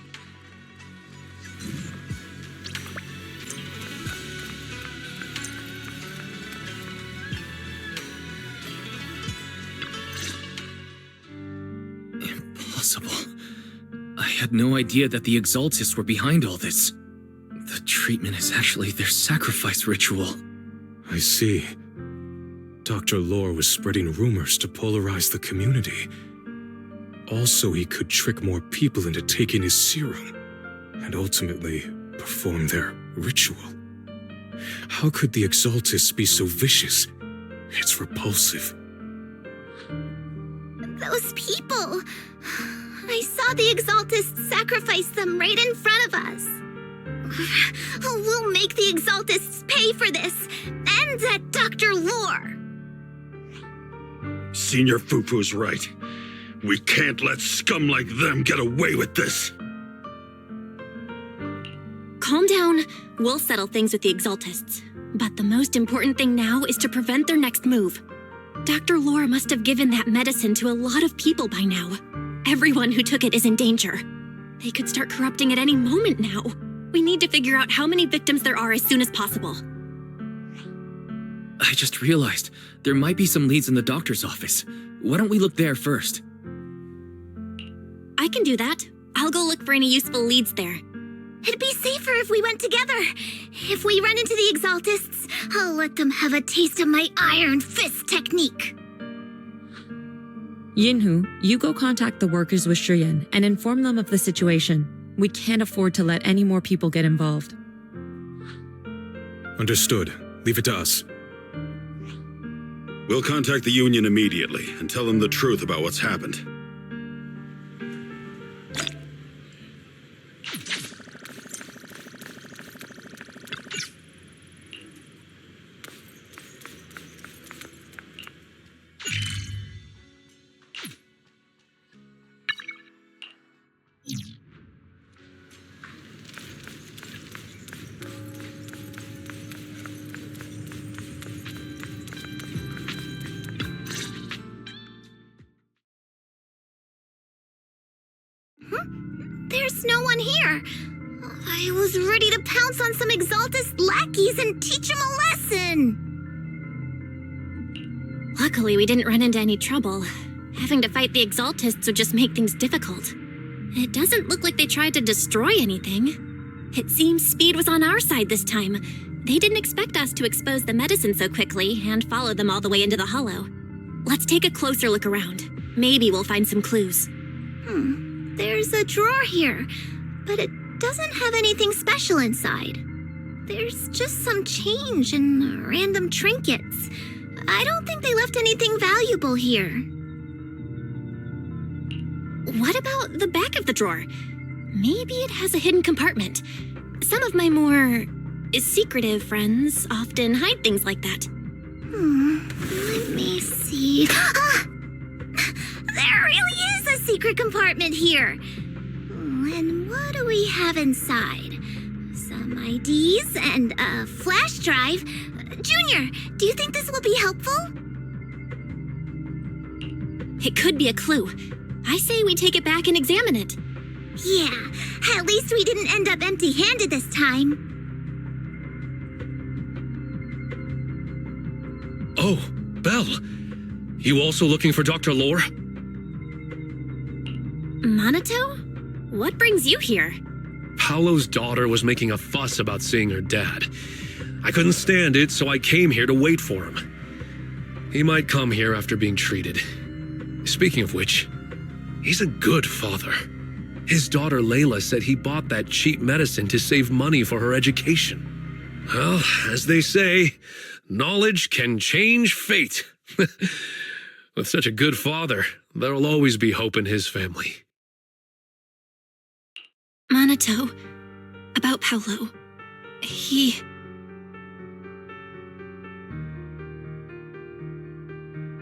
I had no idea that the Exaltists were behind all this. The treatment is actually their sacrifice ritual. I see. Dr. Lore was spreading rumors to polarize the community. Also, he could trick more people into taking his serum, and ultimately perform their ritual. How could the Exaltists be so vicious? It's repulsive. Those people. I saw the Exaltists sacrifice them right in front of us. We'll make the Exaltists pay for this, and that Dr. Lore. Senior Fufu's right. We can't let scum like them get away with this. Calm down. We'll settle things with the Exaltists. But the most important thing now is to prevent their next move. Dr. Lore must have given that medicine to a lot of people by now. Everyone who took it is in danger. They could start corrupting at any moment now. We need to figure out how many victims there are as soon as possible. I just realized there might be some leads in the doctor's office. Why don't we look there first? I can do that. I'll go look for any useful leads there. It'd be safer if we went together. If we run into the Exaltists, I'll let them have a taste of my iron fist technique. Yinhu, you go contact the workers with Shiyan and inform them of the situation. We can't afford to let any more people get involved. Understood. Leave it to us. We'll contact the Union immediately and tell them the truth about what's happened. just no one here. I was ready to pounce on some Exaltist lackeys and teach them a lesson. Luckily, we didn't run into any trouble. Having to fight the Exaltists would just make things difficult. It doesn't look like they tried to destroy anything. It seems speed was on our side this time. They didn't expect us to expose the medicine so quickly and follow them all the way into the hollow. Let's take a closer look around. Maybe we'll find some clues. There's a drawer here, but it doesn't have anything special inside. There's just some change and random trinkets. I don't think they left anything valuable here. What about the back of the drawer? Maybe it has a hidden compartment. Some of my more secretive friends often hide things like that. Let me see. There really is a secret compartment here. And what do we have inside? Some IDs and a flash drive. Junior, do you think this will be helpful? It could be a clue. I say we take it back and examine it. Yeah, at least we didn't end up empty-handed this time. Oh, Belle. You also looking for Dr. Lore? Minato? What brings you here? Paolo's daughter was making a fuss about seeing her dad. I couldn't stand it, so I came here to wait for him. He might come here after being treated. Speaking of which, he's a good father. His daughter Layla said he bought that cheap medicine to save money for her education. Well, as they say, knowledge can change fate. With such a good father, there'll always be hope in his family. Minato, about Paolo. He...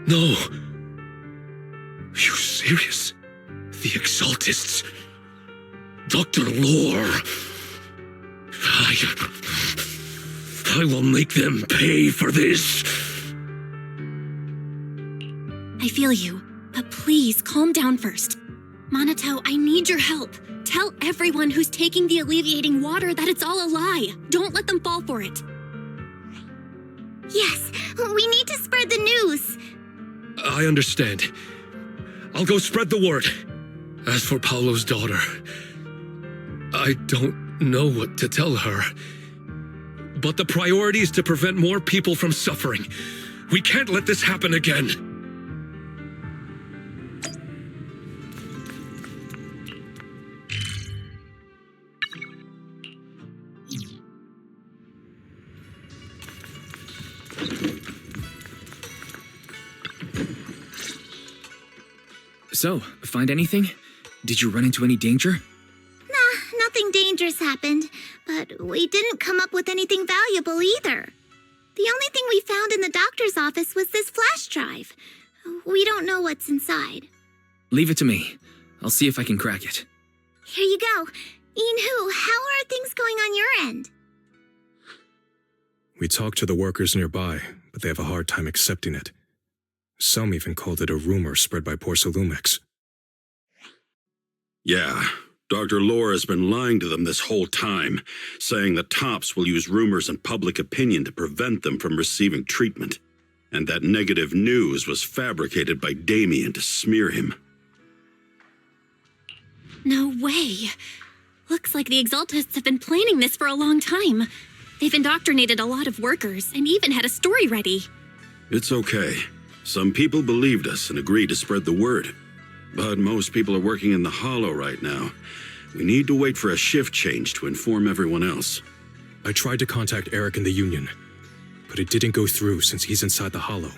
No. Are you serious? The Exaltists? Dr. Lore? I will make them pay for this. I feel you, but please calm down first. Minato, I need your help. Tell everyone who's taking the alleviating water that it's all a lie. Don't let them fall for it. Yes, we need to spread the news. I understand. I'll go spread the word. As for Paolo's daughter, I don't know what to tell her. But the priority is to prevent more people from suffering. We can't let this happen again. So, find anything? Did you run into any danger? Nah, nothing dangerous happened, but we didn't come up with anything valuable either. The only thing we found in the doctor's office was this flash drive. We don't know what's inside. Leave it to me. I'll see if I can crack it. Here you go. Inhu, how are things going on your end? We talked to the workers nearby, but they have a hard time accepting it. Some even called it a rumor spread by Porcelumex. Yeah, Dr. Lore has been lying to them this whole time, saying the Tops will use rumors and public opinion to prevent them from receiving treatment, and that negative news was fabricated by Damien to smear him. No way. Looks like the Exaltists have been planning this for a long time. They've indoctrinated a lot of workers and even had a story ready. It's okay. Some people believed us and agreed to spread the word. But most people are working in the Hollow right now. We need to wait for a shift change to inform everyone else. I tried to contact Eric in the Union, but it didn't go through since he's inside the Hollow.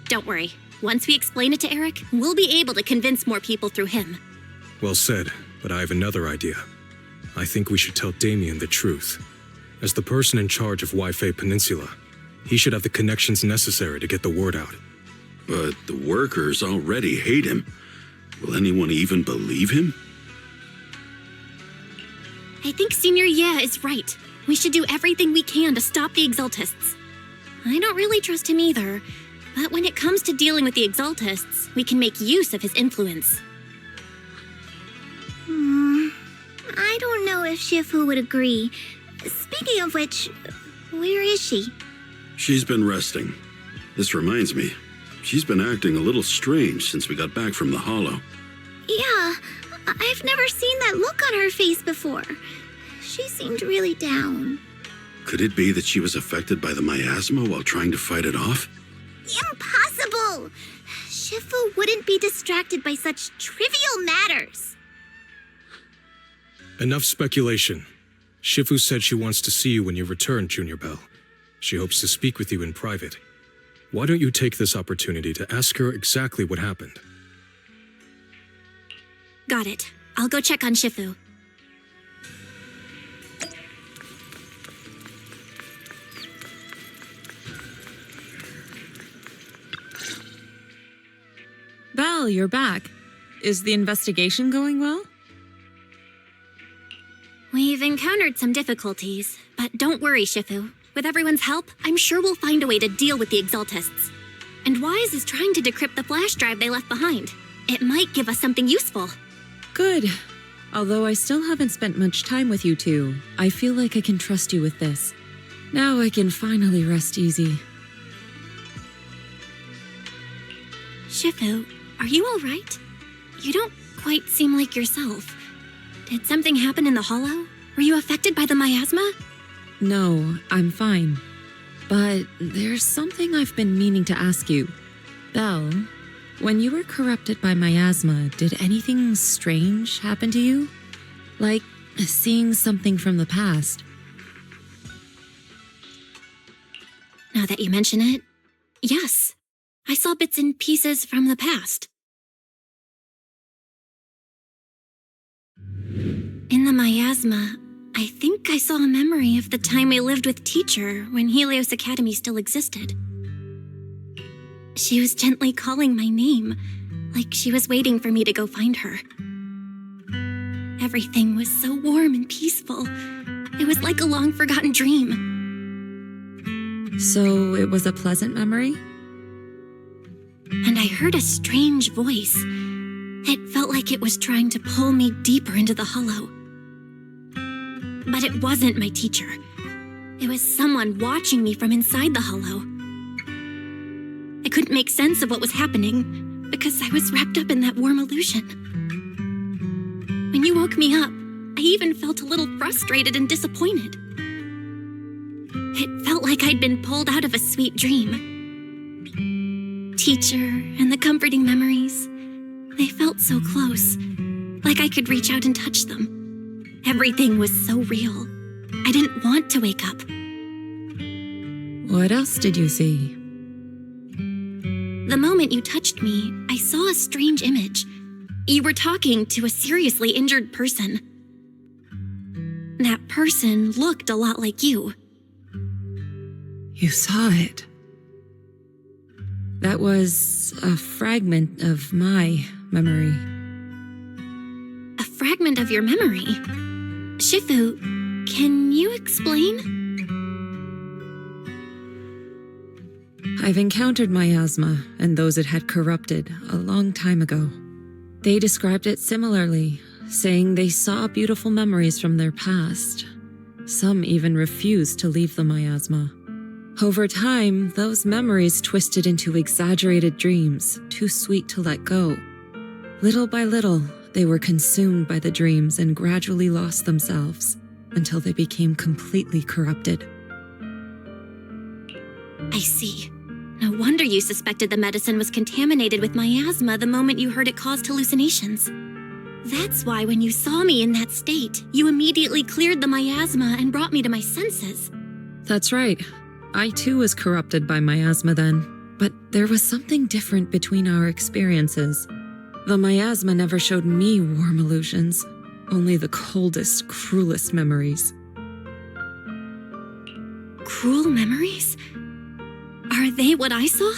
Don't worry. Once we explain it to Eric, we'll be able to convince more people through him. Well said, but I have another idea. I think we should tell Damien the truth. As the person in charge of Waifei Peninsula, he should have the connections necessary to get the word out. But the workers already hate him. Will anyone even believe him? I think Senior Ye is right. We should do everything we can to stop the Exaltists. I don't really trust him either, but when it comes to dealing with the Exaltists, we can make use of his influence. if Shifu would agree. Speaking of which, where is she? She's been resting. This reminds me, she's been acting a little strange since we got back from the Hollow. Yeah, I've never seen that look on her face before. She seemed really down. Could it be that she was affected by the miasma while trying to fight it off? Impossible! Shifu wouldn't be distracted by such trivial matters. Enough speculation. Shifu said she wants to see you when you return, Junior Bell. She hopes to speak with you in private. Why don't you take this opportunity to ask her exactly what happened? Got it. I'll go check on Shifu. Belle, you're back. Is the investigation going well? We've encountered some difficulties, but don't worry, Shifu. With everyone's help, I'm sure we'll find a way to deal with the Exaltists. And Wise is trying to decrypt the flash drive they left behind. It might give us something useful. Good. Although I still haven't spent much time with you two, I feel like I can trust you with this. Now I can finally rest easy. Shifu, are you all right? You don't quite seem like yourself. Did something happen in the Hollow? Were you affected by the miasma? No, I'm fine. But there's something I've been meaning to ask you. Belle, when you were corrupted by miasma, did anything strange happen to you? Like seeing something from the past? Now that you mention it, yes. I saw bits and pieces from the past. In the miasma, I think I saw a memory of the time we lived with Teacher when Helios Academy still existed. She was gently calling my name, like she was waiting for me to go find her. Everything was so warm and peaceful. It was like a long-forgotten dream. So it was a pleasant memory? And I heard a strange voice. It felt like it was trying to pull me deeper into the Hollow. But it wasn't my teacher. It was someone watching me from inside the Hollow. I couldn't make sense of what was happening because I was wrapped up in that warm illusion. When you woke me up, I even felt a little frustrated and disappointed. It felt like I'd been pulled out of a sweet dream. Teacher and the comforting memories, they felt so close, like I could reach out and touch them. Everything was so real. I didn't want to wake up. What else did you see? The moment you touched me, I saw a strange image. You were talking to a seriously injured person. That person looked a lot like you. You saw it. That was a fragment of my memory. A fragment of your memory? Shifu, can you explain? I've encountered miasma and those it had corrupted a long time ago. They described it similarly, saying they saw beautiful memories from their past. Some even refused to leave the miasma. Over time, those memories twisted into exaggerated dreams, too sweet to let go. Little by little, they were consumed by the dreams and gradually lost themselves until they became completely corrupted. I see. No wonder you suspected the medicine was contaminated with miasma the moment you heard it caused hallucinations. That's why when you saw me in that state, you immediately cleared the miasma and brought me to my senses. That's right. I too was corrupted by miasma then, but there was something different between our experiences. The miasma never showed me warm illusions, only the coldest, cruelest memories. Cruel memories? Are they what I saw?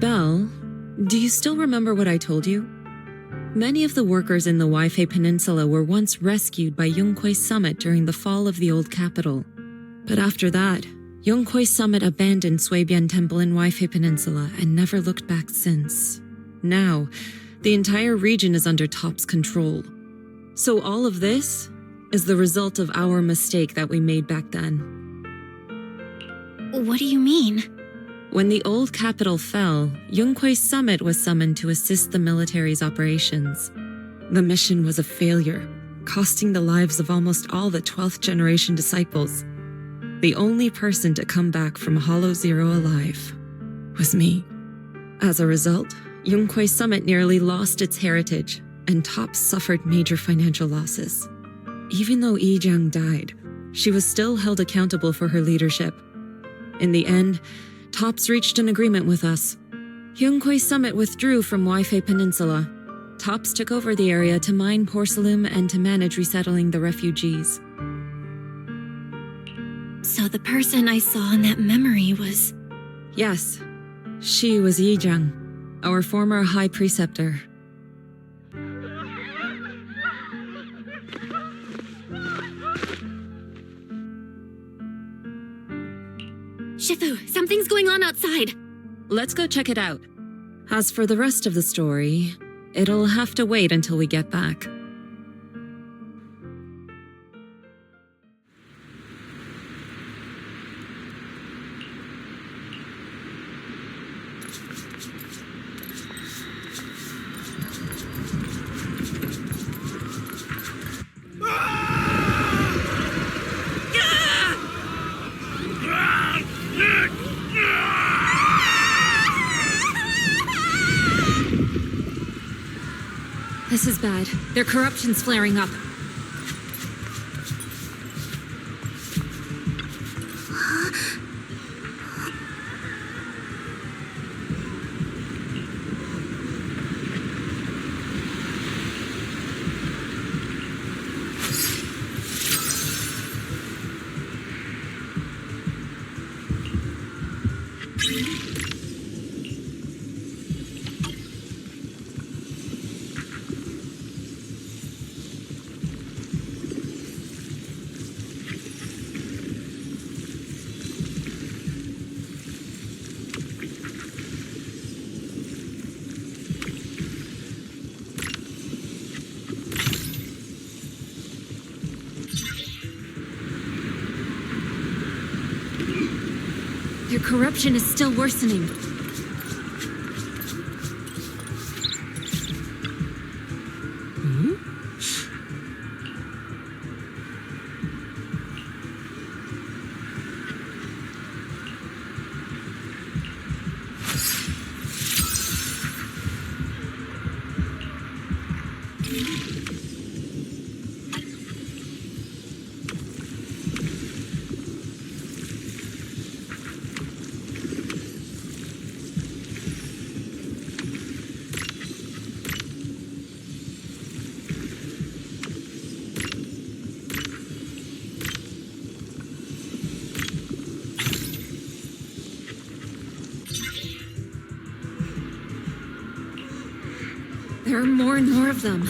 Belle, do you still remember what I told you? Many of the workers in the Waifei Peninsula were once rescued by Yonghui Summit during the fall of the old capital. But after that, Yonghui Summit abandoned Suibian Temple in Waifei Peninsula and never looked back since. Now, The entire region is under Top's control. So all of this is the result of our mistake that we made back then. What do you mean? When the old capital fell, Yunque's summit was summoned to assist the military's operations. The mission was a failure, costing the lives of almost all the 12th generation disciples. The only person to come back from Hollow Zero alive was me. As a result, Yunque's summit nearly lost its heritage, and Top suffered major financial losses. Even though Yijiang died, she was still held accountable for her leadership. In the end, Tops reached an agreement with us. Yunque's summit withdrew from Waifei Peninsula. Tops took over the area to mine porcelain and to manage resettling the refugees. So the person I saw in that memory was... Yes, she was Yijiang, our former high preceptor. Shifu, something's going on outside. Let's go check it out. As for the rest of the story, it'll have to wait until we get back. This is bad. Their corruption's flaring up. Their corruption is still worsening. There are more and more of them.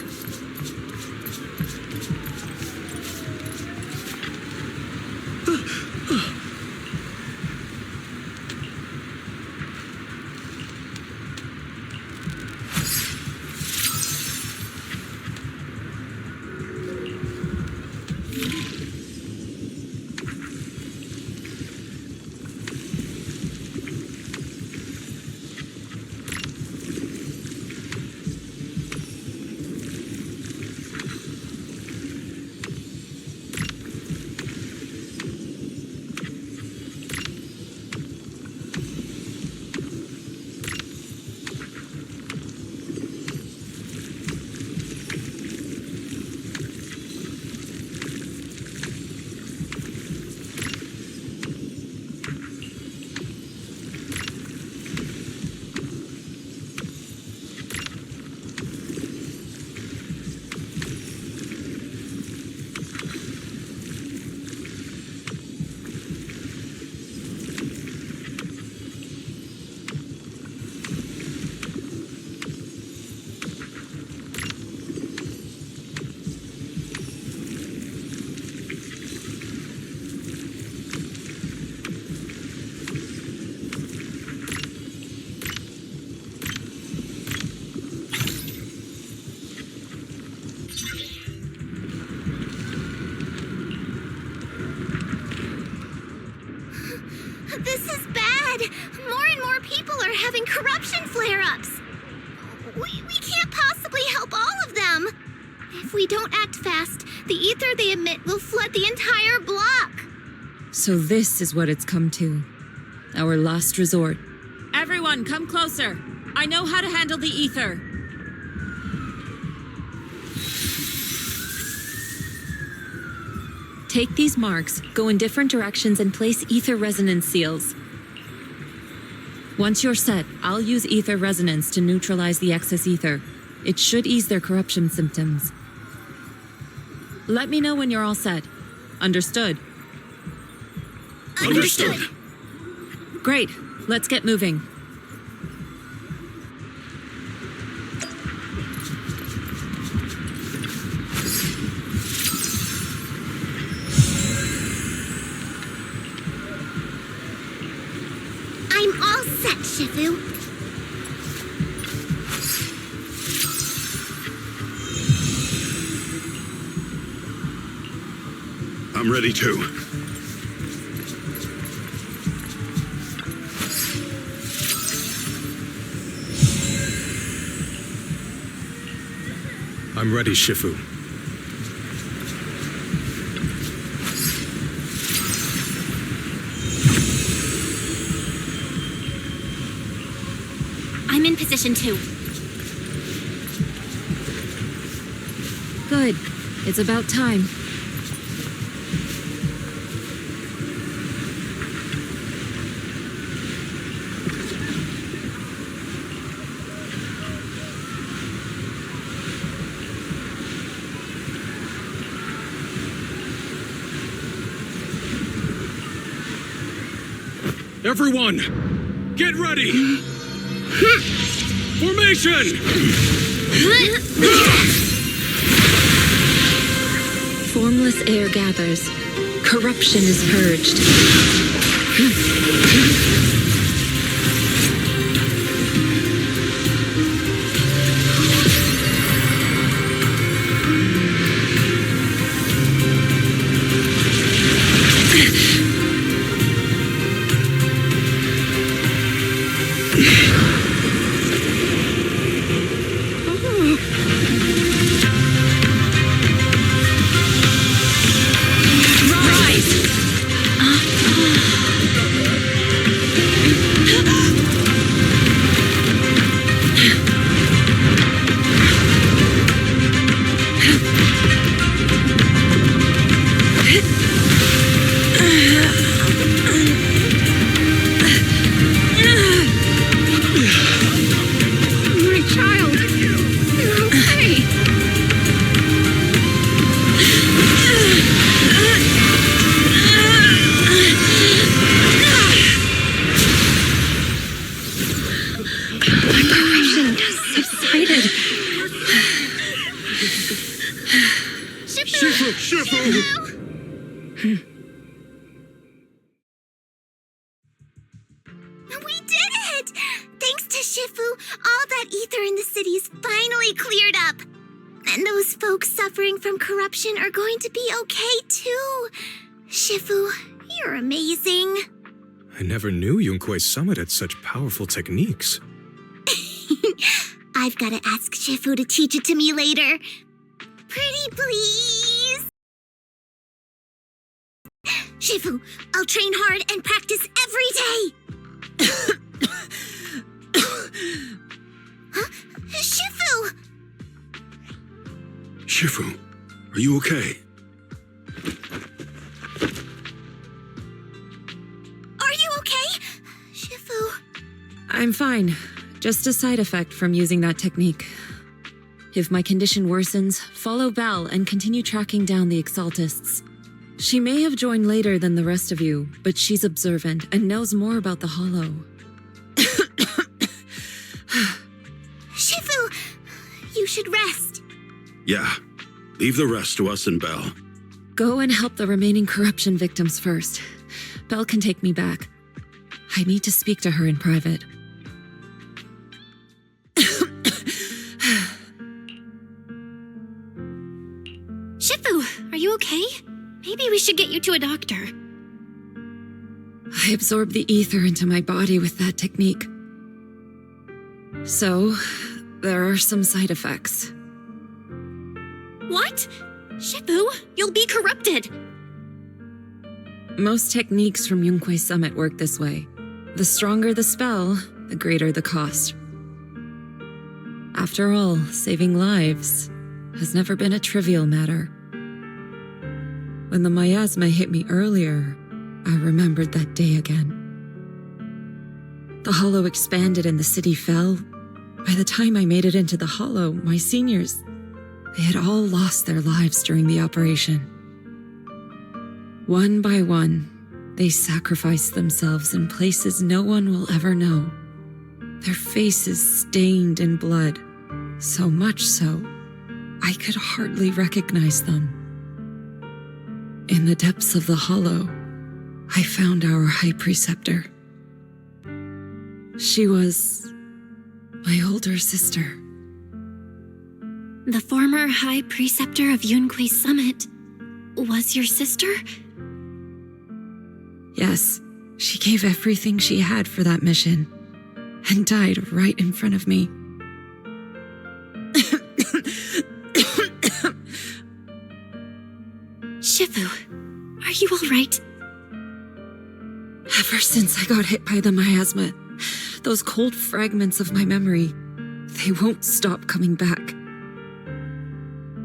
corruption flare-ups. We can't possibly help all of them. If we don't act fast, the ether they emit will flood the entire block. So this is what it's come to. Our last resort. Everyone, come closer. I know how to handle the ether. Take these marks, go in different directions, and place ether resonance seals. Once you're set, I'll use ether resonance to neutralize the excess ether. It should ease their corruption symptoms. Let me know when you're all set. Understood? Understood. Great. Let's get moving. I'm all set, Shifu. I'm ready too. I'm ready, Shifu. I'm in position 2. Good. It's about time. Everyone, get ready! Formation! Formless air gathers. Corruption is purged. We did it! Thanks to Shifu, all that ether in the city's finally cleared up. And those folks suffering from corruption are going to be okay too. Shifu, you're amazing. I never knew Yunque's summit had such powerful techniques. I've got to ask Shifu to teach it to me later. Pretty please? Shifu, I'll train hard and practice every day. Huh? Shifu! Shifu, are you okay? Are you okay? Shifu. I'm fine. Just a side effect from using that technique. If my condition worsens, follow Belle and continue tracking down the Exaltists. She may have joined later than the rest of you, but she's observant and knows more about the Hollow. Shifu, you should rest. Yeah, leave the rest to us and Belle. Go and help the remaining corruption victims first. Belle can take me back. I need to speak to her in private. Shifu, are you okay? Maybe we should get you to a doctor. I absorbed the ether into my body with that technique. So, there are some side effects. What? Shifu, you'll be corrupted! Most techniques from Yunque's Summit work this way. The stronger the spell, the greater the cost. After all, saving lives has never been a trivial matter. When the miasma hit me earlier, I remembered that day again. The hollow expanded and the city fell. By the time I made it into the hollow, my seniors, they had all lost their lives during the operation. One by one, they sacrificed themselves in places no one will ever know. Their faces stained in blood, so much so, I could hardly recognize them. In the depths of the hollow, I found our High Preceptor. She was my older sister. The former High Preceptor of Yunque's Summit was your sister? Yes, she gave everything she had for that mission, and died right in front of me. Shifu, are you all right? Ever since I got hit by the miasma, those cold fragments of my memory, they won't stop coming back.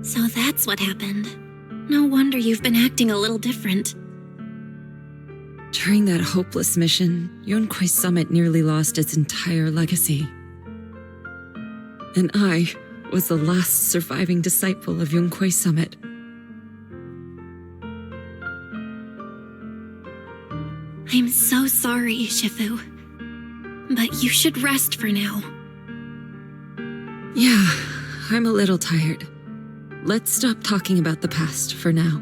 So that's what happened. No wonder you've been acting a little different. During that hopeless mission, Yunque's Summit nearly lost its entire legacy. And I was the last surviving disciple of Yunque's Summit. I'm so sorry, Shifu. But you should rest for now. Yeah, I'm a little tired. Let's stop talking about the past for now.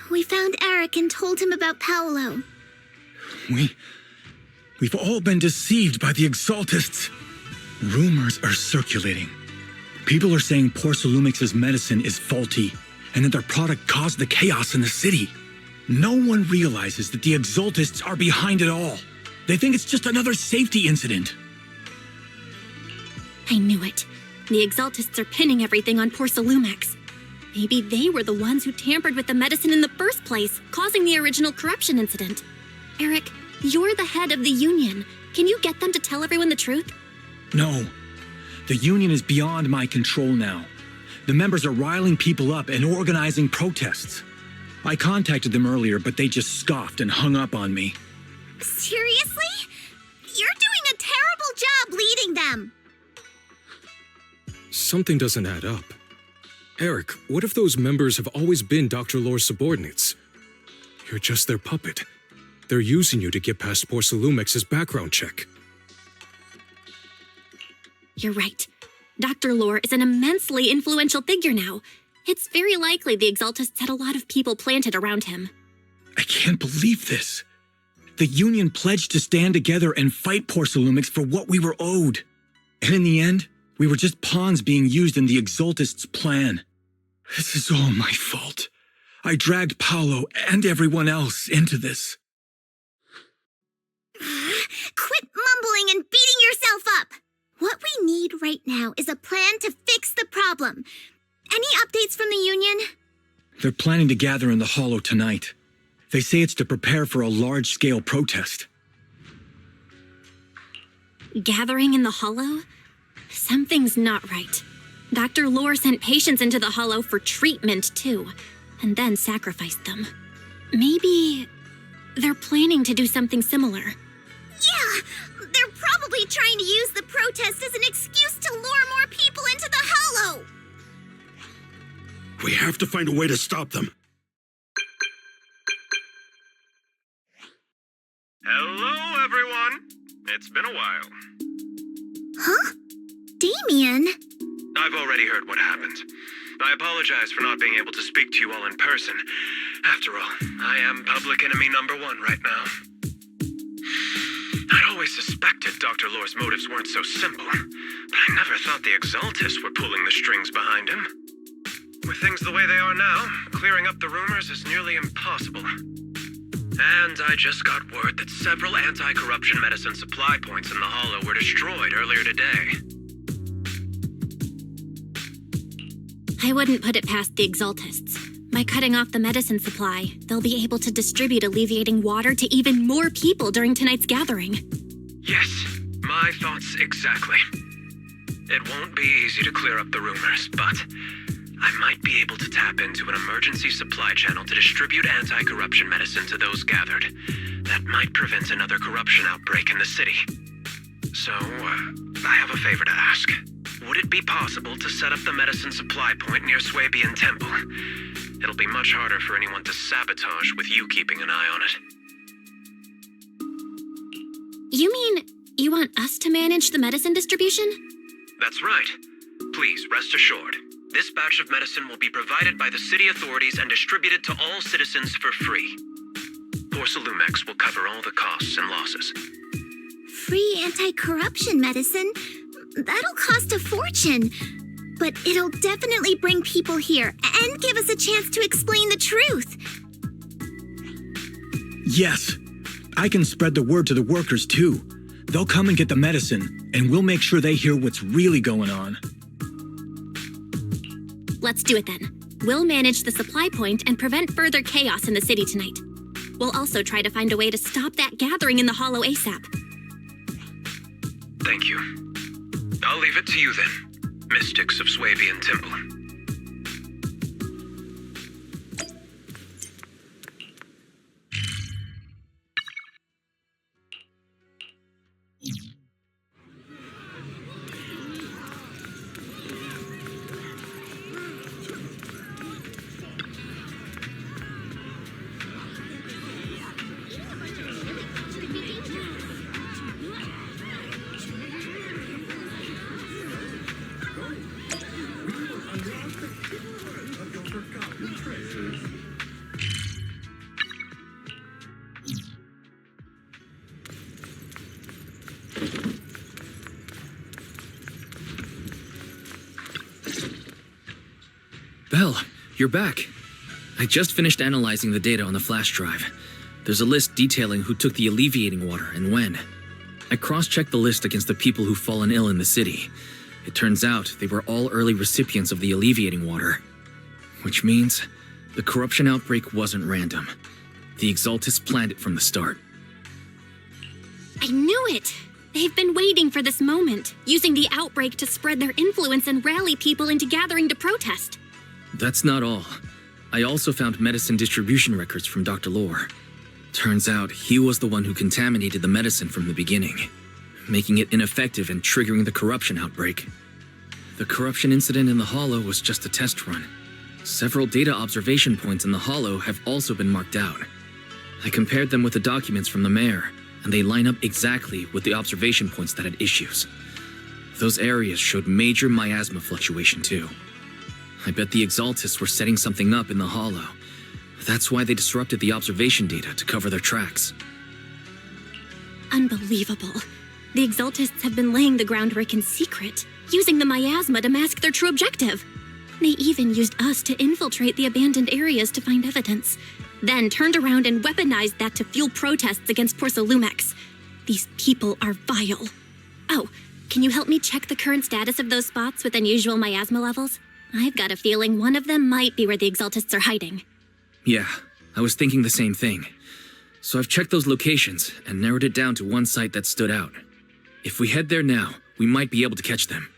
We found Eric and told him about Paolo. We've all been deceived by the Exaltists. Rumors are circulating. People are saying Porcelumix's medicine is faulty, and that their product caused the chaos in the city. No one realizes that the Exaltists are behind it all. They think it's just another safety incident. I knew it. The Exaltists are pinning everything on Porcelumix. Maybe they were the ones who tampered with the medicine in the first place, causing the original corruption incident. Eric, you're the head of the Union. Can you get them to tell everyone the truth? No. The Union is beyond my control now. The members are riling people up and organizing protests. I contacted them earlier, but they just scoffed and hung up on me. Seriously? You're doing a terrible job leading them. Something doesn't add up. Eric, what if those members have always been Dr. Lore's subordinates? You're just their puppet. They're using you to get past Porcelumex's background check. You're right. Dr. Lore is an immensely influential figure now. It's very likely the Exaltists had a lot of people planted around him. I can't believe this. The Union pledged to stand together and fight Porcelumex for what we were owed. And in the end, we were just pawns being used in the Exaltists' plan. This is all my fault. I dragged Paolo and everyone else into this. Quit mumbling and beating yourself up. What we need right now is a plan to fix the problem. Any updates from the Union? They're planning to gather in the Hollow tonight. They say it's to prepare for a large-scale protest. Gathering in the Hollow? Something's not right. Dr. Lore sent patients into the Hollow for treatment, too, and then sacrificed them. Maybe they're planning to do something similar. Yeah, they're probably trying to use the protest as an excuse to lure more people into the Hollow. We have to find a way to stop them. Hello, everyone. It's been a while. Huh? Damien? I've already heard what happened. I apologize for not being able to speak to you all in person. After all, I am public enemy #1 right now. I'd always suspected Dr. Lore's motives weren't so simple, but I never thought the Exaltists were pulling the strings behind him. With things the way they are now, clearing up the rumors is nearly impossible. And I just got word that several anti-corruption medicine supply points in the Hollow were destroyed earlier today. I wouldn't put it past the Exaltists. By cutting off the medicine supply, they'll be able to distribute alleviating water to even more people during tonight's gathering. Yes, my thoughts exactly. It won't be easy to clear up the rumors, but I might be able to tap into an emergency supply channel to distribute anti-corruption medicine to those gathered. That might prevent another corruption outbreak in the city. So, I have a favor to ask. Would it be possible to set up the medicine supply point near Swabian Temple? It'll be much harder for anyone to sabotage with you keeping an eye on it. You mean you want us to manage the medicine distribution? That's right. Please, rest assured. This batch of medicine will be provided by the city authorities and distributed to all citizens for free. Porcelumex will cover all the costs and losses. Free anti-corruption medicine? That'll cost a fortune. But it'll definitely bring people here and give us a chance to explain the truth. Yes. I can spread the word to the workers, too. They'll come and get the medicine, and we'll make sure they hear what's really going on. Let's do it then. We'll manage the supply point and prevent further chaos in the city tonight. We'll also try to find a way to stop that gathering in the Hollow ASAP. Thank you. I'll leave it to you then, mystics of Swabian Temple. Belle, you're back. I just finished analyzing the data on the flash drive. There's a list detailing who took the alleviating water and when. I cross-checked the list against the people who've fallen ill in the city. It turns out they were all early recipients of the alleviating water. Which means the corruption outbreak wasn't random. The Exaltists planned it from the start. I knew it! They've been waiting for this moment, using the outbreak to spread their influence and rally people into gathering to protest. That's not all. I also found medicine distribution records from Dr. Lore. Turns out he was the one who contaminated the medicine from the beginning, making it ineffective and triggering the corruption outbreak. The corruption incident in the Hollow was just a test run. Several data observation points in the Hollow have also been marked out. I compared them with the documents from the mayor, and they line up exactly with the observation points that had issues. Those areas showed major miasma fluctuation too. I bet the Exaltists were setting something up in the Hollow. That's why they disrupted the observation data to cover their tracks. Unbelievable. The Exaltists have been laying the groundwork in secret, using the miasma to mask their true objective. They even used us to infiltrate the abandoned areas to find evidence, then turned around and weaponized that to fuel protests against Porsalumex. These people are vile. Oh, can you help me check the current status of those spots with unusual miasma levels? I've got a feeling one of them might be where the Exaltists are hiding. Yeah, I was thinking the same thing. So I've checked those locations and narrowed it down to one site that stood out. If we head there now, we might be able to catch them.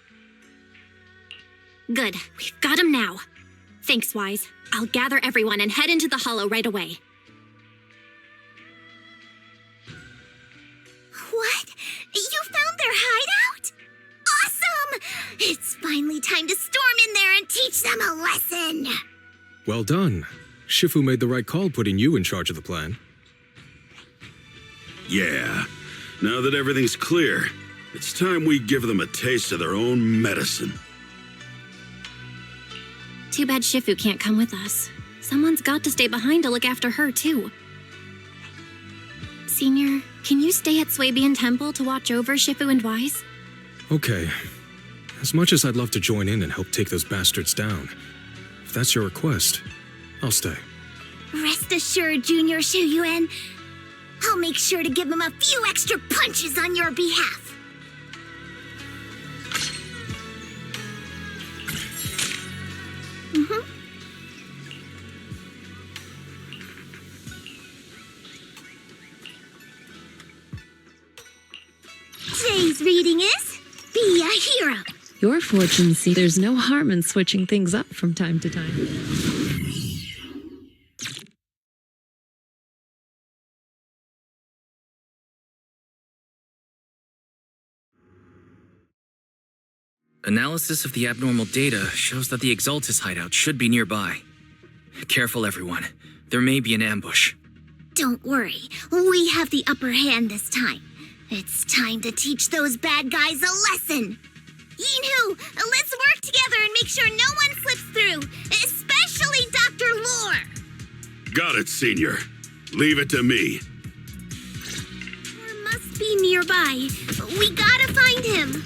Good, we've got them now. Thanks, Wise. I'll gather everyone and head into the Hollow right away. What? You found their hideout? Awesome! It's finally time to storm in there and teach them a lesson! Well done. Shifu made the right call putting you in charge of the plan. Yeah. Now that everything's clear, it's time we give them a taste of their own medicine. Too bad Shifu can't come with us. Someone's got to stay behind to look after her, too. Senior, can you stay at Swabian Temple to watch over Shifu and Wise? Okay. As much as I'd love to join in and help take those bastards down, if that's your request, I'll stay. Rest assured, Junior Shuyuan. I'll make sure to give them a few extra punches on your behalf. Today's reading is Be a Hero. Your fortune see there's no harm in switching things up from time to time. Analysis of the abnormal data shows that the Exaltis hideout should be nearby. Careful, everyone. There may be an ambush. Don't worry, we have the upper hand this time. It's time to teach those bad guys a lesson. Yinhu, let's work together and make sure no one slips through, especially Dr. Lore. Got it, Senior. Leave it to me. Lore must be nearby. We gotta find him.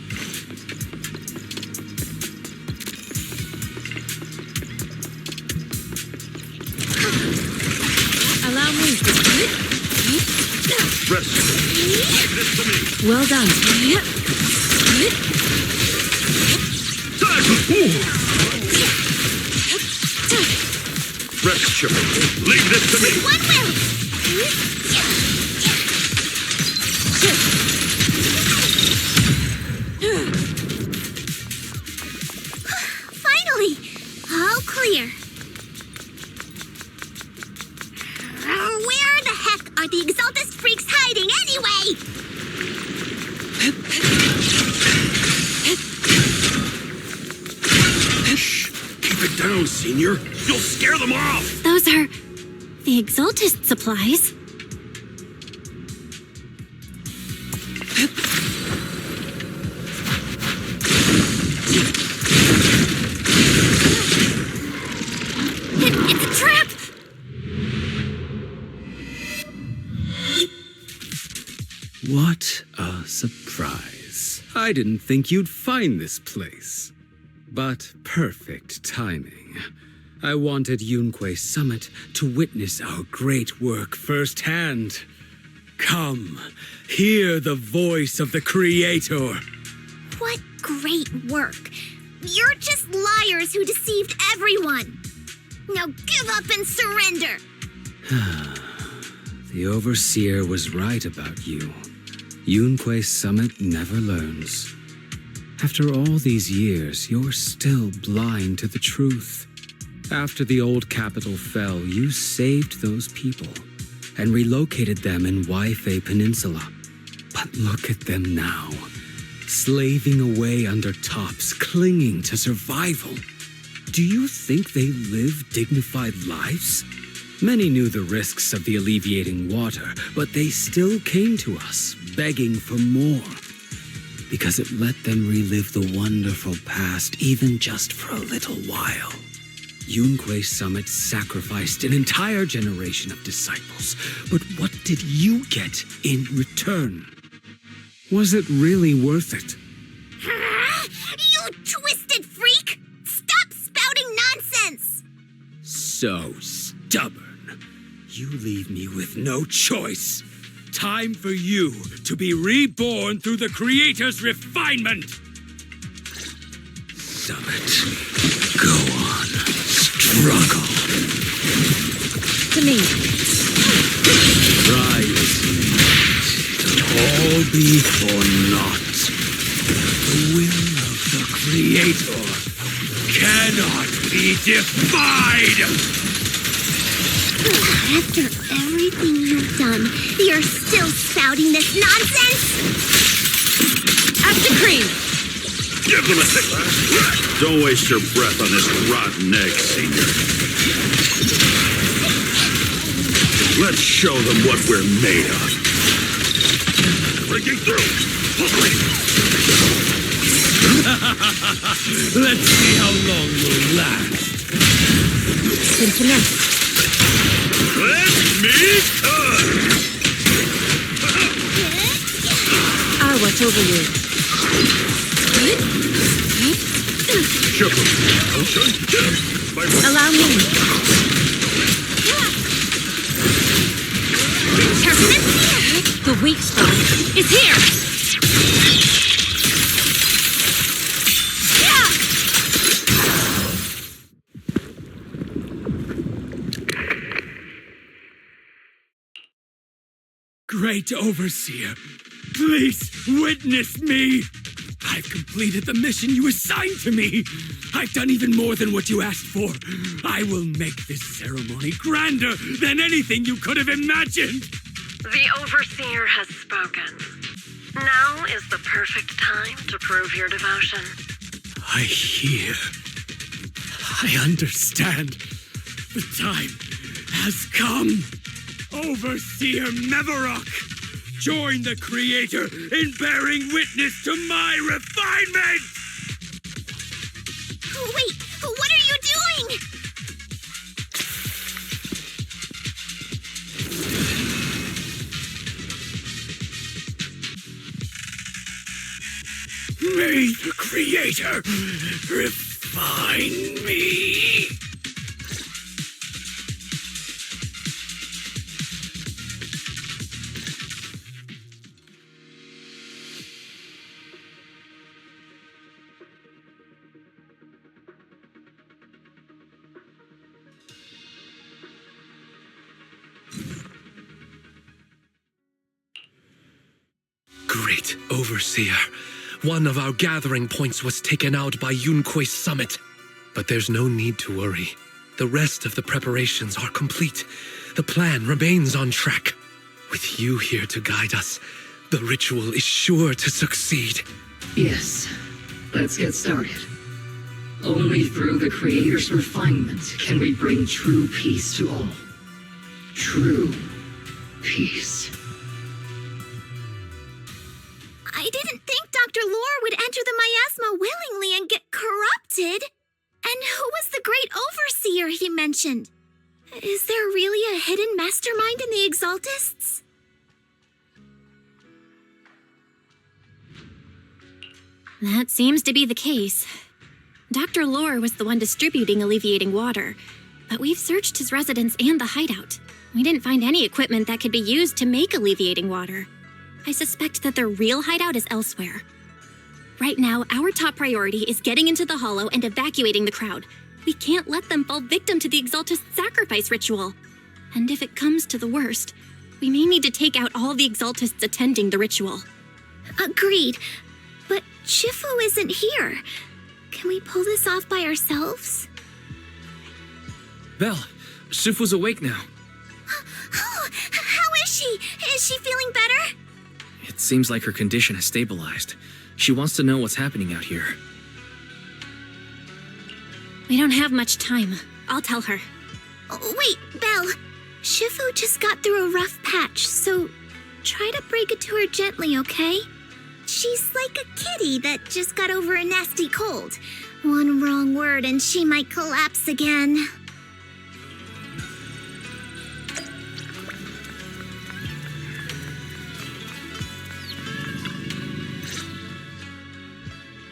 Allow me. Rest. Leave this to me. Well done. Rest, Chipper. Leave this to me. One will. Finally, all clear. Where the heck are the Exaltist freaks hiding anyway? Shh. Keep it down, Senior. You'll scare them off. Those are the Exaltist supplies. It's a trap! What a surprise. I didn't think you'd find this place. But perfect timing. I wanted Yunque Summit to witness our great work firsthand. Come, hear the voice of the Creator. What great work. You're just liars who deceived everyone. Now give up and surrender! The Overseer was right about you. Yunque's summit never learns. After all these years, you're still blind to the truth. After the old capital fell, you saved those people and relocated them in Waifei Peninsula. But look at them now, slaving away under tops, clinging to survival. Do you think they live dignified lives? Many knew the risks of the alleviating water, but they still came to us, begging for more. Because it let them relive the wonderful past, even just for a little while. Yunque's summit sacrificed an entire generation of disciples, but what did you get in return? Was it really worth it? You twisted freak! Stop spouting nonsense! So stubborn. You leave me with no choice. Time for you to be reborn through the Creator's refinement. Summit, go on. Struggle. To me. Rise. It'll all be for naught. The will of the Creator cannot be defied! After everything you've done, you're still spouting this nonsense? After cream! Give them a tick. Don't waste your breath on this rotten egg, Senior. Let's show them what we're made of. Breaking through! Let's see how long you'll last. Synchronous. Let me come! I'll watch over you. Allow me. The weak spot is here! Great Overseer, please witness me! I've completed the mission you assigned to me! I've done even more than what you asked for! I will make this ceremony grander than anything you could have imagined! The Overseer has spoken. Now is the perfect time to prove your devotion. I hear. I understand. The time has come. Overseer Mevarok, join the Creator in bearing witness to my refinement! Wait, what are you doing? May the Creator refine me! Great Overseer, one of our gathering points was taken out by Yunque's summit. But there's no need to worry. The rest of the preparations are complete. The plan remains on track. With you here to guide us, the ritual is sure to succeed. Yes, let's get started. Only through the Creator's refinement can we bring true peace to all. True peace. I didn't think Dr. Lore would enter the miasma willingly and get corrupted. And who was the great overseer he mentioned? Is there really a hidden mastermind in the Exaltists? That seems to be the case. Dr. Lore was the one distributing alleviating water, but we've searched his residence and the hideout. We didn't find any equipment that could be used to make alleviating water. I suspect that their real hideout is elsewhere. Right now, our top priority is getting into the hollow and evacuating the crowd. We can't let them fall victim to the Exaltist sacrifice ritual. And if it comes to the worst, we may need to take out all the Exaltists attending the ritual. Agreed. But Shifu isn't here. Can we pull this off by ourselves? Belle, Shifu's awake now. Oh, how is she? Is she feeling better? It seems like her condition has stabilized. She wants to know what's happening out here. We don't have much time. I'll tell her. Oh, wait, Belle. Shifu just got through a rough patch, so try to break it to her gently, okay? She's like a kitty that just got over a nasty cold. One wrong word and she might collapse again.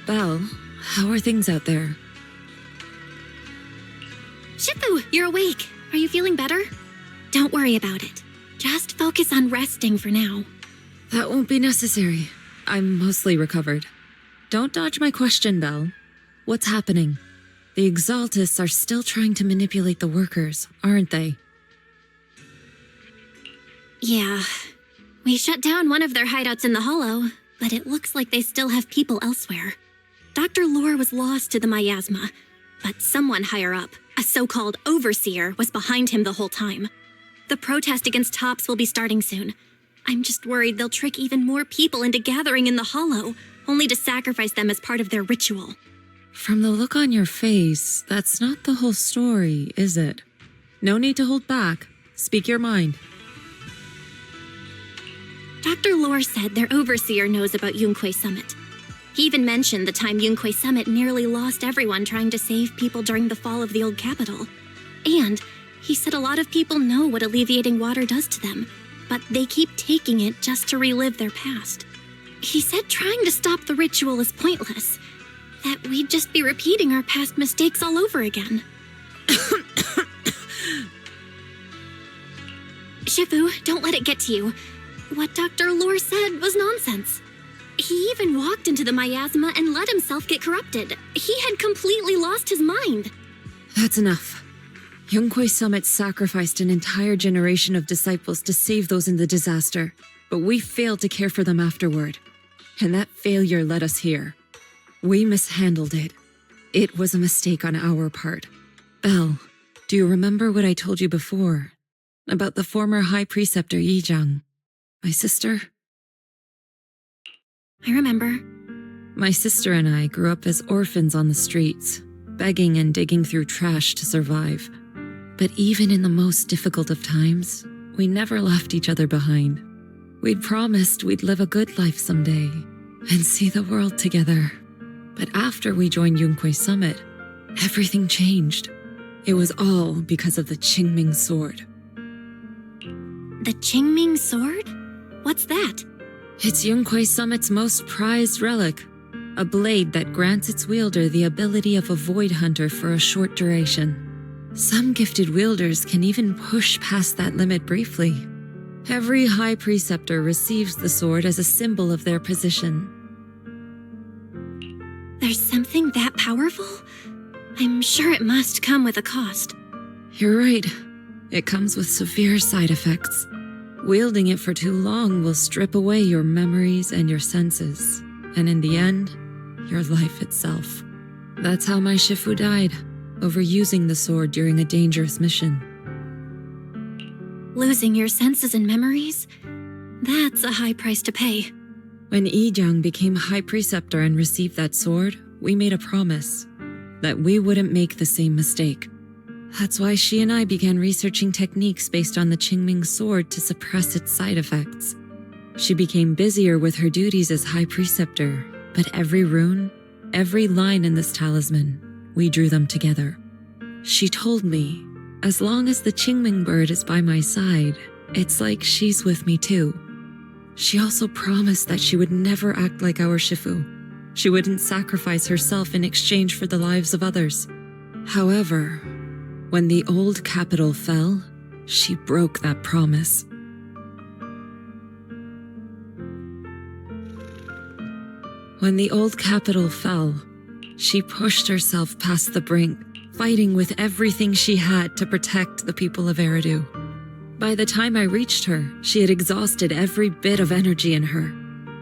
Belle, how are things out there? Shifu, you're awake. Are you feeling better? Don't worry about it. Just focus on resting for now. That won't be necessary. I'm mostly recovered. Don't dodge my question, Belle. What's happening? The Exaltists are still trying to manipulate the workers, aren't they? Yeah. We shut down one of their hideouts in the Hollow, but it looks like they still have people elsewhere. Dr. Lore was lost to the miasma, but someone higher up, a so-called overseer, was behind him the whole time. The protest against Tops will be starting soon. I'm just worried they'll trick even more people into gathering in the Hollow, only to sacrifice them as part of their ritual. From the look on your face, that's not the whole story, is it? No need to hold back. Speak your mind. Dr. Lore said their overseer knows about Yunquei Summit. He even mentioned the time Yunquei Summit nearly lost everyone trying to save people during the fall of the old capital. And he said a lot of people know what alleviating water does to them, but they keep taking it just to relive their past. He said trying to stop the ritual is pointless, that we'd just be repeating our past mistakes all over again. Shifu, don't let it get to you. What Dr. Lore said was nonsense. He even walked into the miasma and let himself get corrupted. He had completely lost his mind. That's enough. Yunquei Summit sacrificed an entire generation of disciples to save those in the disaster, but we failed to care for them afterward. And that failure led us here. We mishandled it. It was a mistake on our part. Belle, do you remember what I told you before? About the former High Preceptor Yizhang? My sister? I remember. My sister and I grew up as orphans on the streets, begging and digging through trash to survive. But even in the most difficult of times, we never left each other behind. We'd promised we'd live a good life someday and see the world together. But after we joined Yunquei Summit, everything changed. It was all because of the Qingming sword. The Qingming sword? What's that? It's Yunquei Summit's most prized relic, a blade that grants its wielder the ability of a void hunter for a short duration. Some gifted wielders can even push past that limit briefly. Every High Preceptor receives the sword as a symbol of their position. There's something that powerful? I'm sure it must come with a cost. You're right. It comes with severe side effects. Wielding it for too long will strip away your memories and your senses, and in the end, your life itself. That's how my Shifu died, overusing the sword during a dangerous mission. Losing your senses and memories? That's a high price to pay. When Yizhang became High Preceptor and received that sword, we made a promise that we wouldn't make the same mistake. That's why she and I began researching techniques based on the Qingming sword to suppress its side effects. She became busier with her duties as High Preceptor, but every rune, every line in this talisman, we drew them together. She told me, as long as the Qingming bird is by my side, it's like she's with me too. She also promised that she would never act like our Shifu. She wouldn't sacrifice herself in exchange for the lives of others. However, when the old capital fell, she broke that promise. When the old capital fell, she pushed herself past the brink, fighting with everything she had to protect the people of Eridu. By the time I reached her, she had exhausted every bit of energy in her.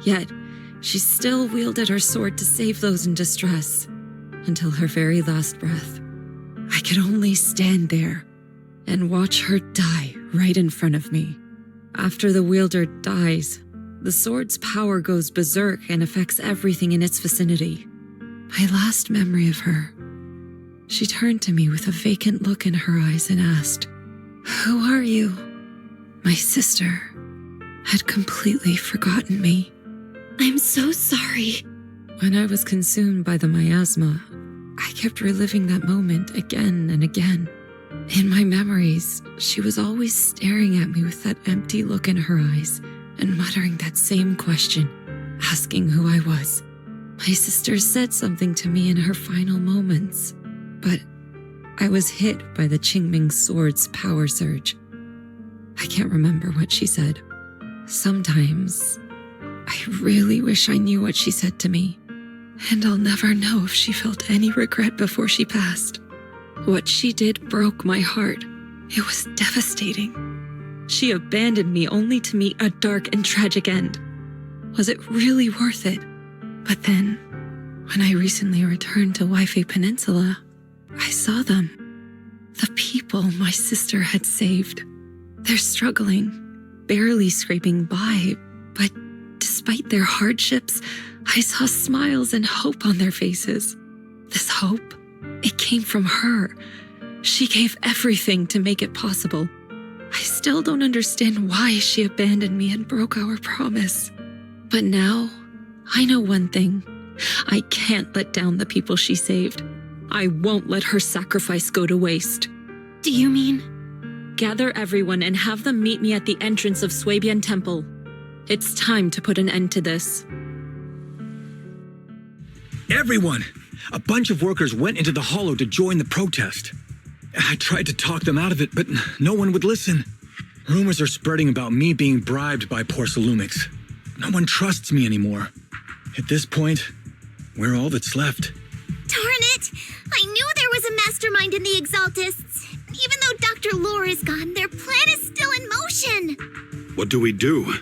Yet, she still wielded her sword to save those in distress, until her very last breath. I could only stand there and watch her die right in front of me. After the wielder dies, the sword's power goes berserk and affects everything in its vicinity. My last memory of her, she turned to me with a vacant look in her eyes and asked, "Who are you?" My sister had completely forgotten me. I'm so sorry. When I was consumed by the miasma, I kept reliving that moment again and again. In my memories, she was always staring at me with that empty look in her eyes and muttering that same question, asking who I was. My sister said something to me in her final moments, but I was hit by the Qingming sword's power surge. I can't remember what she said. Sometimes, I really wish I knew what she said to me, and I'll never know if she felt any regret before she passed. What she did broke my heart. It was devastating. She abandoned me only to meet a dark and tragic end. Was it really worth it? But then, when I recently returned to Waifei Peninsula, I saw them. The people my sister had saved. They're struggling, barely scraping by, but despite their hardships, I saw smiles and hope on their faces. This hope, it came from her. She gave everything to make it possible. I still don't understand why she abandoned me and broke our promise. But now, I know one thing. I can't let down the people she saved. I won't let her sacrifice go to waste. Do you mean? Gather everyone and have them meet me at the entrance of Suibian Temple. It's time to put an end to this. Everyone! A bunch of workers went into the hollow to join the protest. I tried to talk them out of it, but no one would listen. Rumors are spreading about me being bribed by Porcelumix. No one trusts me anymore. At this point, we're all that's left. Darn it! I knew there was a mastermind in the Exaltists. Even though Dr. Lore is gone, their plan is still in motion. What do we do?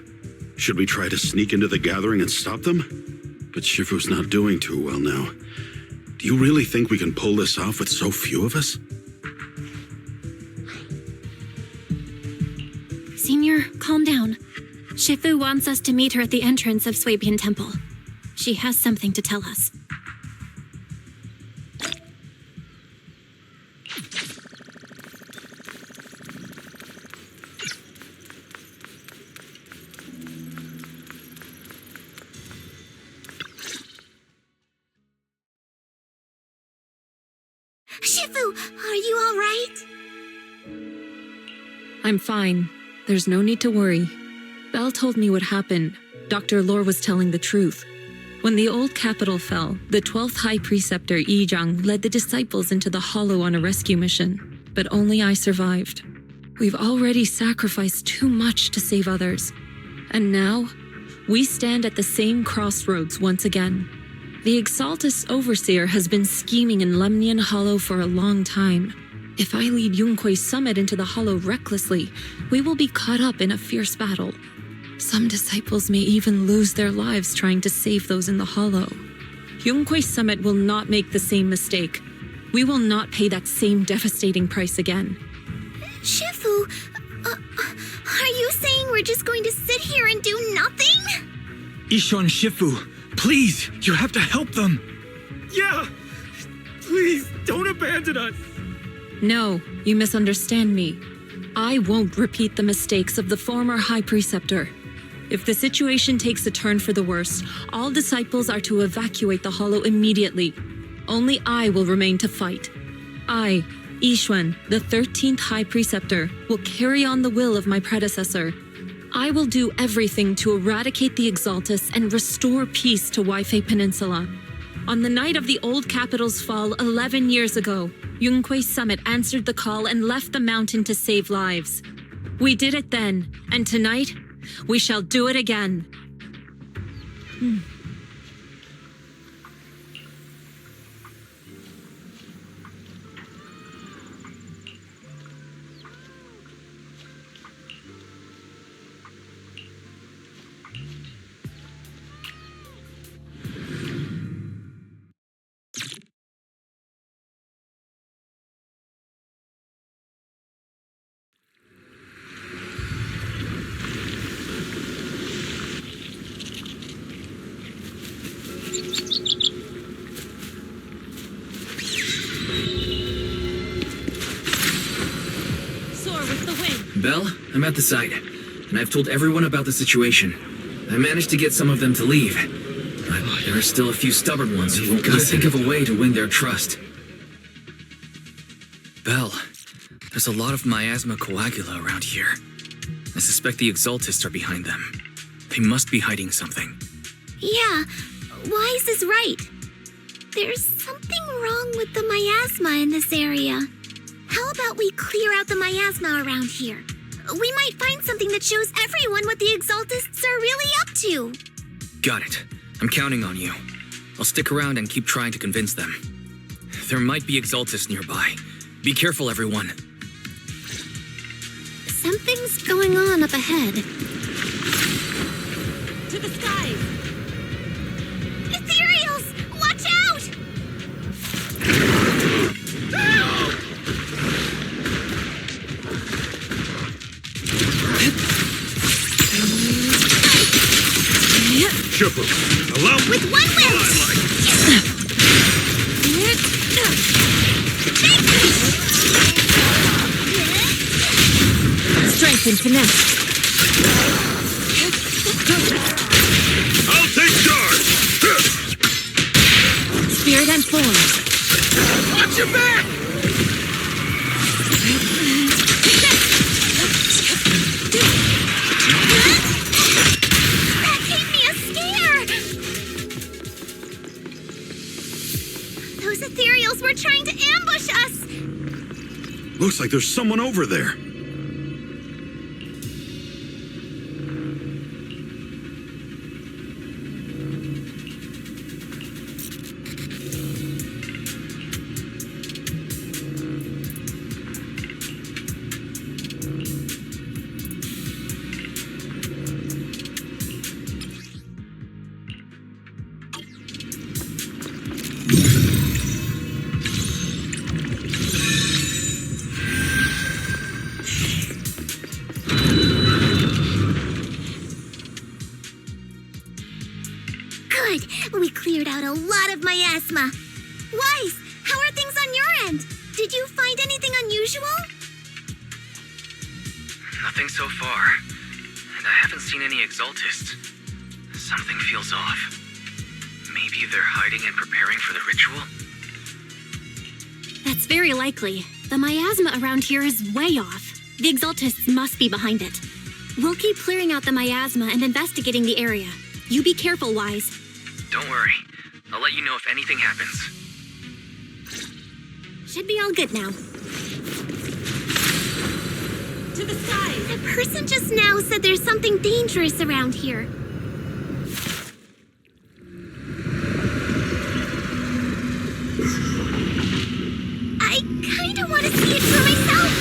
Should we try to sneak into the gathering and stop them? But Shifu's not doing too well now. Do you really think we can pull this off with so few of us? Senior, calm down. Shifu wants us to meet her at the entrance of Suibian Temple. She has something to tell us. Shifu, are you all right? I'm fine. There's no need to worry. Belle told me what happened. Dr. Lore was telling the truth. When the old capital fell, the 12th High Preceptor Yi Zhang led the disciples into the hollow on a rescue mission, but only I survived. We've already sacrificed too much to save others. And now, we stand at the same crossroads once again. The Exaltus Overseer has been scheming in Lemnian Hollow for a long time. If I lead Yunque's summit into the hollow recklessly, we will be caught up in a fierce battle. Some disciples may even lose their lives trying to save those in the hollow. Yunque's summit will not make the same mistake. We will not pay that same devastating price again. Shifu, are you saying we're just going to sit here and do nothing? Ishan Shifu, please, you have to help them. Yeah! Please, don't abandon us! No, you misunderstand me. I won't repeat the mistakes of the former High Preceptor. If the situation takes a turn for the worse, all disciples are to evacuate the hollow immediately. Only I will remain to fight. I, Yixuan, the 13th High Preceptor, will carry on the will of my predecessor. I will do everything to eradicate the Exaltus and restore peace to Waifei Peninsula. On the night of the old capital's fall 11 years ago, Yunque's summit answered the call and left the mountain to save lives. We did it then, and tonight, we shall do it again. Belle, I'm at the site, and I've told everyone about the situation. I managed to get some of them to leave, but there are still a few stubborn ones who won't think of a way to win their trust. Belle, there's a lot of miasma coagula around here. I suspect the Exaltists are behind them. They must be hiding something. Yeah, Wise is right. There's something wrong with the miasma in this area. How about we clear out the miasma around here? We might find something that shows everyone what the Exaltists are really up to. Got it. I'm counting on you. I'll stick around and keep trying to convince them. There might be Exaltists nearby. Be careful, everyone. Something's going on up ahead. To the skies! Ethereals! Watch out! Shifu, allow me. With one wind! Strength and finesse. I'll take charge! Spirit and form. Watch your back! That gave me a scare! Those ethereals were trying to ambush us! Looks like there's someone over there. Good! We cleared out a lot of miasma. Wise, how are things on your end? Did you find anything unusual? Nothing so far. And I haven't seen any Exaltists. Something feels off. Maybe they're hiding and preparing for the ritual? That's very likely. The miasma around here is way off. The Exaltists must be behind it. We'll keep clearing out the miasma and investigating the area. You be careful, Wise. Don't worry. I'll let you know if anything happens. Should be all good now. To the skies! The person just now said there's something dangerous around here. I kinda want to see it for myself.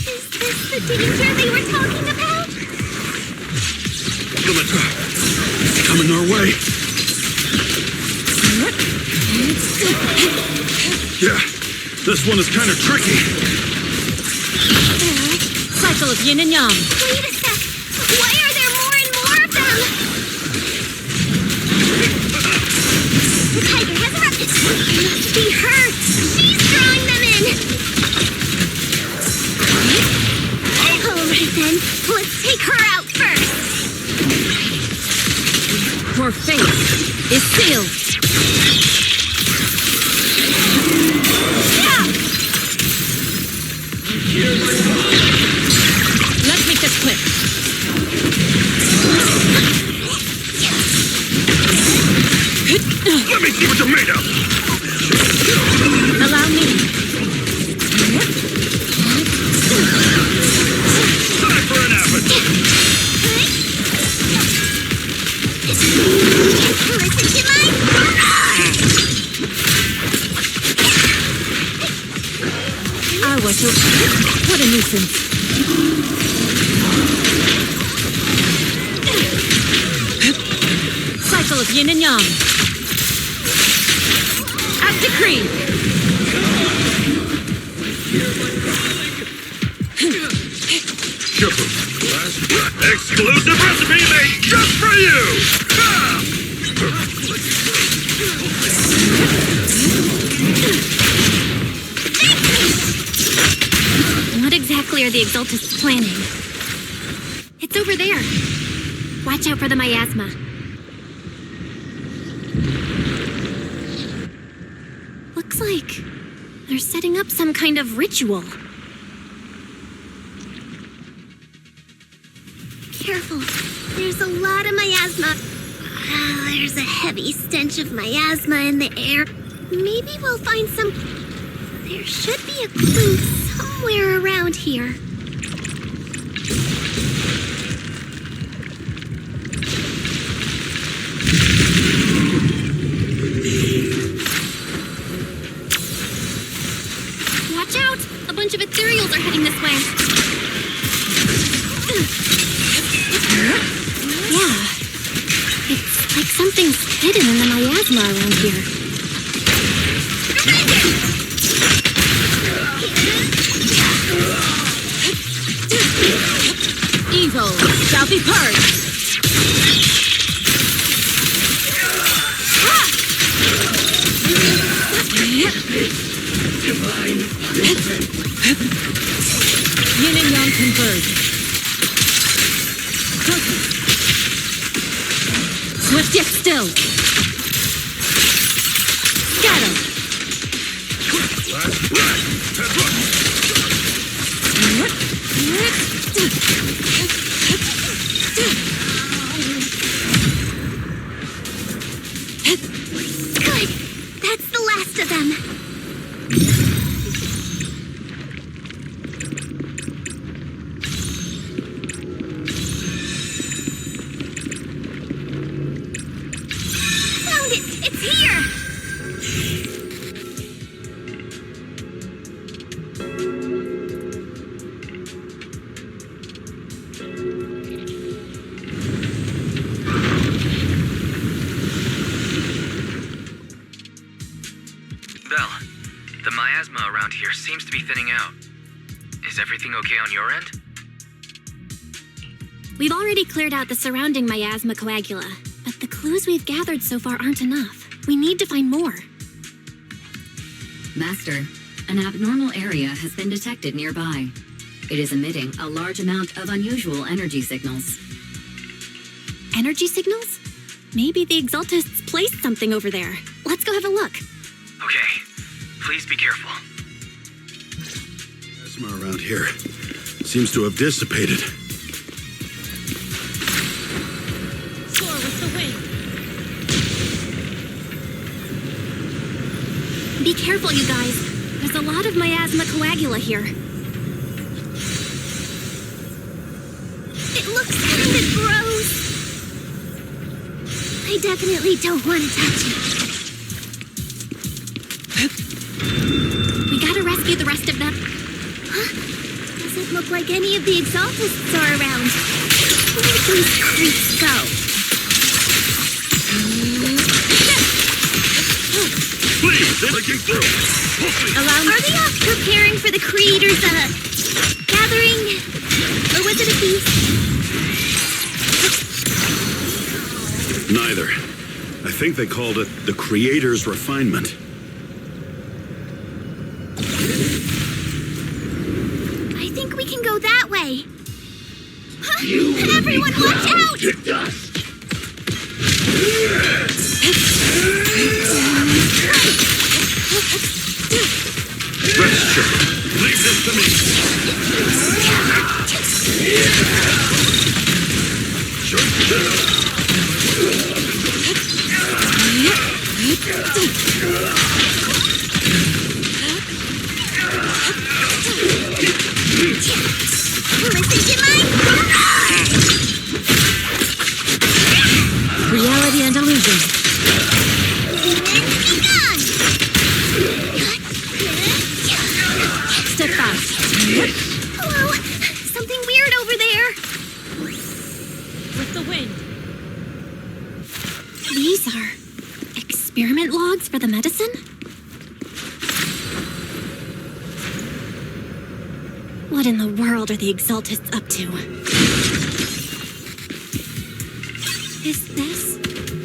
Is this the danger they were talking about? Scimitar! It's coming our way! Yeah, this one is kind of tricky. Cycle of yin and yang. Wait a sec. Why are there more and more of them? The tiger has erupted. It must be her. She's drawing them in. All right then. Let's take her out first. Your fate is sealed. Let's make this quick. Let me see what you're made of! Allow me. Time for an appetite! Listen to my... I was so... What a nuisance. Cycle of yin and yang. As decreed. Shifu, exclusive recipe made just for you! exactly are the Exaltists planning? It's over there. Watch out for the miasma. Looks like they're setting up some kind of ritual. Careful. There's a lot of miasma. There's a heavy stench of miasma in the air. Maybe we'll find some... There should be a clue somewhere around here. Watch out! A bunch of ethereals are heading this way. Yeah. It's like something's hidden in the miasma around here. Evil shall be purged. Yin and Yang converge. Swift yet still. Scatter. Good. That's the last of them. Found it! It's here! Belle, the miasma around here seems to be thinning out. Is everything okay on your end? We've already cleared out the surrounding miasma coagula, but the clues we've gathered so far aren't enough. We need to find more. Master, an abnormal area has been detected nearby. It is emitting a large amount of unusual energy signals. Energy signals? Maybe the Exaltists placed something over there. Let's go have a look. Okay. Please be careful. Plasma around here seems to have dissipated. Soar with the wind. Be careful, you guys. There's a lot of miasma coagula here. It looks kind of gross. I definitely don't want to touch it. We gotta rescue the rest of them. Huh? Doesn't look like any of the Exaltists are around. Where did these creeps go? Please, they're breaking through. Are they off preparing for the Creator's, gathering? Or was it a feast? Neither. I think they called it the Creator's Refinement. I think we can go that way. Huh? Everyone watch out! Rest, children. Leave this to me. Listen to my... Reality and illusion. Demons be gone! Step fast. Hello? Something weird over there. With the wind. These are experiment logs for the medicine? What in the world are the Exaltists up to? Is this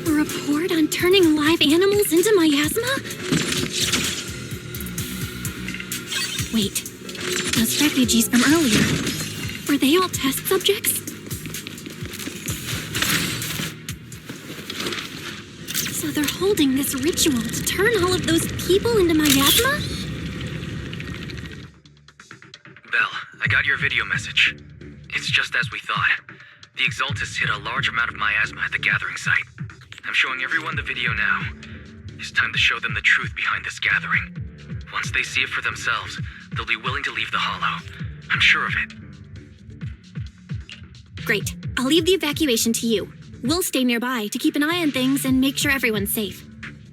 a report on turning live animals into miasma? Wait, Those refugees from earlier. Were they all test subjects? So they're holding this ritual to turn all of those people into miasma? Belle, I got your video message. It's just as we thought. The Exaltists hit a large amount of miasma at the gathering site. I'm showing everyone the video now. It's time to show them the truth behind this gathering. Once they see it for themselves, they'll be willing to leave the Hollow. I'm sure of it. Great. I'll leave the evacuation to you. We'll stay nearby to keep an eye on things and make sure everyone's safe.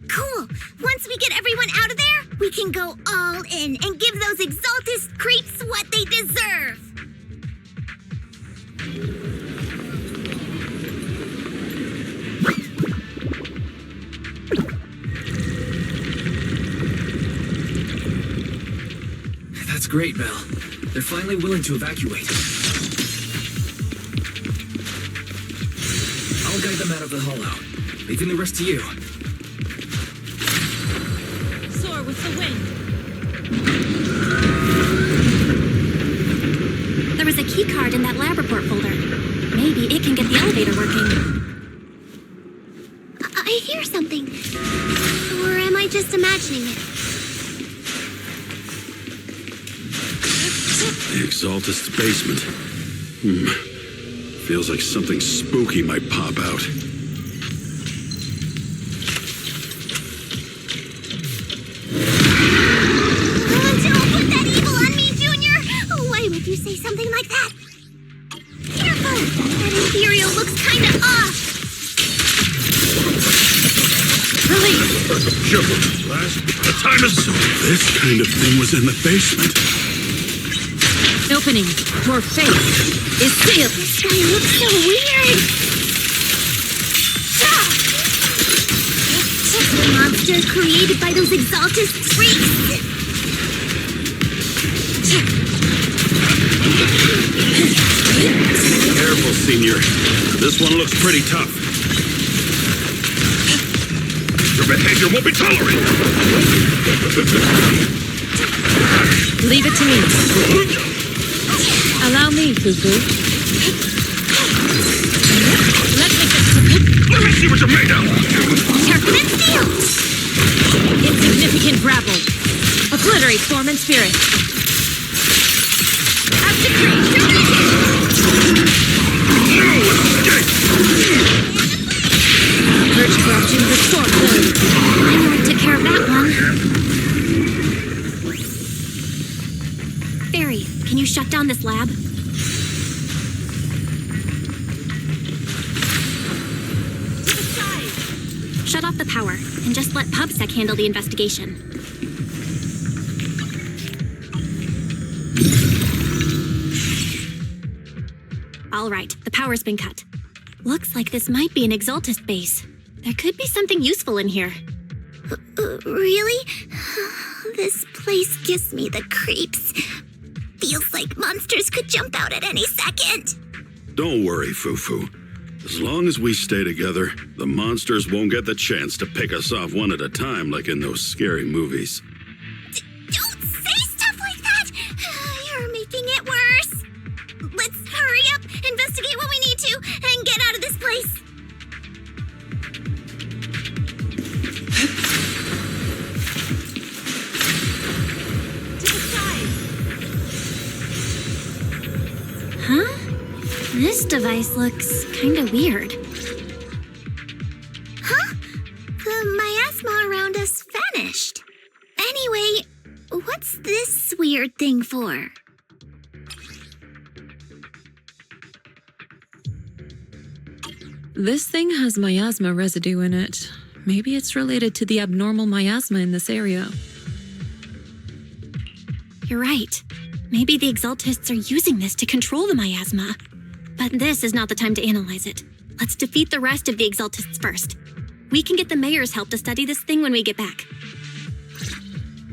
Cool. Once we get everyone out of there, we can go all in and give those Exaltist creeps what they deserve. That's great, Belle. They're finally willing to evacuate. I'll guide them out of the Hollow, leaving the rest to you. Soar with the wind. There was a key card in that lab report folder. Maybe it can get the elevator working. I hear something. Or am I just imagining it? The Exaltist's basement. Feels like something spooky might pop out. Don't put that evil on me, Junior! Why would you say something like that? Careful! That Imperial looks kinda off! Release! Careful, Flash. The time is... So this kind of thing was in the basement. Opening. Your face is sealed. This guy looks so weird! The monster created by those Exaltist freaks! Careful, Senior. This one looks pretty tough. Your behavior won't be tolerated! Leave it to me. Allow me, Fufu. Let me see what you're made of! Turpin steel! Insignificant grapple. Obliterate form and spirit. As decreed. Purge corruption, restore good. I know I took care of that one. Barry, can you shut down this lab? Shut off the power, and just let PubSec handle the investigation. All right, the power's been cut. Looks like this might be an Exaltist base. There could be something useful in here. Really? This place gives me the creeps. Feels like monsters could jump out at any second. Don't worry, Fufu. As long as we stay together, the monsters won't get the chance to pick us off one at a time like in those scary movies. Don't say stuff like that! You're making it worse. Let's hurry up, investigate what we need to, and get out of this place. Huh? This device looks kinda weird. Huh? The miasma around us vanished. Anyway, what's this weird thing for? This thing has miasma residue in it. Maybe it's related to the abnormal miasma in this area. You're right. Maybe the Exaltists are using this to control the miasma. But this is not the time to analyze it. Let's defeat the rest of the Exaltists first. We can get the mayor's help to study this thing when we get back.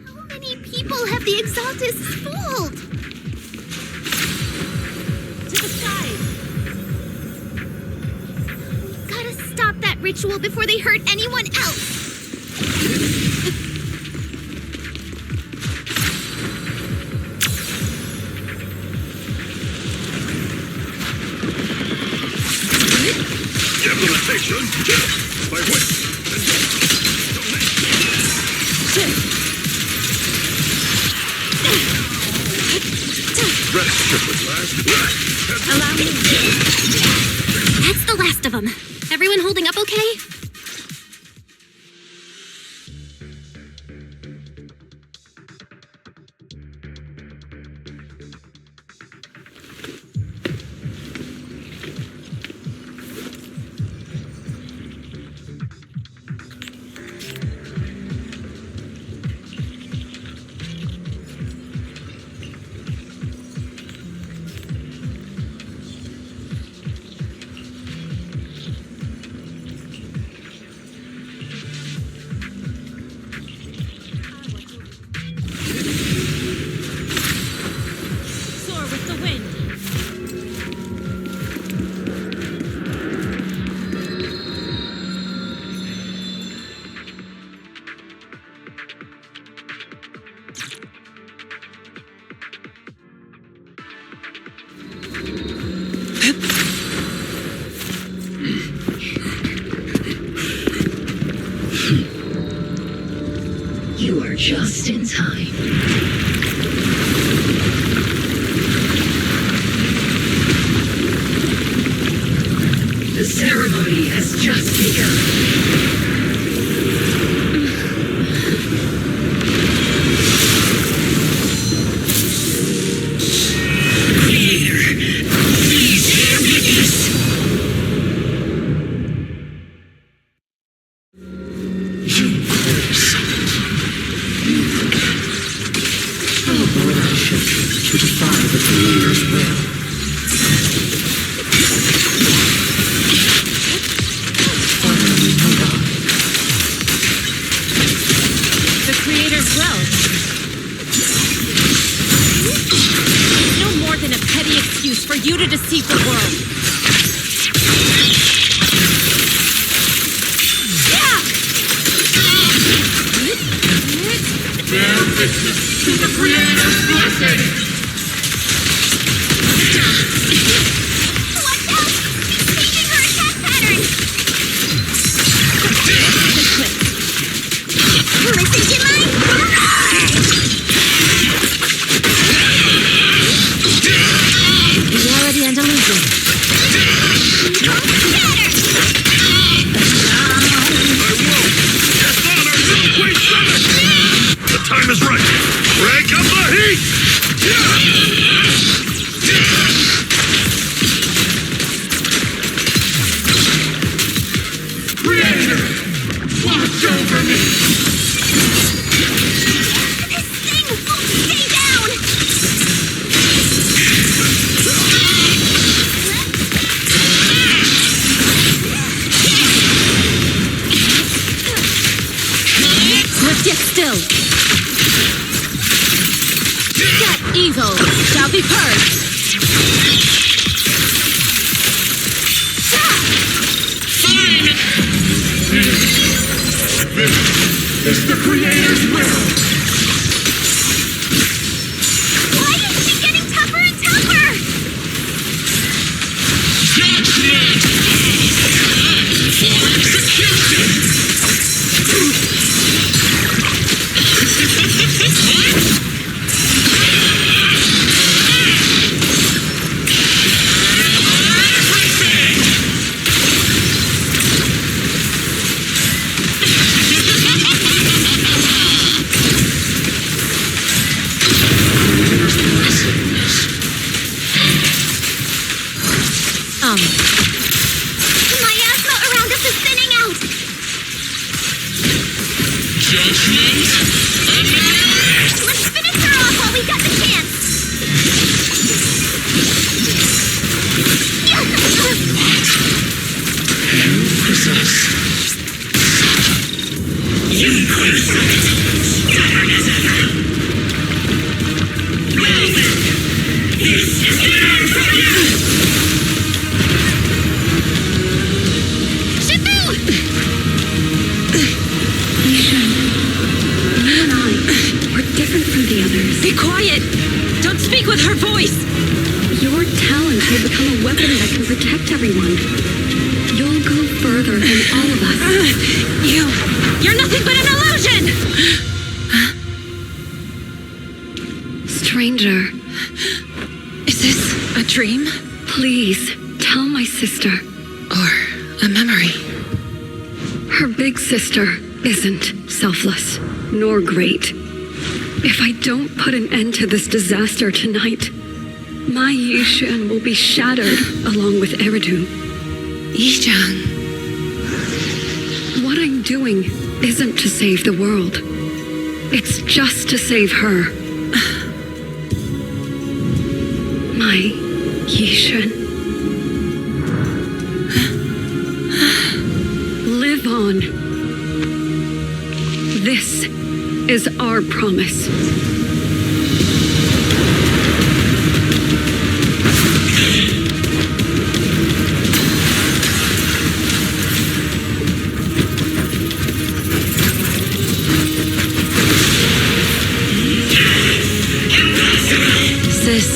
How many people have the Exaltists fooled? To the side! We gotta stop that ritual before they hurt anyone else! limitation by which... Rest should last. Allow me. That's the last of them. Everyone holding up okay? You are just in time. The ceremony has just begun. Your talents will become a weapon that can protect everyone. You'll go further than all of us. You're nothing but an illusion! Stranger. Is this a dream? Please, tell my sister. Or a memory? Her big sister isn't selfless, nor great. If I don't put an end to this disaster tonight, my Yishan will be shattered along with Eridu. Yishan. What I'm doing isn't to save the world. It's just to save her. My Yishan. Live on. This is our promise. Sis,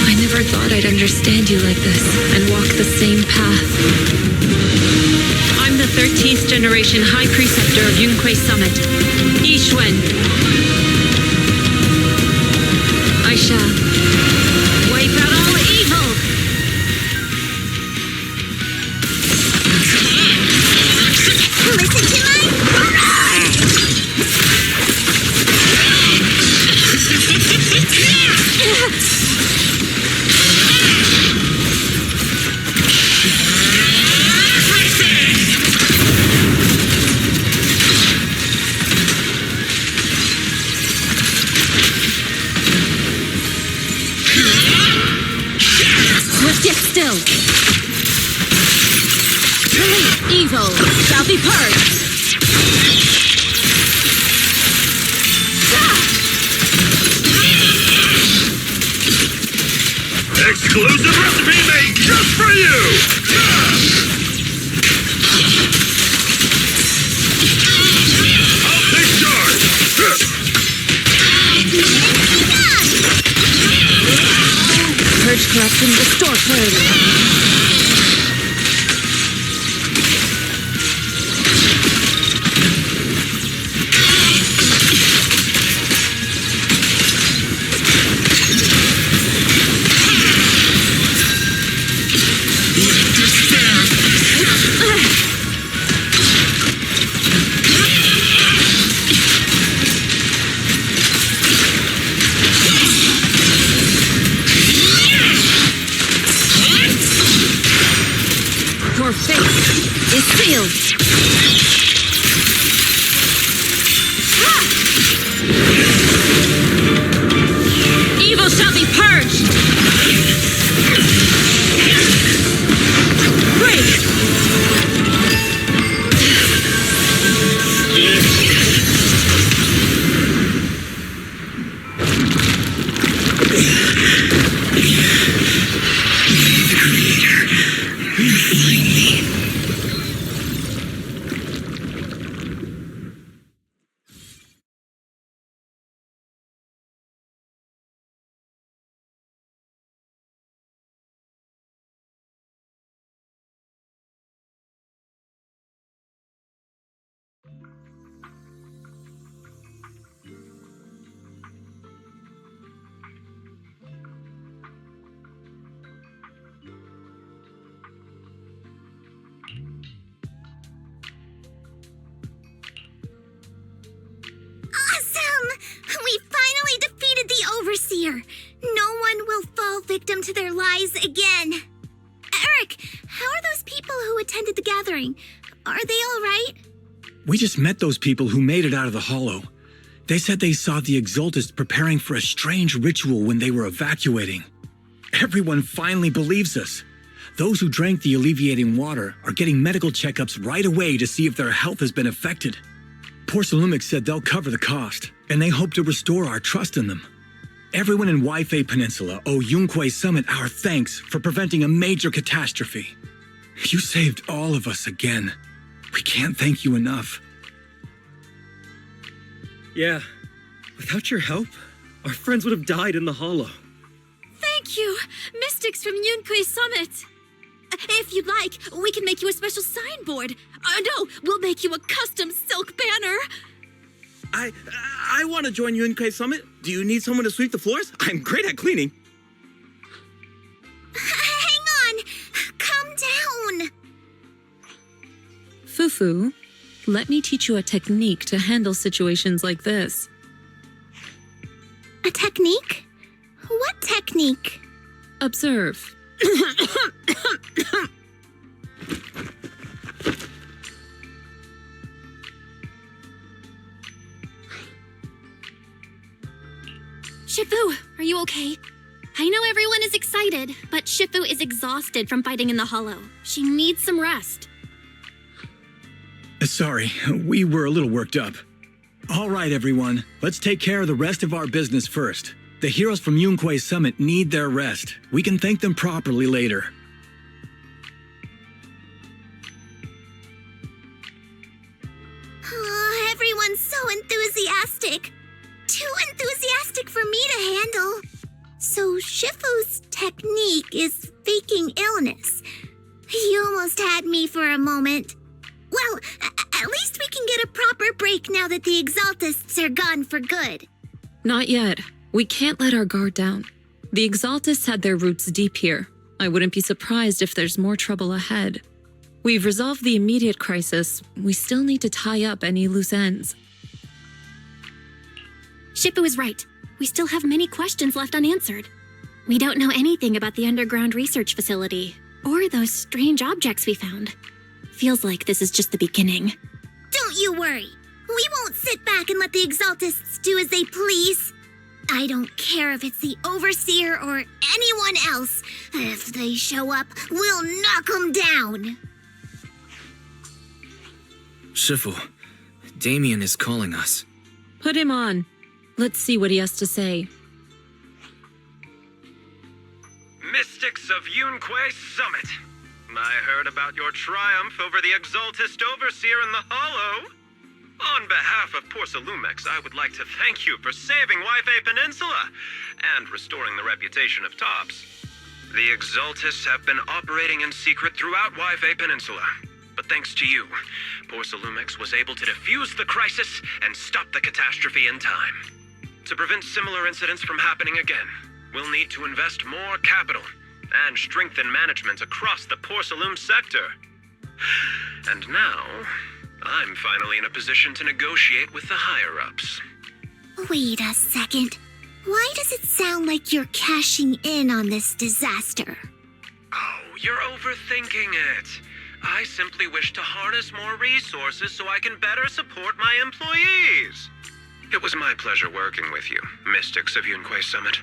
I never thought I'd understand you like this and walk the same path. I'm the 13th generation High Preceptor of Yunquei Summit, Yixuan. I shall wipe out all evil. Listen to my Swift yet still. Evil shall be purged. Exclusive recipe made just for you! I'll take charge! Purge corruption, restore clarity. Your fate is sealed. Evil shall be purged. Break. Awesome! We finally defeated the Overseer. No one will fall victim to their lies again. Eric, how are those people who attended the gathering? Are they all right? We just met those people who made it out of the hollow. They said they saw the Exaltists preparing for a strange ritual when they were evacuating. Everyone finally believes us. Those who drank the alleviating water are getting medical checkups right away to see if their health has been affected. Porcelumic said they'll cover the cost, and they hope to restore our trust in them. Everyone in Waifei Peninsula owe Yunquei Summit our thanks for preventing a major catastrophe. You saved all of us again. We can't thank you enough. Yeah. Without your help, our friends would have died in the hollow. Thank you, mystics from Yunquei Summit. if you'd like, we can make you a special signboard. No, we'll make you a custom silk banner. I want to join Yunquei Summit. Do you need someone to sweep the floors? I'm great at cleaning. Hang on! Calm down! Fufu, let me teach you a technique to handle situations like this. A technique? What technique? Observe. Shifu, are you okay? I know everyone is excited, but Shifu is exhausted from fighting in the hollow. She needs some rest. Sorry, we were a little worked up. All right, everyone, let's take care of the rest of our business first. The heroes from Yunquei Summit need their rest. We can thank them properly later. Oh, everyone's so enthusiastic. Too enthusiastic for me to handle. So Shifu's technique is faking illness. He almost had me for a moment. Well, at least we can get a proper break now that the Exaltists are gone for good. Not yet. We can't let our guard down. The Exaltists had their roots deep here. I wouldn't be surprised if there's more trouble ahead. We've resolved the immediate crisis. We still need to tie up any loose ends. Shifu is right. We still have many questions left unanswered. We don't know anything about the underground research facility, or those strange objects we found. Feels like this is just the beginning. Don't you worry. We won't sit back and let the Exaltists do as they please. I don't care if it's the Overseer or anyone else. If they show up, we'll knock them down. Shifu, Damien is calling us. Put him on. Let's see what he has to say. Mystics of Yunquei Summit. I heard about your triumph over the Exaltist Overseer in the Hollow. On behalf of Porcelumex, I would like to thank you for saving Yunquei Peninsula and restoring the reputation of Tops. The Exaltists have been operating in secret throughout Yunquei Peninsula, but thanks to you, Porcelumex was able to defuse the crisis and stop the catastrophe in time. To prevent similar incidents from happening again, we'll need to invest more capital and strengthen management across the Porcelume sector. And now, I'm finally in a position to negotiate with the higher-ups. Wait a second. Why does it sound like you're cashing in on this disaster? Oh, you're overthinking it. I simply wish to harness more resources so I can better support my employees. It was my pleasure working with you, Mystics of Yunquei Summit.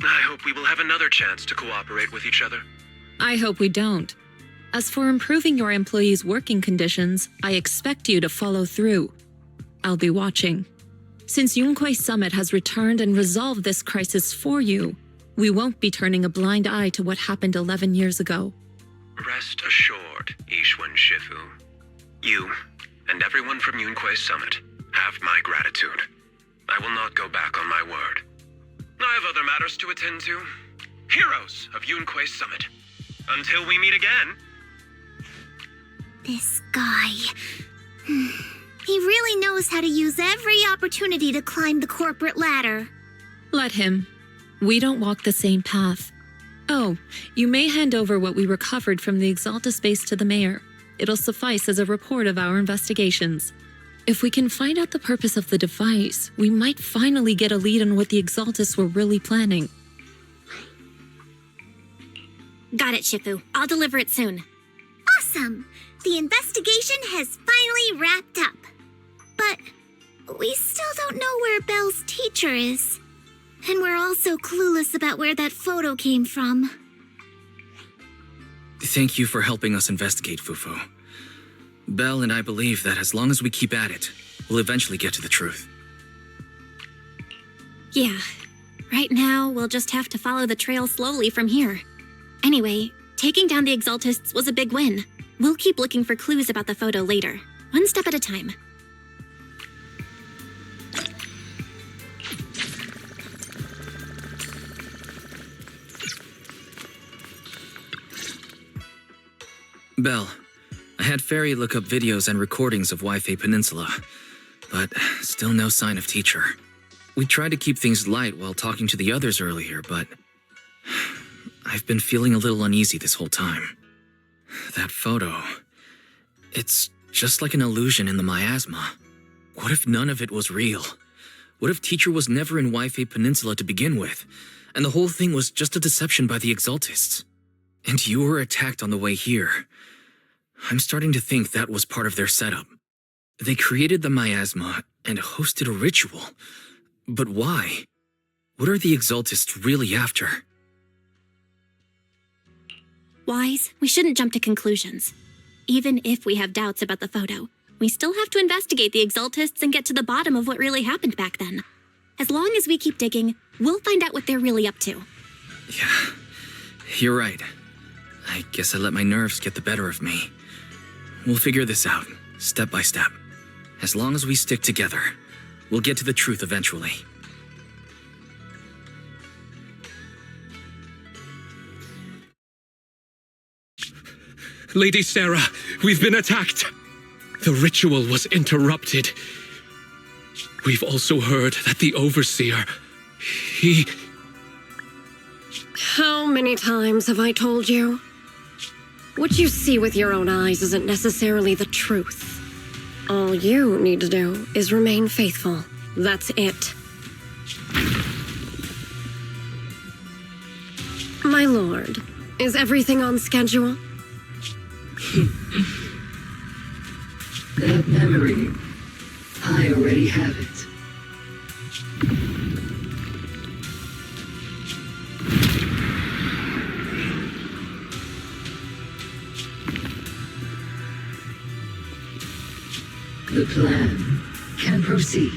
I hope we will have another chance to cooperate with each other. I hope we don't. As for improving your employees' working conditions, I expect you to follow through. I'll be watching. Since Yunquei Summit has returned and resolved this crisis for you, we won't be turning a blind eye to what happened 11 years ago. Rest assured, Ishwan Shifu. You and everyone from Yunquei Summit have my gratitude. I will not go back on my word. I have other matters to attend to. Heroes of Yunquei Summit. Until we meet again. This guy. He really knows how to use every opportunity to climb the corporate ladder. Let him. We don't walk the same path. Oh, you may hand over what we recovered from the Exaltus base to the mayor. It'll suffice as a report of our investigations. If we can find out the purpose of the device, we might finally get a lead on what the Exaltus were really planning. Got it, Shifu. I'll deliver it soon. Awesome! The investigation has finally wrapped up. But we still don't know where Belle's teacher is. And we're also clueless about where that photo came from. Thank you for helping us investigate, Fufu. Belle and I believe that as long as we keep at it, we'll eventually get to the truth. Yeah. Right now, we'll just have to follow the trail slowly from here. Anyway, taking down the Exaltists was a big win. We'll keep looking for clues about the photo later, one step at a time. Belle, I had Fairy look up videos and recordings of Wi-Fi Peninsula, but still no sign of teacher. We tried to keep things light while talking to the others earlier, but I've been feeling a little uneasy this whole time. That photo, it's just like an illusion in the miasma. What if none of it was real? What if teacher was never in Wi-Fi Peninsula to begin with, and the whole thing was just a deception by the Exaltists? And you were attacked on the way here. I'm starting to think that was part of their setup. They created the miasma and hosted a ritual. But why? What are the Exaltists really after? Wise, we shouldn't jump to conclusions. Even if we have doubts about the photo, we still have to investigate the Exaltists and get to the bottom of what really happened back then. As long as we keep digging, we'll find out what they're really up to. Yeah, you're right. I guess I let my nerves get the better of me. We'll figure this out, step by step. As long as we stick together, we'll get to the truth eventually. Lady Sarah, we've been attacked. The ritual was interrupted. We've also heard that the Overseer, he... How many times have I told you? What you see with your own eyes isn't necessarily the truth. All you need to do is remain faithful. That's it. My lord, is everything on schedule? That memory, I already have it. The plan can proceed.